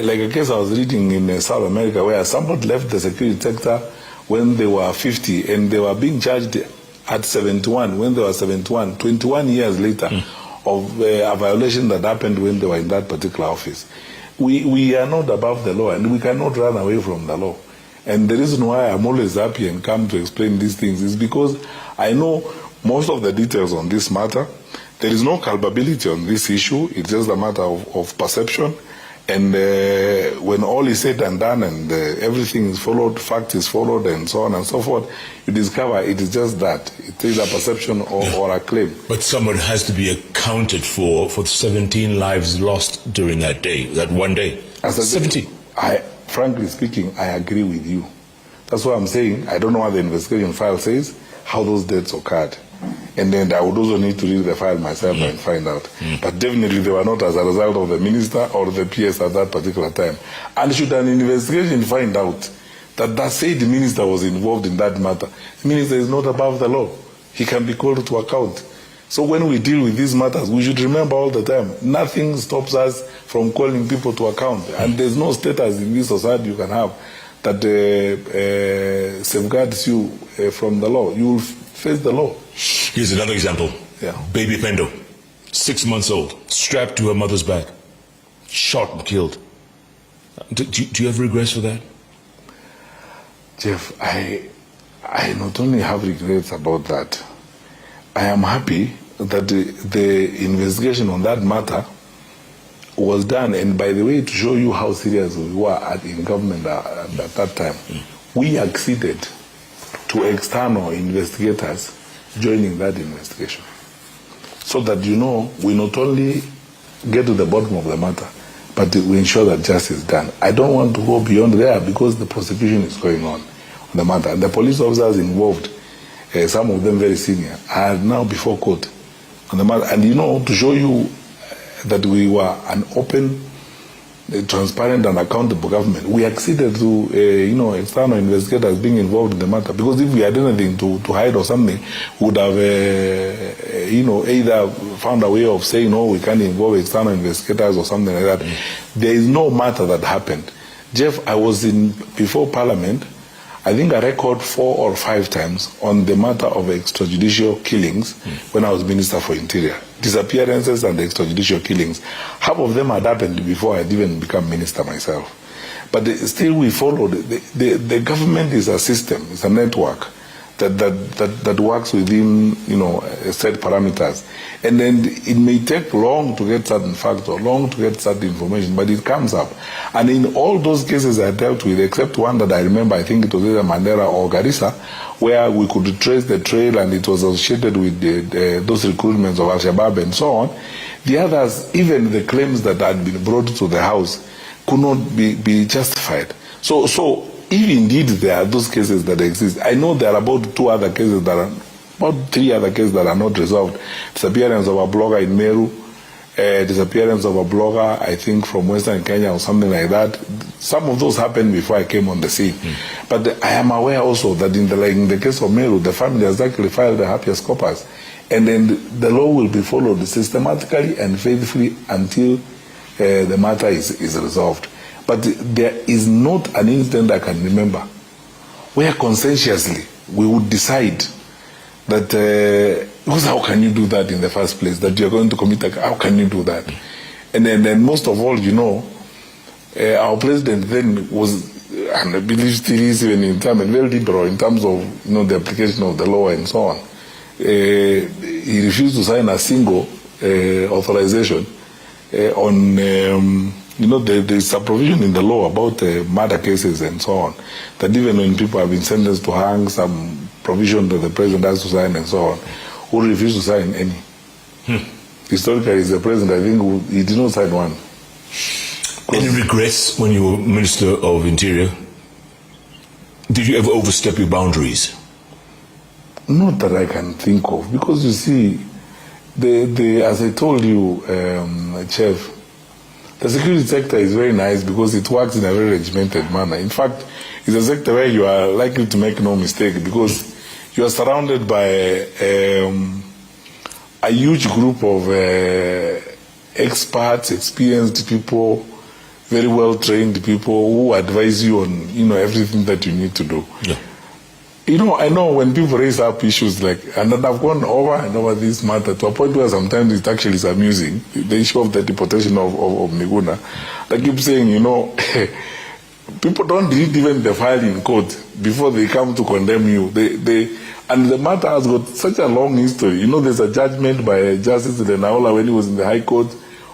like a case I was reading in South America where somebody left the security sector when they were 50 and they were being charged at 71, when they were 71, 21 years later of a violation that happened when they were in that particular office. We are not above the law and we cannot run away from the law. And the reason why I'm always happy and come to explain these things is because I know most of the details on this matter. There is no culpability on this issue. It's just a matter of perception. And when all is said and done and everything is followed, fact is followed and so on and so forth, you discover it is just that. It is a perception or a claim. But someone has to be accounted for the 17 lives lost during that day, that one day. 17. Frankly speaking, I agree with you. That's why I'm saying I don't know what the investigation file says, how those deaths occurred. And then I would also need to read the file myself and find out. But definitely they were not as a result of the minister or the PS at that particular time. And should an investigation find out that said the minister was involved in that matter. The minister is not above the law. He can be called to account. So when we deal with these matters, we should remember all the time, nothing stops us from calling people to account. And there's no status in this society you can have that safeguards you from the law. You will face the law. Here's another example. Yeah. Baby Pendo, 6 months old, strapped to her mother's back, shot and killed. Do you have regrets for that? Jeff, I not only have regrets about that, I am happy that the investigation on that matter was done. And by the way, to show you how serious we were in government at that time, we acceded to external investigators joining that investigation. So that, you know, we not only get to the bottom of the matter, but we ensure that justice is done. I don't want to go beyond there because the prosecution is going on the matter. The police officers involved, some of them very senior, are now before court on the matter. And you know, to show you that we were an open, transparent and accountable government, we acceded to external investigators being involved in the matter. Because if we had anything to hide or something, we would have either found a way of saying, no, we can't involve external investigators or something like that. There is no matter that happened. Jeff, I was before Parliament, I think I record 4 or 5 times on the matter of extrajudicial killings when I was Minister for Interior. Disappearances and extrajudicial killings. Half of them had happened before I'd even become Minister myself. But still we followed. The government is a system, it's a network that works within, set parameters. And then it may take long to get certain facts or long to get certain information, but it comes up. And in all those cases I dealt with, except one that I remember, I think it was either Mandera or Garissa, where we could trace the trail and it was associated with those recruitments of Al-Shabaab and so on. The others, even the claims that had been brought to the house, could not be justified. So if indeed there are those cases that exist, I know there are about 3 other cases that are not resolved. Disappearance of a blogger in Meru, disappearance of a blogger, I think from Western Kenya or something like that. Some of those happened before I came on the scene. But I am aware also that in the case of Meru, the family has actually filed a habeas corpus. And then the law will be followed systematically and faithfully until the matter is resolved. But there is not an incident I can remember where conscientiously we would decide that, because how can you do that in the first place, that you're going to commit how can you do that? And then most of all, our president then was, and I believe still is even in time, very liberal in terms of the application of the law and so on. He refused to sign a single authorization on there's a provision in the law about murder cases and so on, that even when people have been sentenced to hang, some provision that the president has to sign and so on, who refused to sign any. Historically, as the president, I think he did not sign one. Any regrets when you were Minister of Interior? Did you ever overstep your boundaries? Not that I can think of, because you see, as I told you, Chef, the security sector is very nice because it works in a very regimented manner. In fact, it's a sector where you are likely to make no mistake because you are surrounded by a huge group of experts, experienced people, very well trained people who advise you on everything that you need to do. Yeah. I know when people raise up issues and then I've gone over and over this matter to a point where sometimes it actually is amusing, the issue of the deportation of Miguna. I keep saying, people don't read even the file in court before they come to condemn you. And the matter has got such a long history. There's a judgment by Justice Lenaola when he was in the High Court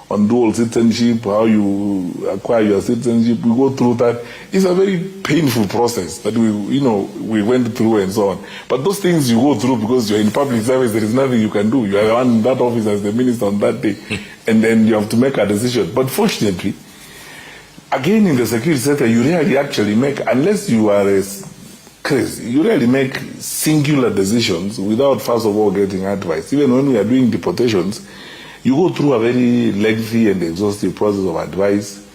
on dual citizenship, how you acquire your citizenship. We go through that. It's a very painful process that we went through and so on. But those things you go through because you're in public service, there is nothing you can do. You are in that office as the minister on that day, and then you have to make a decision. But fortunately, again in the security sector, you rarely actually make, unless you are crazy, you rarely make singular decisions without first of all getting advice. Even when we are doing deportations, you go through a very lengthy and exhaustive process of advice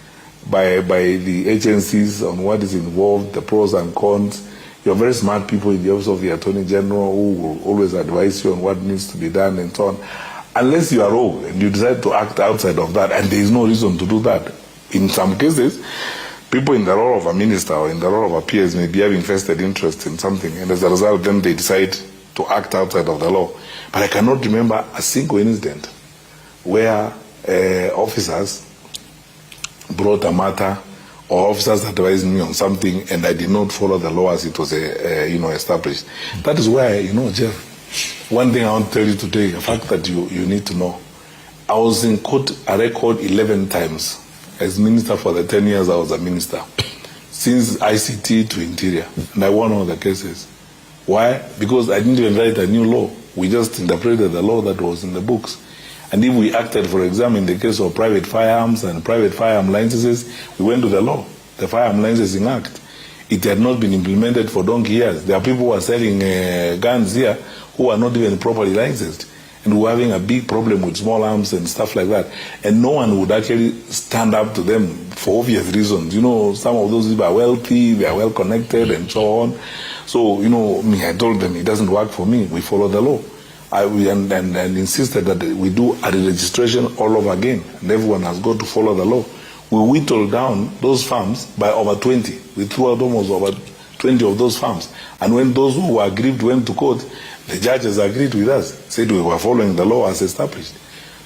by the agencies on what is involved, the pros and cons. You're very smart people in the Office of the Attorney General who will always advise you on what needs to be done and so on. Unless you are rogue and you decide to act outside of that, and there is no reason to do that. In some cases, people in the role of a minister or in the role of a peers may be having vested interest in something, and as a result, then they decide to act outside of the law. But I cannot remember a single incident where officers brought a matter or officers advised me on something and I did not follow the law as it was established. That is why, Jeff, one thing I want to tell you today, a fact that you need to know. I was in court a record 11 times as minister for the 10 years I was a minister, since ICT to Interior, and I won all the cases. Why? Because I didn't even write a new law. We just interpreted the law that was in the books. And if we acted, for example, in the case of private firearms and private firearm licenses, we went to the law, the Firearm Licensing Act. It had not been implemented for donkey years. There are people who are selling guns here who are not even properly licensed. And we're having a big problem with small arms and stuff like that. And no one would actually stand up to them for obvious reasons. Some of those people are wealthy, they are well connected and so on. So, I told them it doesn't work for me. We follow the law. And insisted that we do a registration all over again, and everyone has got to follow the law. We whittled down those farms by over 20. We threw out almost over 20 of those farms. And when those who were aggrieved went to court, the judges agreed with us, said we were following the law as established.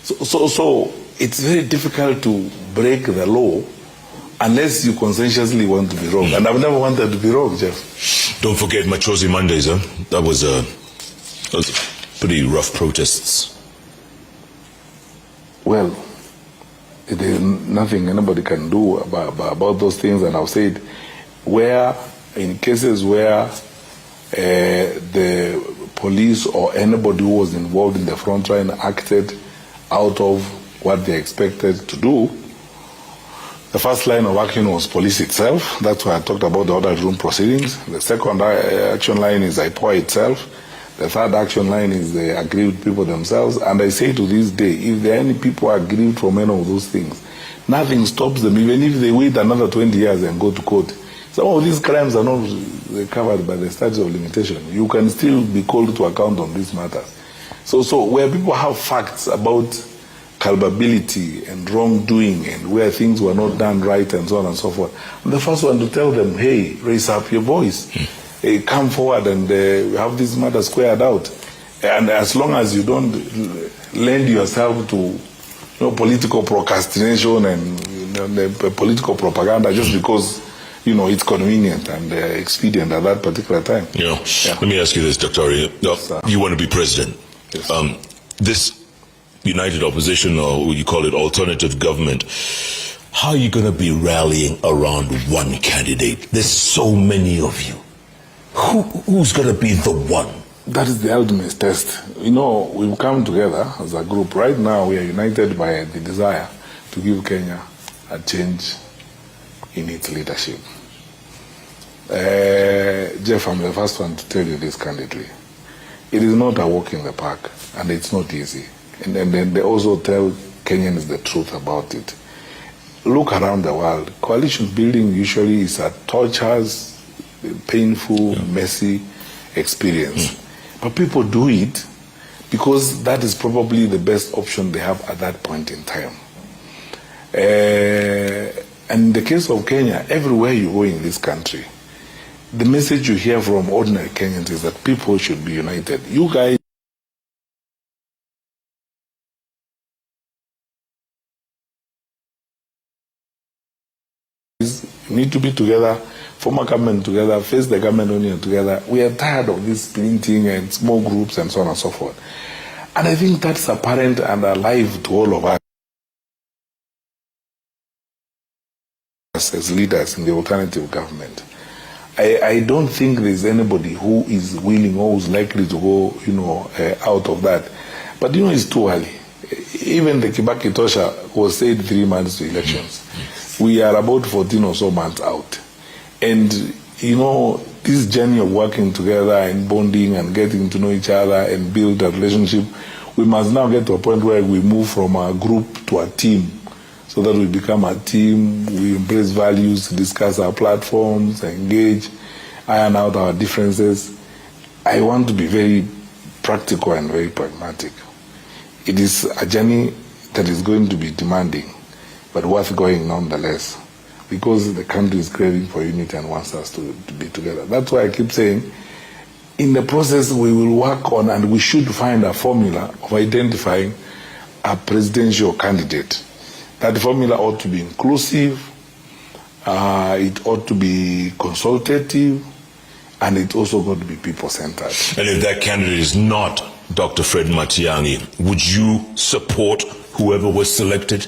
So it's very difficult to break the law unless you conscientiously want to be wrong. And I've never wanted to be wrong, Jeff. Don't forget Machozi Mondays, huh? That was pretty rough protests. Well, there is nothing anybody can do about those things, and I've said in cases where the police or anybody who was involved in the front line acted out of what they expected to do, the first line of action was police itself. That's why I talked about the order room proceedings. The second action line is IPOA itself. The third action line is the aggrieved people themselves. And I say to this day, if there are any people aggrieved from any of those things, nothing stops them, even if they wait another 20 years and go to court. Some of these crimes are not covered by the statute of limitation. You can still be called to account on these matters. So where people have facts about culpability and wrongdoing and where things were not done right and so on and so forth, I'm the first one to tell them, hey, raise up your voice. Come forward and have this matter squared out. And as long as you don't lend yourself to political procrastination and political propaganda just because it's convenient and expedient at that particular time. Let me ask you this, Dr. You want to be president. Yes. This united opposition, or you call it alternative government, how are you going to be rallying around one candidate? There's so many of you. Who's going to be the one? That is the ultimate test. We've come together as a group. Right now, we are united by the desire to give Kenya a change in its leadership. Jeff, I'm the first one to tell you this candidly. It is not a walk in the park, and it's not easy. And then they also tell Kenyans the truth about it. Look around the world. Coalition building usually is a torturous, painful, messy experience. But people do it because that is probably the best option they have at that point in time. And in the case of Kenya, everywhere you go in this country, the message you hear from ordinary Kenyans is that people should be united. You guys need to be together, form a government together, face the government union together. We are tired of this splitting and small groups and so on and so forth. And I think that's apparent and alive to all of us as leaders in the alternative government. I don't think there's anybody who is willing or who's likely to go, out of that. But it's too early. Even the Kibaki Tosha was said 3 months to elections. We are about 14 or so months out. And, this journey of working together and bonding and getting to know each other and build a relationship, we must now get to a point where we move from a group to a team. so that we become a team, we embrace values, discuss our platforms, engage, iron out our differences. I want to be very practical and very pragmatic. It is a journey that is going to be demanding, but worth going nonetheless, because the country is craving for unity and wants us to be together. That's why I keep saying, in the process we will work on, and we should find a formula of identifying a presidential candidate. That formula ought to be inclusive, it ought to be consultative, and it's also going to be people-centered. And if that candidate is not Dr. Fred Matiang'i, would you support whoever was selected?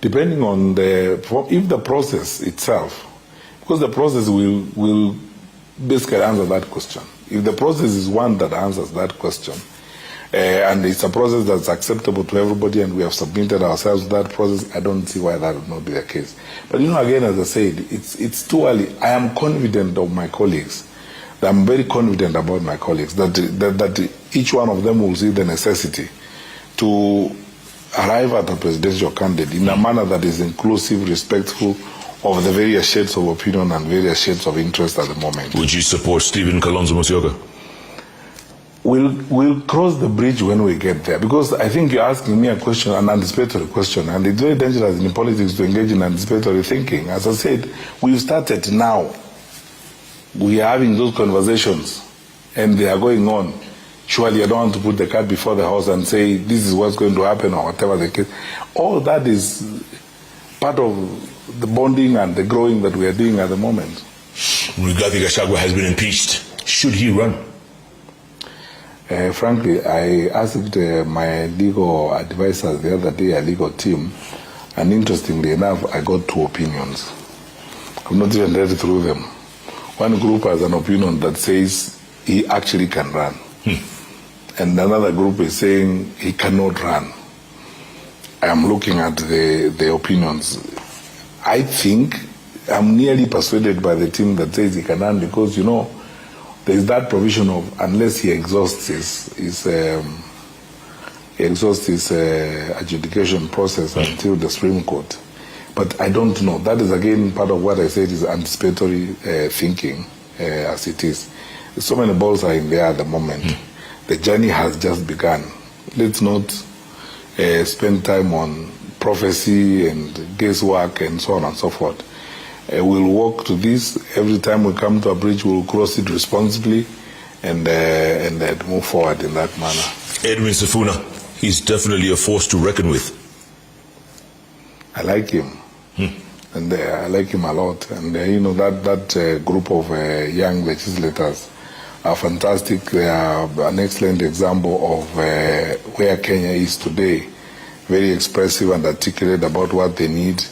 Depending on if the process itself, because the process will basically answer that question. If the process is one that answers that question, and it's a process that's acceptable to everybody, and we have submitted ourselves to that process, I don't see why that would not be the case. But again, as I said, it's too early. I am confident of my colleagues. I'm very confident about my colleagues that each one of them will see the necessity to arrive at a presidential candidate in a manner that is inclusive, respectful of the various shades of opinion and various shades of interest at the moment. Would you support Stephen Kalonzo Musyoka? We'll cross the bridge when we get there, because I think you're asking me a question, an anticipatory question, and it's very dangerous in politics to engage in anticipatory thinking. As I said, we've started now. We are having those conversations, and they are going on. Surely I don't want to put the cart before the horse and say this is what's going to happen or whatever the case. All that is part of the bonding and the growing that we are doing at the moment. Rigathi Gachagua has been impeached. Should he run? Frankly, I asked my legal advisors the other day, a legal team, and interestingly enough, I got two opinions. I've not even read through them. One group has an opinion that says he actually can run. And another group is saying he cannot run. I am looking at the opinions. I think I'm nearly persuaded by the team that says he can run, because, there is that provision of unless he exhausts his adjudication process until the Supreme Court. But I don't know. That is again part of what I said is anticipatory thinking, as it is. So many balls are in there at the moment. The journey has just begun. Let's not spend time on prophecy and guesswork and so on and so forth. We'll walk to this. Every time we come to a bridge, we'll cross it responsibly and move forward in that manner. Edwin Sifuna, he's definitely a force to reckon with. I like him. And I like him a lot. And that group of young legislators are fantastic. They are an excellent example of where Kenya is today. Very expressive and articulate about what they need,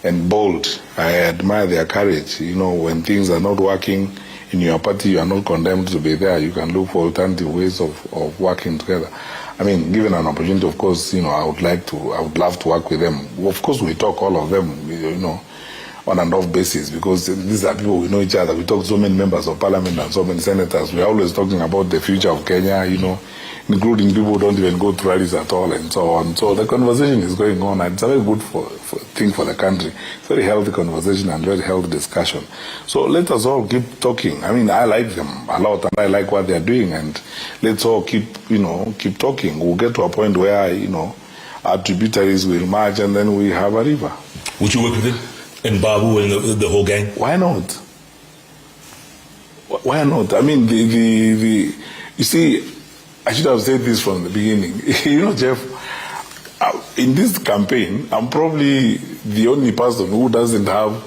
and bold. I admire their courage. When things are not working in your party, you are not condemned to be there. You can look for alternative ways of working together. I mean, given an opportunity, of course, I would love to work with them. Of course, we talk, all of them, on and off basis, because these are people, we know each other. We talk to so many members of parliament and so many senators. We're always talking about the future of Kenya, including people who don't even go to rallies at all and so on. So the conversation is going on, and it's a very good thing for the country. It's a very healthy conversation and very healthy discussion. So let us all keep talking. I mean, I like them a lot, and I like what they're doing, and let's all keep talking. We'll get to a point where, our tributaries will merge, and then we have a river. Would you work with him? And Babu and the whole gang? Why not? Why not? I mean, you see, I should have said this from the beginning. Jeff, in this campaign, I'm probably the only person who doesn't have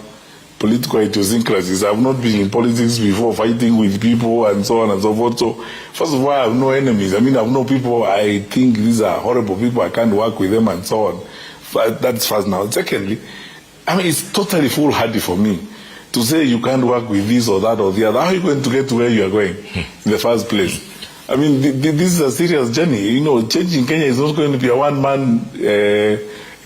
political idiosyncrasies. I've not been in politics before, fighting with people and so on and so forth. So, first of all, I have no enemies. I mean, I have no people, I think these are horrible people, I can't work with them and so on. That's first now. Secondly, I mean, it's totally foolhardy for me to say you can't work with this or that or the other. How are you going to get to where you are going in the first place? I mean, this is a serious journey. Changing Kenya is not going to be a one-man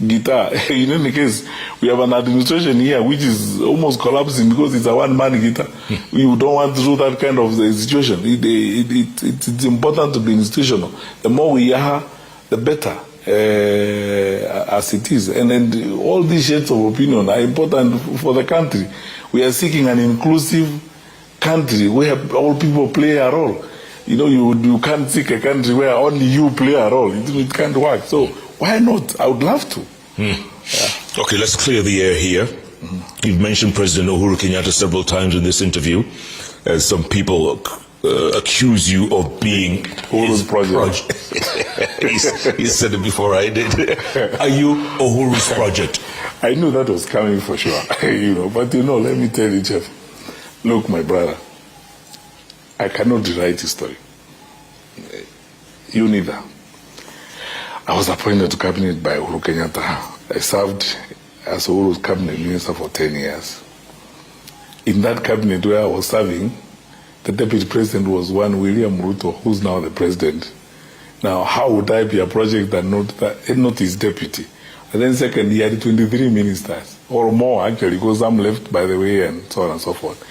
guitar. In any case, we have an administration here which is almost collapsing because it's a one-man guitar. You don't want to do that kind of situation. It's important to be institutional. The more we are, the better. as it is. And all these shades of opinion are important for the country. We are seeking an inclusive country where all people play a role. You know, you can't seek a country where only you play a role. It can't work. So why not? I would love to. Yeah. Okay, let's clear the air here. You've mentioned President Uhuru Kenyatta several times in this interview. Some people accuse you of being Uhuru's project. He said it before I did. Are you Uhuru's project? I knew that was coming for sure. But let me tell you, Jeff. Look, my brother, I cannot rewrite history. You neither. I was appointed to cabinet by Uhuru Kenyatta. I served as Uhuru's cabinet minister for 10 years. In that cabinet where I was serving, the deputy president was one William Ruto, who's now the president. Now, how would I be a project and not his deputy? And then second, he had 23 ministers, or more actually, because some left by the way, and so on and so forth.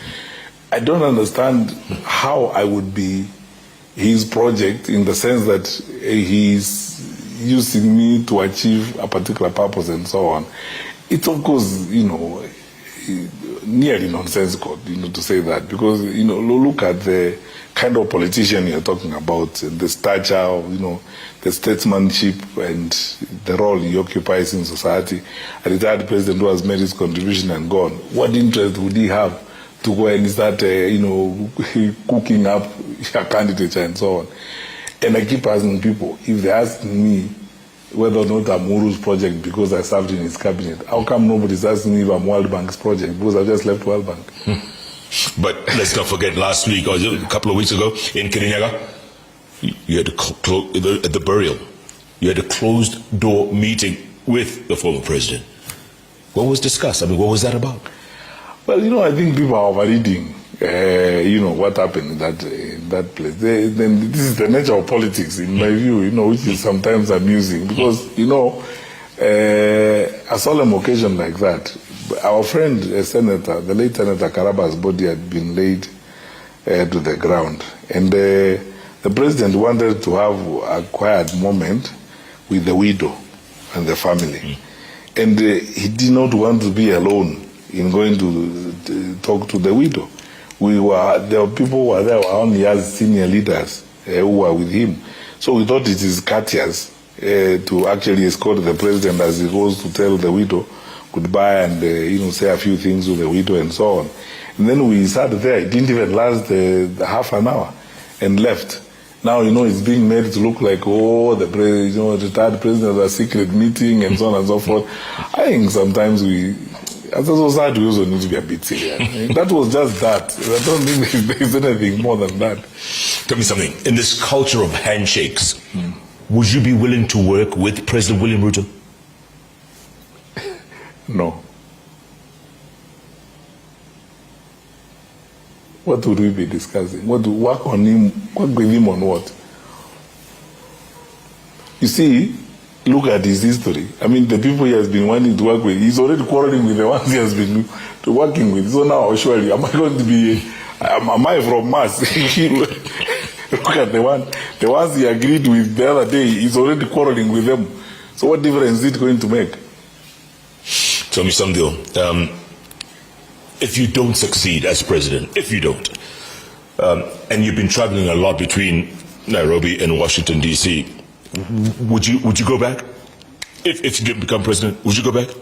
I don't understand how I would be his project in the sense that he's using me to achieve a particular purpose and so on. It's of course, nearly nonsensical, to say that, because, look at the kind of politician you're talking about, the stature, the statesmanship and the role he occupies in society. A retired president who has made his contribution and gone. What interest would he have to go and start, cooking up a candidature and so on? And I keep asking people, if they ask me whether or not I'm Uhuru's project because I served in his cabinet, how come nobody's asking me if I'm World Bank's project? Because I just left World Bank. But let's not forget last week, or a couple of weeks ago, in Koinange, you had at the burial, you had a closed-door meeting with the former president. What was discussed? What was that about? Well, I think people are overreading, what happened in that place. Then this is the nature of politics, in my view, which is sometimes amusing. Because, a solemn occasion like that, our friend, Senator, the late Senator Karaba's body had been laid to the ground. And the president wanted to have a quiet moment with the widow and the family. And he did not want to be alone in going to talk to the widow. There were people who were there, were only as senior leaders who were with him. So we thought it is courteous to actually escort the president as he goes to tell the widow goodbye and say a few things to the widow and so on. And then we sat there. It didn't even last half an hour and left. Now it's being made to look like the retired president has a secret meeting and so on and so forth. I think sometimes as a society, we also need to be a bit serious. That was just that. I don't think there's anything more than that. Tell me something. In this culture of handshakes, would you be willing to work with President William Ruto? No. What would we be discussing? What to work on him? Work with him on what? You see, look at his history. The people he has been wanting to work with, he's already quarreling with the ones he has been working with. So now, surely, am I going to be, am I from Mars? Look at the ones he agreed with the other day, he's already quarreling with them. So what difference is it going to make? Tell me something, if you don't succeed as president, if you don't, and you've been traveling a lot between Nairobi and Washington, D.C., would you go back? If you didn't become president, would you go back?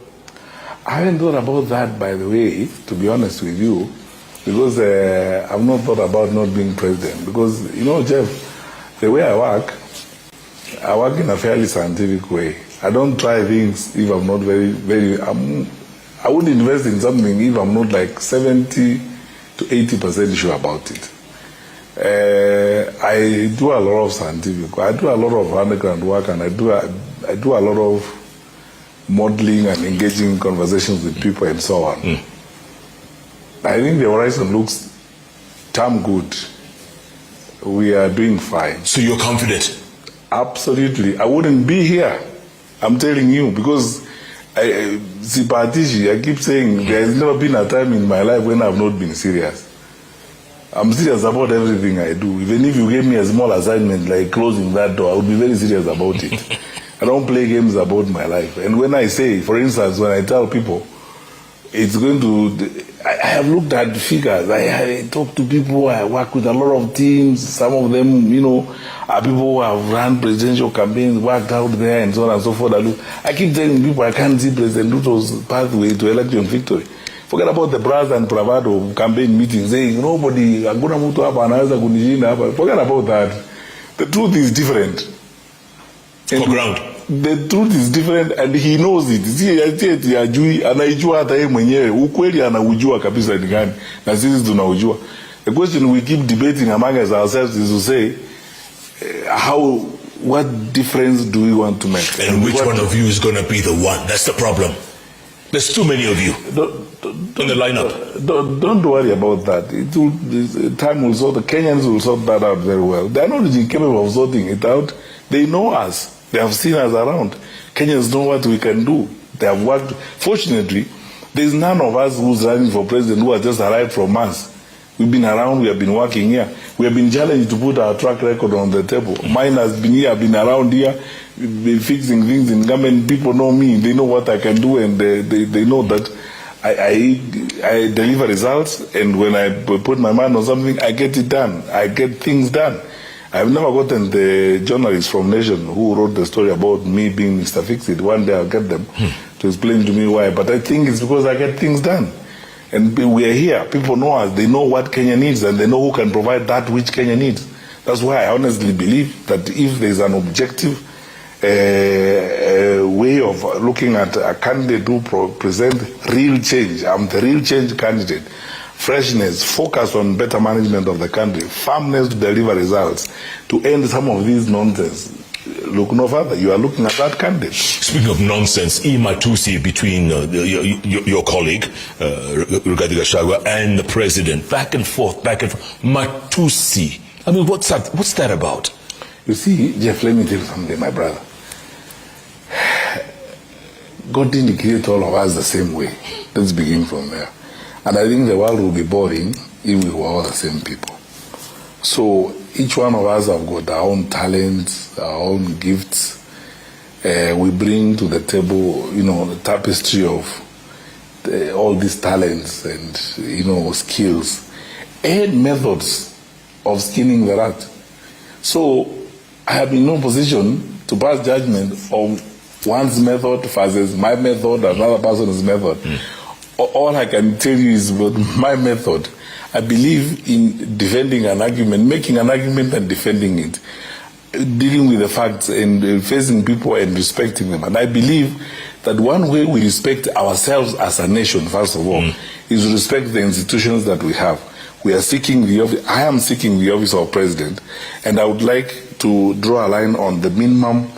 I haven't thought about that, by the way, to be honest with you, because I've not thought about not being president. Because, Jeff, the way I work in a fairly scientific way. I don't try things if I'm not I wouldn't invest in something if I'm not like 70 to 80% sure about it. I do a lot of scientific, I do a lot of underground work, and I do a lot of modeling and engaging conversations with people and so on. I think the horizon looks damn good. We are doing fine. So you're confident? Absolutely. I wouldn't be here, I'm telling you, because I keep saying there has never been a time in my life when I've not been serious. I'm serious about everything I do. Even if you gave me a small assignment like closing that door, I would be very serious about it. I don't play games about my life. And when I say, for instance, when I tell people, it's going to, I have looked at figures. I talk to people. I work with a lot of teams. Some of them, you know, are people who have run presidential campaigns, worked out there, and so on and so forth. I keep telling people I can't see President Ruto's pathway to election victory. Forget about the brass and bravado campaign meetings saying nobody, hakuna mtu hapa anaweza kunishinda hapa. Forget about that. The truth is different. For ground. The truth is different and he knows it. Si ajui, anaijua hata yeye mwenyewe. Ukweli anaujua kabisa ni gani. Na sisi tunaujua. The question we keep debating among ourselves is to say, what difference do we want to make? And which one of you is going to be the one? That's the problem. There's too many of you in the lineup. Don't worry about that. Time will sort. The Kenyans will sort that out very well. They're not really capable of sorting it out. They know us. They have seen us around. Kenyans know what we can do. They have worked. Fortunately, there's none of us who's running for president who has just arrived from Mars. We've been around. We have been working here. We have been challenged to put our track record on the table. Mine has been here. I've been around here. Been fixing things in government. People know me. They know what I can do, and they know that I deliver results. And when I put my mind on something, I get it done. I get things done. I've never gotten the journalists from Nation who wrote the story about me being Mr. Fix-It. One day I'll get them to explain to me why. But I think it's because I get things done. And we are here. People know us. They know what Kenya needs, and they know who can provide that which Kenya needs. That's why I honestly believe that if there's an objective way of looking at a candidate who present real change, I'm the real change candidate. Freshness, focus on better management of the country, firmness to deliver results, to end some of these nonsense. Look no further. You are looking at that candidate. Speaking of nonsense, Matusi between your colleague, Rigathi Gachagua, and the president, back and forth. Matusi. I mean, what's that about? You see, Jeff, let me tell you something, my brother. God didn't create all of us the same way. Let's begin from there. And I think the world will be boring if we were all the same people. So each one of us have got our own talents, our own gifts. We bring to the table, you know, the tapestry of all these talents and, you know, skills and methods of skinning the rat. So I have been in no position to pass judgment on one's method versus my method, another person's method. All I can tell you is about my method. I believe in defending an argument, making an argument and defending it, dealing with the facts and facing people and respecting them. And I believe that one way we respect ourselves as a nation, first of all, is respect the institutions that we have. We are seeking the office. I am seeking the office of president, and I would like to draw a line on the minimum,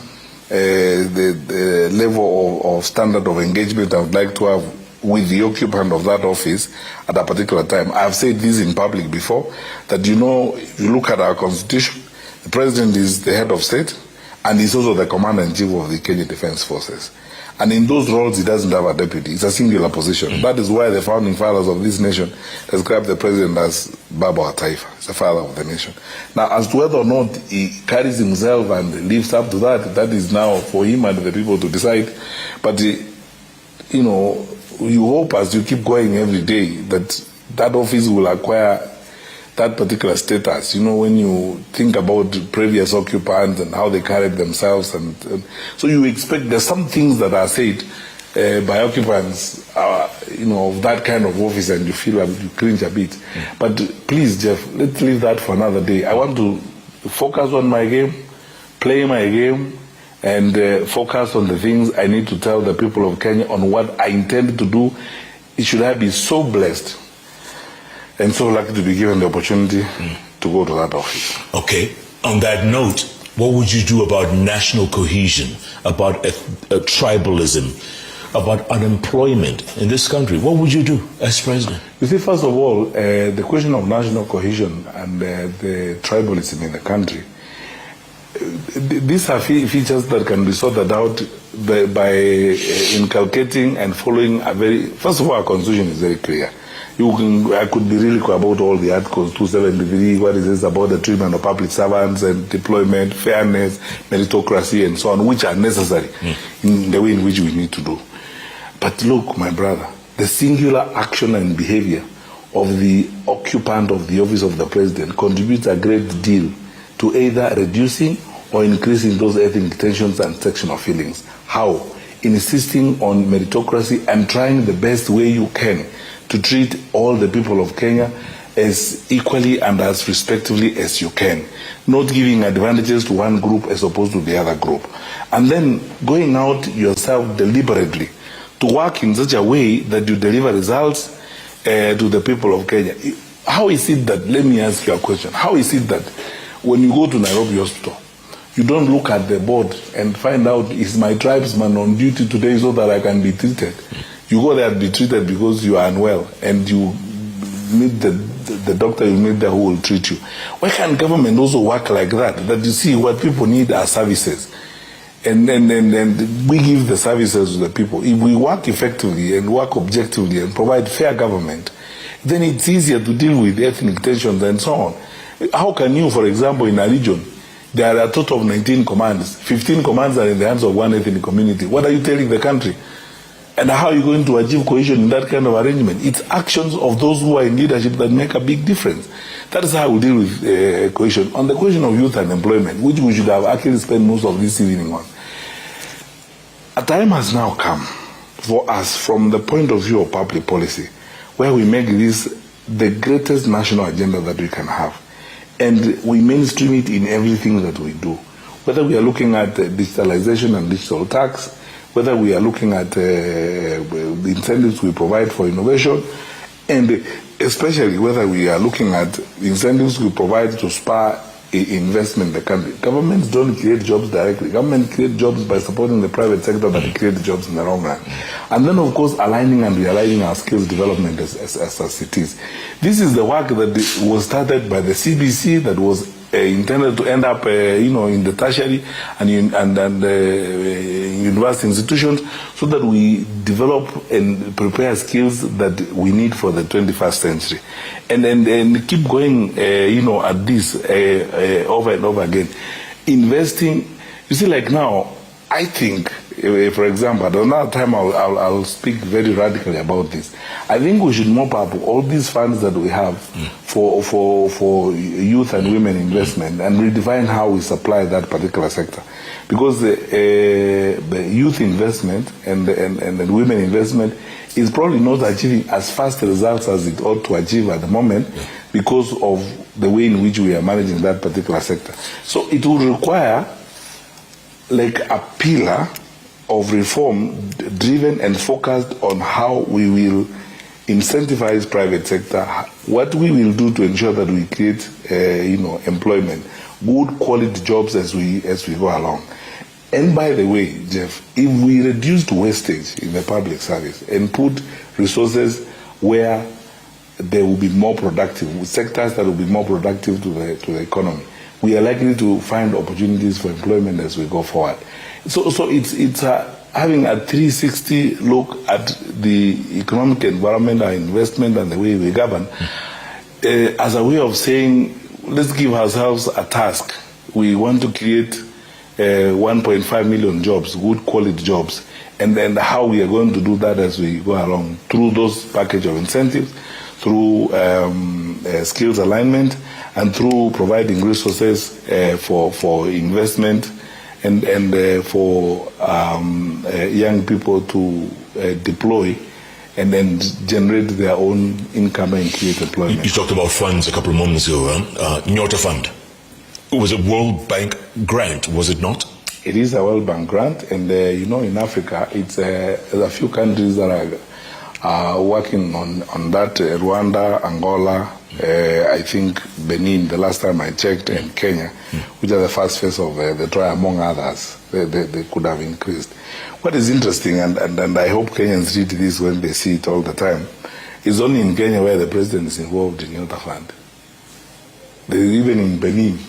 the level of standard of engagement I would like to have with the occupant of that office at a particular time. I've said this in public before, that, you know, if you look at our constitution, the president is the head of state, and he's also the commander-in-chief of the Kenya Defense Forces. And in those roles, he doesn't have a deputy. It's a singular position. That is why the founding fathers of this nation described the president as Baba wa Taifa, the father of the nation. Now, as to whether or not he carries himself and lives up to that, that is now for him and the people to decide. But, you know, you hope as you keep going every day that that office will acquire that particular status. You know, when you think about previous occupants and how they carried themselves, and so you expect there's some things that are said by occupants, you know, of that kind of office, and you feel like you cringe a bit. But please, Jeff, let's leave that for another day. I want to focus on my game, play my game, and focus on the things I need to tell the people of Kenya on what I intend to do. Should I be so blessed and so lucky to be given the opportunity to go to that office. Okay. On that note, what would you do about national cohesion, about tribalism, about unemployment in this country? What would you do as president? You see, first of all, the question of national cohesion and the tribalism in the country, these are features that can be sorted out by inculcating and following a very, first of all, our constitution is very clear. I could be really clear about all the articles, 273, what is this about the treatment of public servants and deployment, fairness, meritocracy, and so on, which are necessary in the way in which we need to do. But look, my brother, the singular action and behavior of the occupant of the office of the president contributes a great deal to either reducing or increasing those ethnic tensions and sectional feelings. How? Insisting on meritocracy and trying the best way you can to treat all the people of Kenya as equally and as respectively as you can, not giving advantages to one group as opposed to the other group. And then going out yourself deliberately to work in such a way that you deliver results to the people of Kenya. How is it that, let me ask you a question, how is it that when you go to Nairobi Hospital, you don't look at the board and find out, is my tribesman on duty today so that I can be treated? You go there and be treated because you are unwell and you meet the doctor you meet there who will treat you. Why can't government also work like that? That you see what people need are services. And we give the services to the people. If we work effectively and work objectively and provide fair government, then it's easier to deal with ethnic tensions and so on. How can you, for example, in a region, there are a total of 19 commands. 15 commands are in the hands of one ethnic community. What are you telling the country? And how are you going to achieve cohesion in that kind of arrangement? It's actions of those who are in leadership that make a big difference. That is how we deal with cohesion. On the question of youth and employment, which we should have actually spent most of this evening on, a time has now come for us, from the point of view of public policy, where we make this the greatest national agenda that we can have. And we mainstream it in everything that we do. Whether we are looking at digitalization and digital tax, whether we are looking at the incentives we provide for innovation, and especially whether we are looking at incentives we provide to spur investment in the country. Governments don't create jobs directly. Government create jobs by supporting the private sector that create jobs in the long run. And then, of course, aligning and realigning our skills development as it is. This is the work that was started by the CBC that was intended to end up, in the tertiary and university institutions, so that we develop and prepare skills that we need for the 21st century, and keep going, at this over and over again, investing. You see, like now, I think, for example, at another time I'll speak very radically about this. I think we should mop up all these funds that we have for youth and women investment and redefine how we supply that particular sector. Because the youth investment and the women investment is probably not achieving as fast results as it ought to achieve at the moment because of the way in which we are managing that particular sector. So it will require like a pillar of reform driven and focused on how we will incentivize private sector, what we will do to ensure that we create employment, good quality jobs as we go along. And by the way, Jeff, if we reduce wastage in the public service and put resources where they will be more productive, sectors that will be more productive to the economy, we are likely to find opportunities for employment as we go forward. So it's having a 360 look at the economic environment, our investment, and the way we govern, as a way of saying, let's give ourselves a task. We want to create 1.5 million jobs, good quality jobs, and then how we are going to do that as we go along through those package of incentives, through skills alignment, and through providing resources for investment and for young people to deploy and then generate their own income and create employment. You talked about funds a couple of moments ago, Nyota Fund. Was it World Bank grant, was it not? It is a World Bank grant, and in Africa, it's a few countries that are working on that. Rwanda, Angola, I think Benin, the last time I checked, and Kenya, which are the first phase of the trial, among others. They could have increased. What is interesting, and I hope Kenyans read this when they see it all the time, is only in Kenya where the president is involved in Nyota Fund. Even in Benin,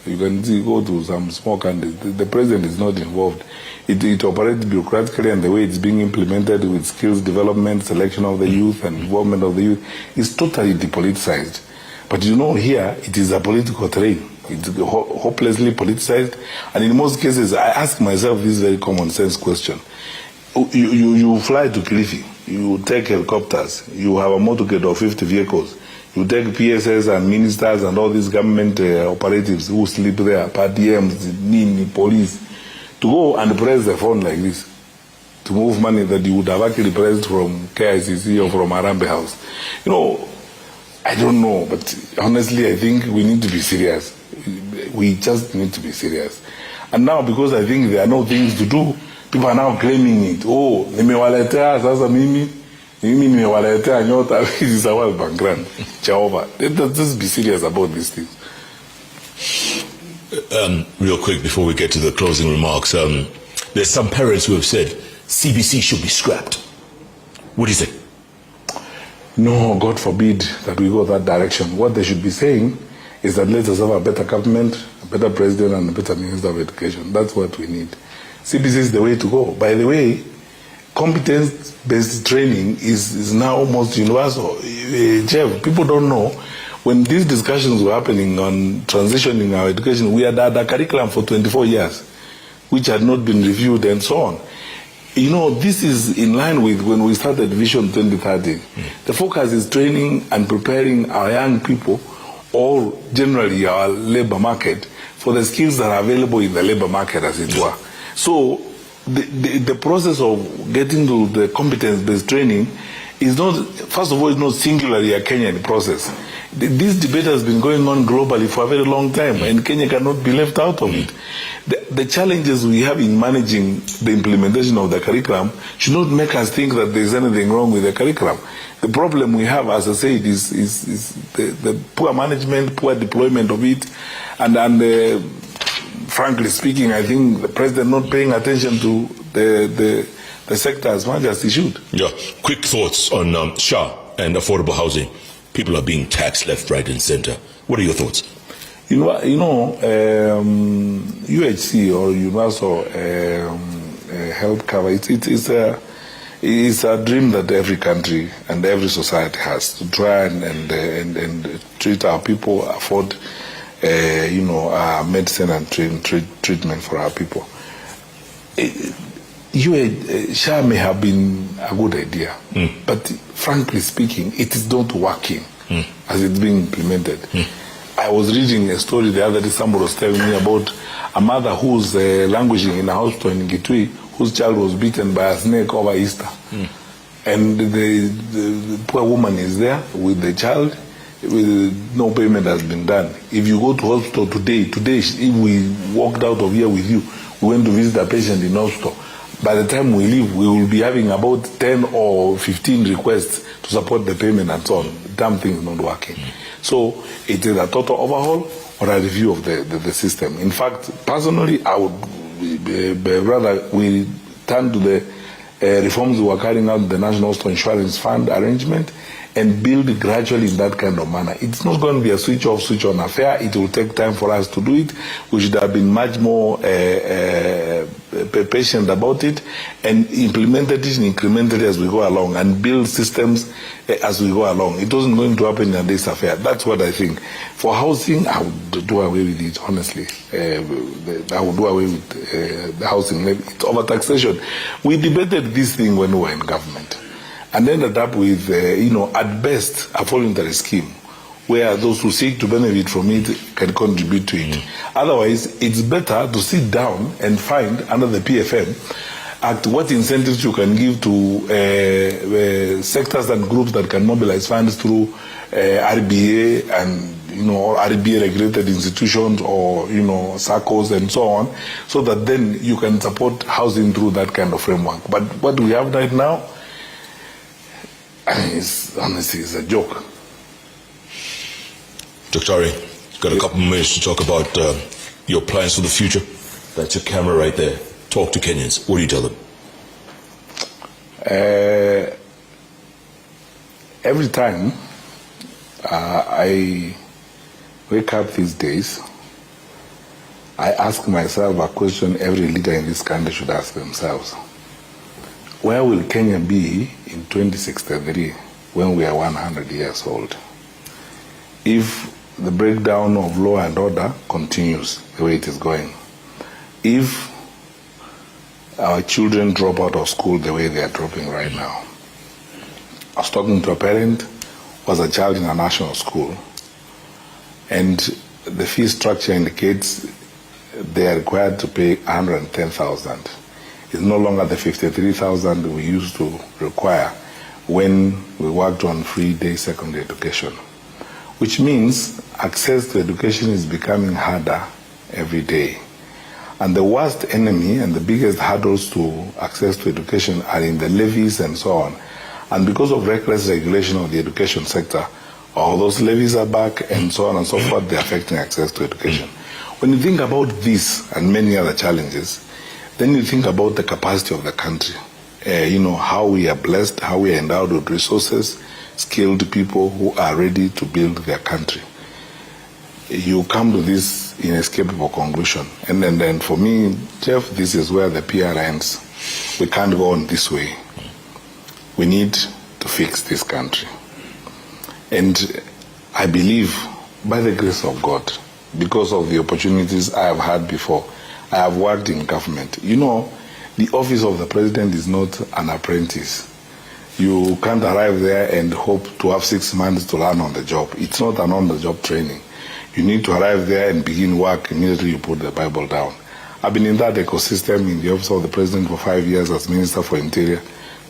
You can see, go to some small countries. The president is not involved. It operates bureaucratically, and the way it's being implemented with skills development, selection of the youth, and involvement of the youth is totally depoliticized. But you know, here it is a political terrain. It's hopelessly politicized, and in most cases, I ask myself this very common sense question: you fly to Kilifi, you take helicopters, you have a motorcade of 50 vehicles. You take PSS and ministers and all these government operatives who sleep there, PDMs, NINI, police, to go and press the phone like this, to move money that you would have actually pressed from KICC or from Arambe House. You know, I don't know, but honestly, I think we need to be serious. We just need to be serious. And now, because I think there are no things to do, people are now claiming it. Oh, nimewaletea sasa mimi nimewaletea nyota. This is a World Bank grant. Jehovah. Let's be serious about these things. Real quick before we get to the closing remarks, there's some parents who have said CBC should be scrapped. What do you think? No, God forbid that we go that direction. What they should be saying is that let us have a better government, a better president, and a better minister of education. That's what we need. CBC is the way to go. By the way, competence-based training is now almost universal. Jeff, people don't know, when these discussions were happening on transitioning our education, we had had a curriculum for 24 years, which had not been reviewed and so on. You know, this is in line with when we started Vision 2030. The focus is training and preparing our young people, or generally our labor market, for the skills that are available in the labor market, as it were. So the process of getting to the competence-based training is not, first of all, it's not singularly a Kenyan process. This debate has been going on globally for a very long time, and Kenya cannot be left out of it. The challenges we have in managing the implementation of the curriculum should not make us think that there's anything wrong with the curriculum. The problem we have, as I said, is the poor management, poor deployment of it, and frankly speaking, I think the president not paying attention to the sector as much as he should. Yeah. Quick thoughts on SHA and affordable housing. People are being taxed left, right, and center. What are your thoughts? UHC, or Universal Health Cover, it's a dream that every country and every society has, to try and treat our people, afford medicine and treatment for our people. SHA may have been a good idea, but frankly speaking, it is not working as it's being implemented. I was reading a story the other day, somebody was telling me about a mother who's languishing in a hospital in Gitui, whose child was bitten by a snake over Easter. And the poor woman is there with the child, with no payment has been done. If you go to hospital today, if we walked out of here with you, we went to visit a patient in hospital, by the time we leave, we will be having about 10 or 15 requests to support the payment and so on. Damn thing is not working. So it is a total overhaul or a review of the system. In fact, personally, I would rather we turn to the reforms we are carrying out in the National Hospital Insurance Fund arrangement and build gradually in that kind of manner. It's not going to be a switch off, switch on affair. It will take time for us to do it. We should have been much more patient about it and implemented it incrementally as we go along and build systems as we go along. It wasn't going to happen in a day's affair. That's what I think. For housing, I would do away with it, honestly. I would do away with the housing levy. It's over-taxation. We debated this thing when we were in government, and ended up with, at best, a voluntary scheme where those who seek to benefit from it can contribute to it. Otherwise, it's better to sit down and find, under the PFM Act, what incentives you can give to sectors and groups that can mobilize funds through RBA and, or RBA-regulated institutions or, SACCOs and so on, so that then you can support housing through that kind of framework. But what we have right now, honestly, it's a joke. Dr. Ari, got a couple of minutes to talk about your plans for the future. That's your camera right there. Talk to Kenyans. What do you tell them? Every time I wake up these days, I ask myself a question every leader in this country should ask themselves. Where will Kenya be in 2063 when we are 100 years old? If the breakdown of law and order continues the way it is going, if our children drop out of school the way they are dropping right now. I was talking to a parent who has a child in a national school, and the fee structure indicates they are required to pay 110,000. It's no longer the 53,000 we used to require when we worked on free day secondary education, which means access to education is becoming harder every day. And the worst enemy and the biggest hurdles to access to education are in the levies and so on. And because of reckless regulation of the education sector, all those levies are back and so on and so forth, they're affecting access to education. When you think about this and many other challenges, then you think about the capacity of the country. How we are blessed, how we are endowed with resources, skilled people who are ready to build their country. You come to this inescapable conclusion. And then for me, Jeff, this is where the PR ends. We can't go on this way. We need to fix this country. And I believe, by the grace of God, because of the opportunities I have had before, I have worked in government. The office of the president is not an apprentice. You can't arrive there and hope to have 6 months to learn on the job. It's not an on-the-job training. You need to arrive there and begin work immediately you put the Bible down. I've been in that ecosystem in the office of the president for 5 years as Minister for Interior,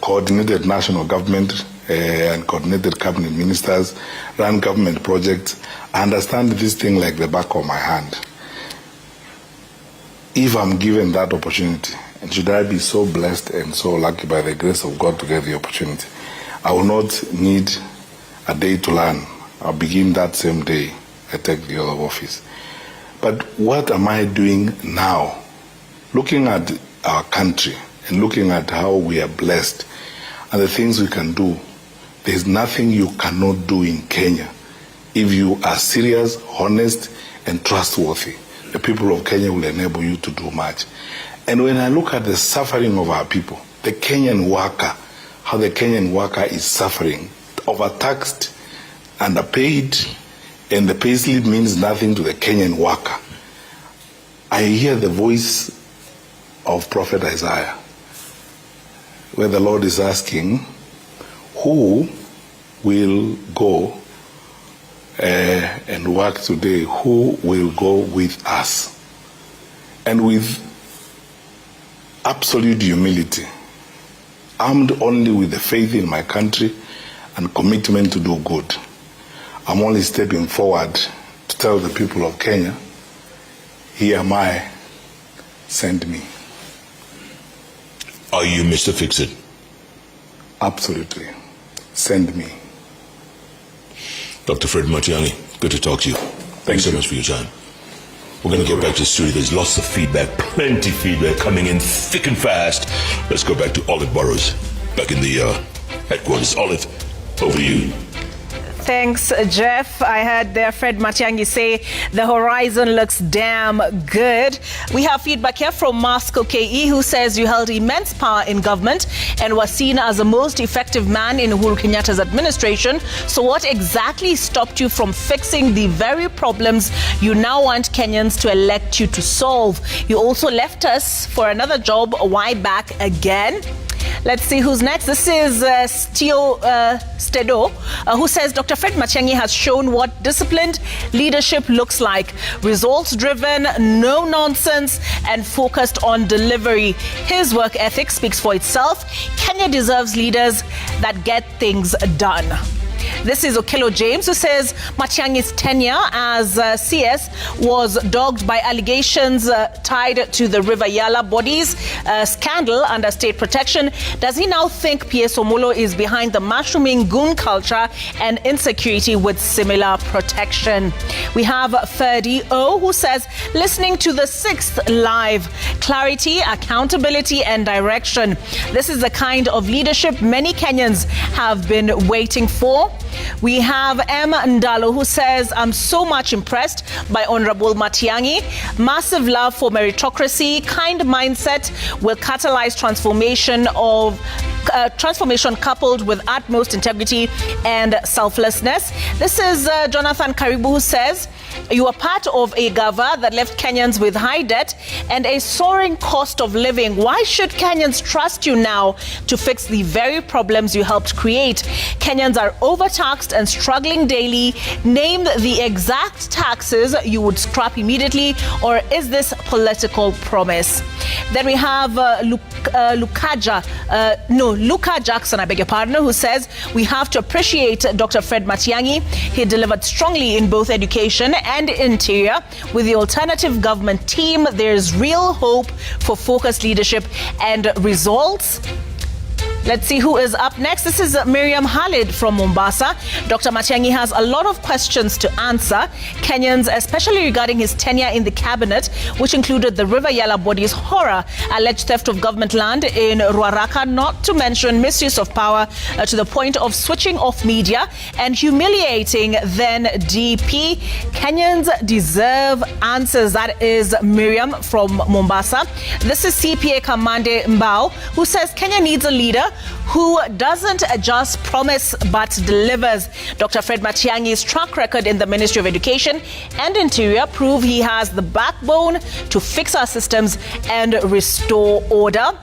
coordinated national government and coordinated cabinet ministers, ran government projects. I understand this thing like the back of my hand. If I'm given that opportunity, and should I be so blessed and so lucky by the grace of God to get the opportunity, I will not need a day to learn. I'll begin that same day I take the oath of office. But what am I doing now? Looking at our country and looking at how we are blessed and the things we can do, there's nothing you cannot do in Kenya if you are serious, honest, and trustworthy. The people of Kenya will enable you to do much. And when I look at the suffering of our people, the Kenyan worker, how the Kenyan worker is suffering, overtaxed, underpaid, and the payslip means nothing to the Kenyan worker. I hear the voice of Prophet Isaiah, where the Lord is asking, who will go and work today? Who will go with us? And with absolute humility, armed only with the faith in my country and commitment to do good, I'm only stepping forward to tell the people of Kenya, here am I, send me. Are you Mr. Fix-It? Absolutely. Send me. Dr. Fred Matiang'i, good to talk to you. Thanks so much for your time. We're going to get back to the studio. There's lots of feedback, plenty of feedback coming in thick and fast. Let's go back to Olive Burrows, back in the headquarters. Olive, over to you. Thanks, Jeff. I heard there Fred Matiang'i say the horizon looks damn good. We have feedback here from Masco KE, who says you held immense power in government and was seen as the most effective man in Uhuru Kenyatta's administration. So what exactly stopped you from fixing the very problems you now want Kenyans to elect you to solve? You also left us for another job. Why back again? Let's see who's next. This is Stedo, who says Dr. Fred Matiang'i has shown what disciplined leadership looks like. Results-driven, no nonsense, and focused on delivery. His work ethic speaks for itself. Kenya deserves leaders that get things done. This is Okello James, who says Matiang'i's tenure as CS was dogged by allegations tied to the River Yala bodies scandal under state protection. Does he now think PS Omolo is behind the mushrooming goon culture and insecurity with similar protection? We have Ferdy O, who says, listening to the 6th live, clarity, accountability, and direction. This is the kind of leadership many Kenyans have been waiting for. We have M. Ndalo who says, I'm so much impressed by Honorable Matiang'i. Massive love for meritocracy, kind mindset will catalyze transformation coupled with utmost integrity and selflessness. This is Jonathan Karibu who says, you are part of a gava that left Kenyans with high debt and a soaring cost of living. Why should Kenyans trust you now to fix the very problems you helped create? Kenyans are overtaxed and struggling daily. Name the exact taxes you would scrap immediately, or is this political promise? Then we have Luka Jackson, I beg your pardon, who says, we have to appreciate Dr. Fred Matiang'i. He delivered strongly in both education and interior. With the alternative government team, there's real hope for focused leadership and results. Let's see who is up next. This is Miriam Khalid from Mombasa. Dr. Matiang'i has a lot of questions to answer. Kenyans, especially regarding his tenure in the cabinet, which included the River Yala body's horror, alleged theft of government land in Ruaraka, not to mention misuse of power to the point of switching off media and humiliating then DP. Kenyans deserve answers. That is Miriam from Mombasa. This is CPA Kamande Mbao, who says Kenya needs a leader who doesn't just promise but delivers. Dr. Fred Matiang'i's track record in the Ministry of Education and Interior prove he has the backbone to fix our systems and restore order.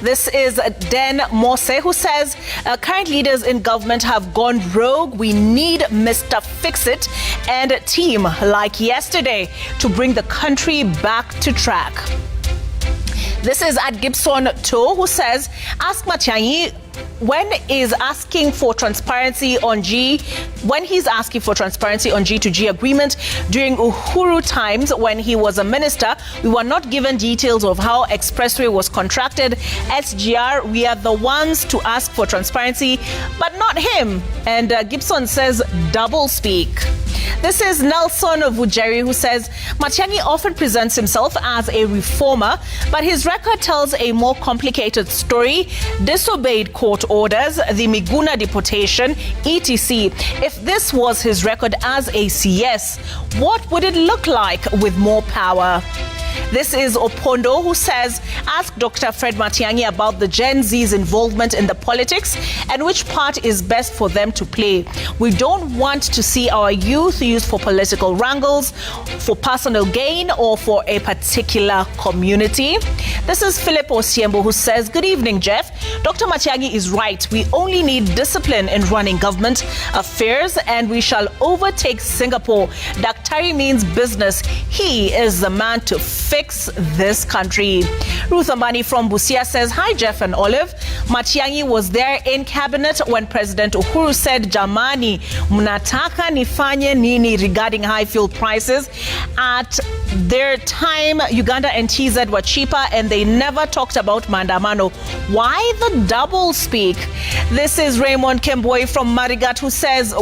This is Den Mose, who says, current leaders in government have gone rogue. We need Mr. Fix-It and a team like yesterday to bring the country back to track. This is at Gibson To, who says, ask Matiang'i when he's asking for transparency on G2G agreement during Uhuru times when he was a minister. We were not given details of how expressway was contracted. SGR, we are the ones to ask for transparency, but not him. And Gibson says double speak. This is Nelson Vujeri, who says Matiang'i often presents himself as a reformer, but his record tells a more complicated story. Disobeyed court orders, the Miguna deportation, etc. If this was his record as a CS, what would it look like with more power? This is Opondo, who says, ask Dr. Fred Matiang'i about the Gen Z's involvement in the politics and which part is best for them to play. We don't want to see our youth used for political wrangles, for personal gain, or for a particular community. This is Philip Osiembo, who says, good evening, Jeff. Dr. Matiang'i is right. We only need discipline in running government affairs, and we shall overtake Singapore. Daktari means business. He is the man to fix this country. Ruth Amani from Busia says, hi, Jeff and Olive. Matiang'i was there in cabinet when President Uhuru said, Jamani, mnataka nifanye nini regarding high fuel prices. At their time, Uganda and TZ were cheaper and they never talked about maandamano. Why the double speak? This is Raymond Kemboi from Marigat, who says,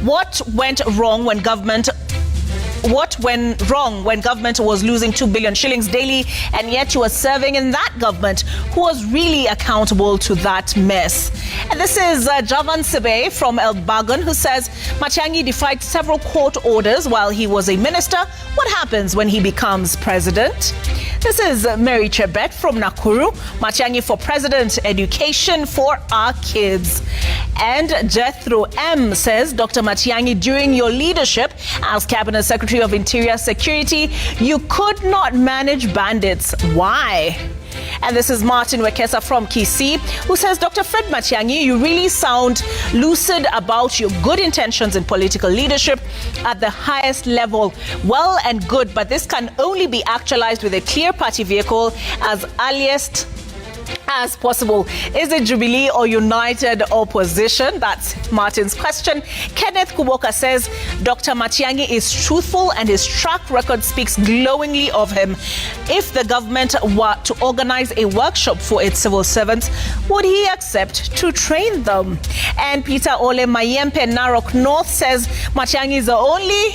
what went wrong when government was losing 2 billion shillings daily, and yet you were serving in that government? Who was really accountable to that mess? And this is Javan Sebe from El Bagan, who says Matiang'i defied several court orders while he was a minister. What happens when he becomes president? This is Mary Chebet from Nakuru. Matiang'i for president, education for our kids. And Jethro M says, Dr. Matiang'i, during your leadership as Cabinet Secretary of Interior Security, you could not manage bandits. Why? And this is Martin Wekesa from Kisii, who says, Dr. Fred Matiang'i, you really sound lucid about your good intentions in political leadership at the highest level. Well and good, but this can only be actualized with a clear party vehicle as earliest as possible. Is it Jubilee or United Opposition? That's Martin's question. Kenneth Kuboka says Dr. Matiang'i is truthful and his track record speaks glowingly of him. If the government were to organize a workshop for its civil servants, would he accept to train them? And Peter Ole Mayempe Narok North says Matiang'i is the only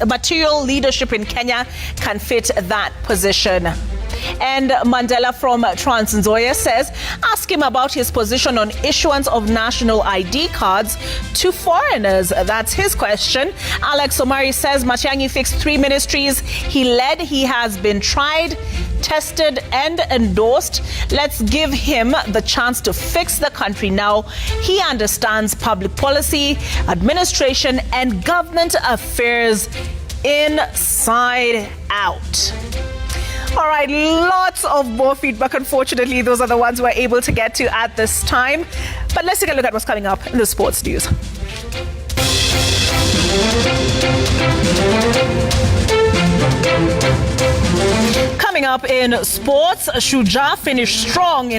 material leadership in Kenya can fit that position. And Mandela from Trans Nzoia says, ask him about his position on issuance of national ID cards to foreigners. That's his question. Alex Omari says Matiang'i fixed 3 ministries he led. He has been tried, tested and endorsed. Let's give him the chance to fix the country now. He understands public policy, administration and government affairs inside out. All right, lots of more feedback. Unfortunately, those are the ones we're able to get to at this time. But let's take a look at what's coming up in the sports news. Coming up in sports, Shujaa finished strong in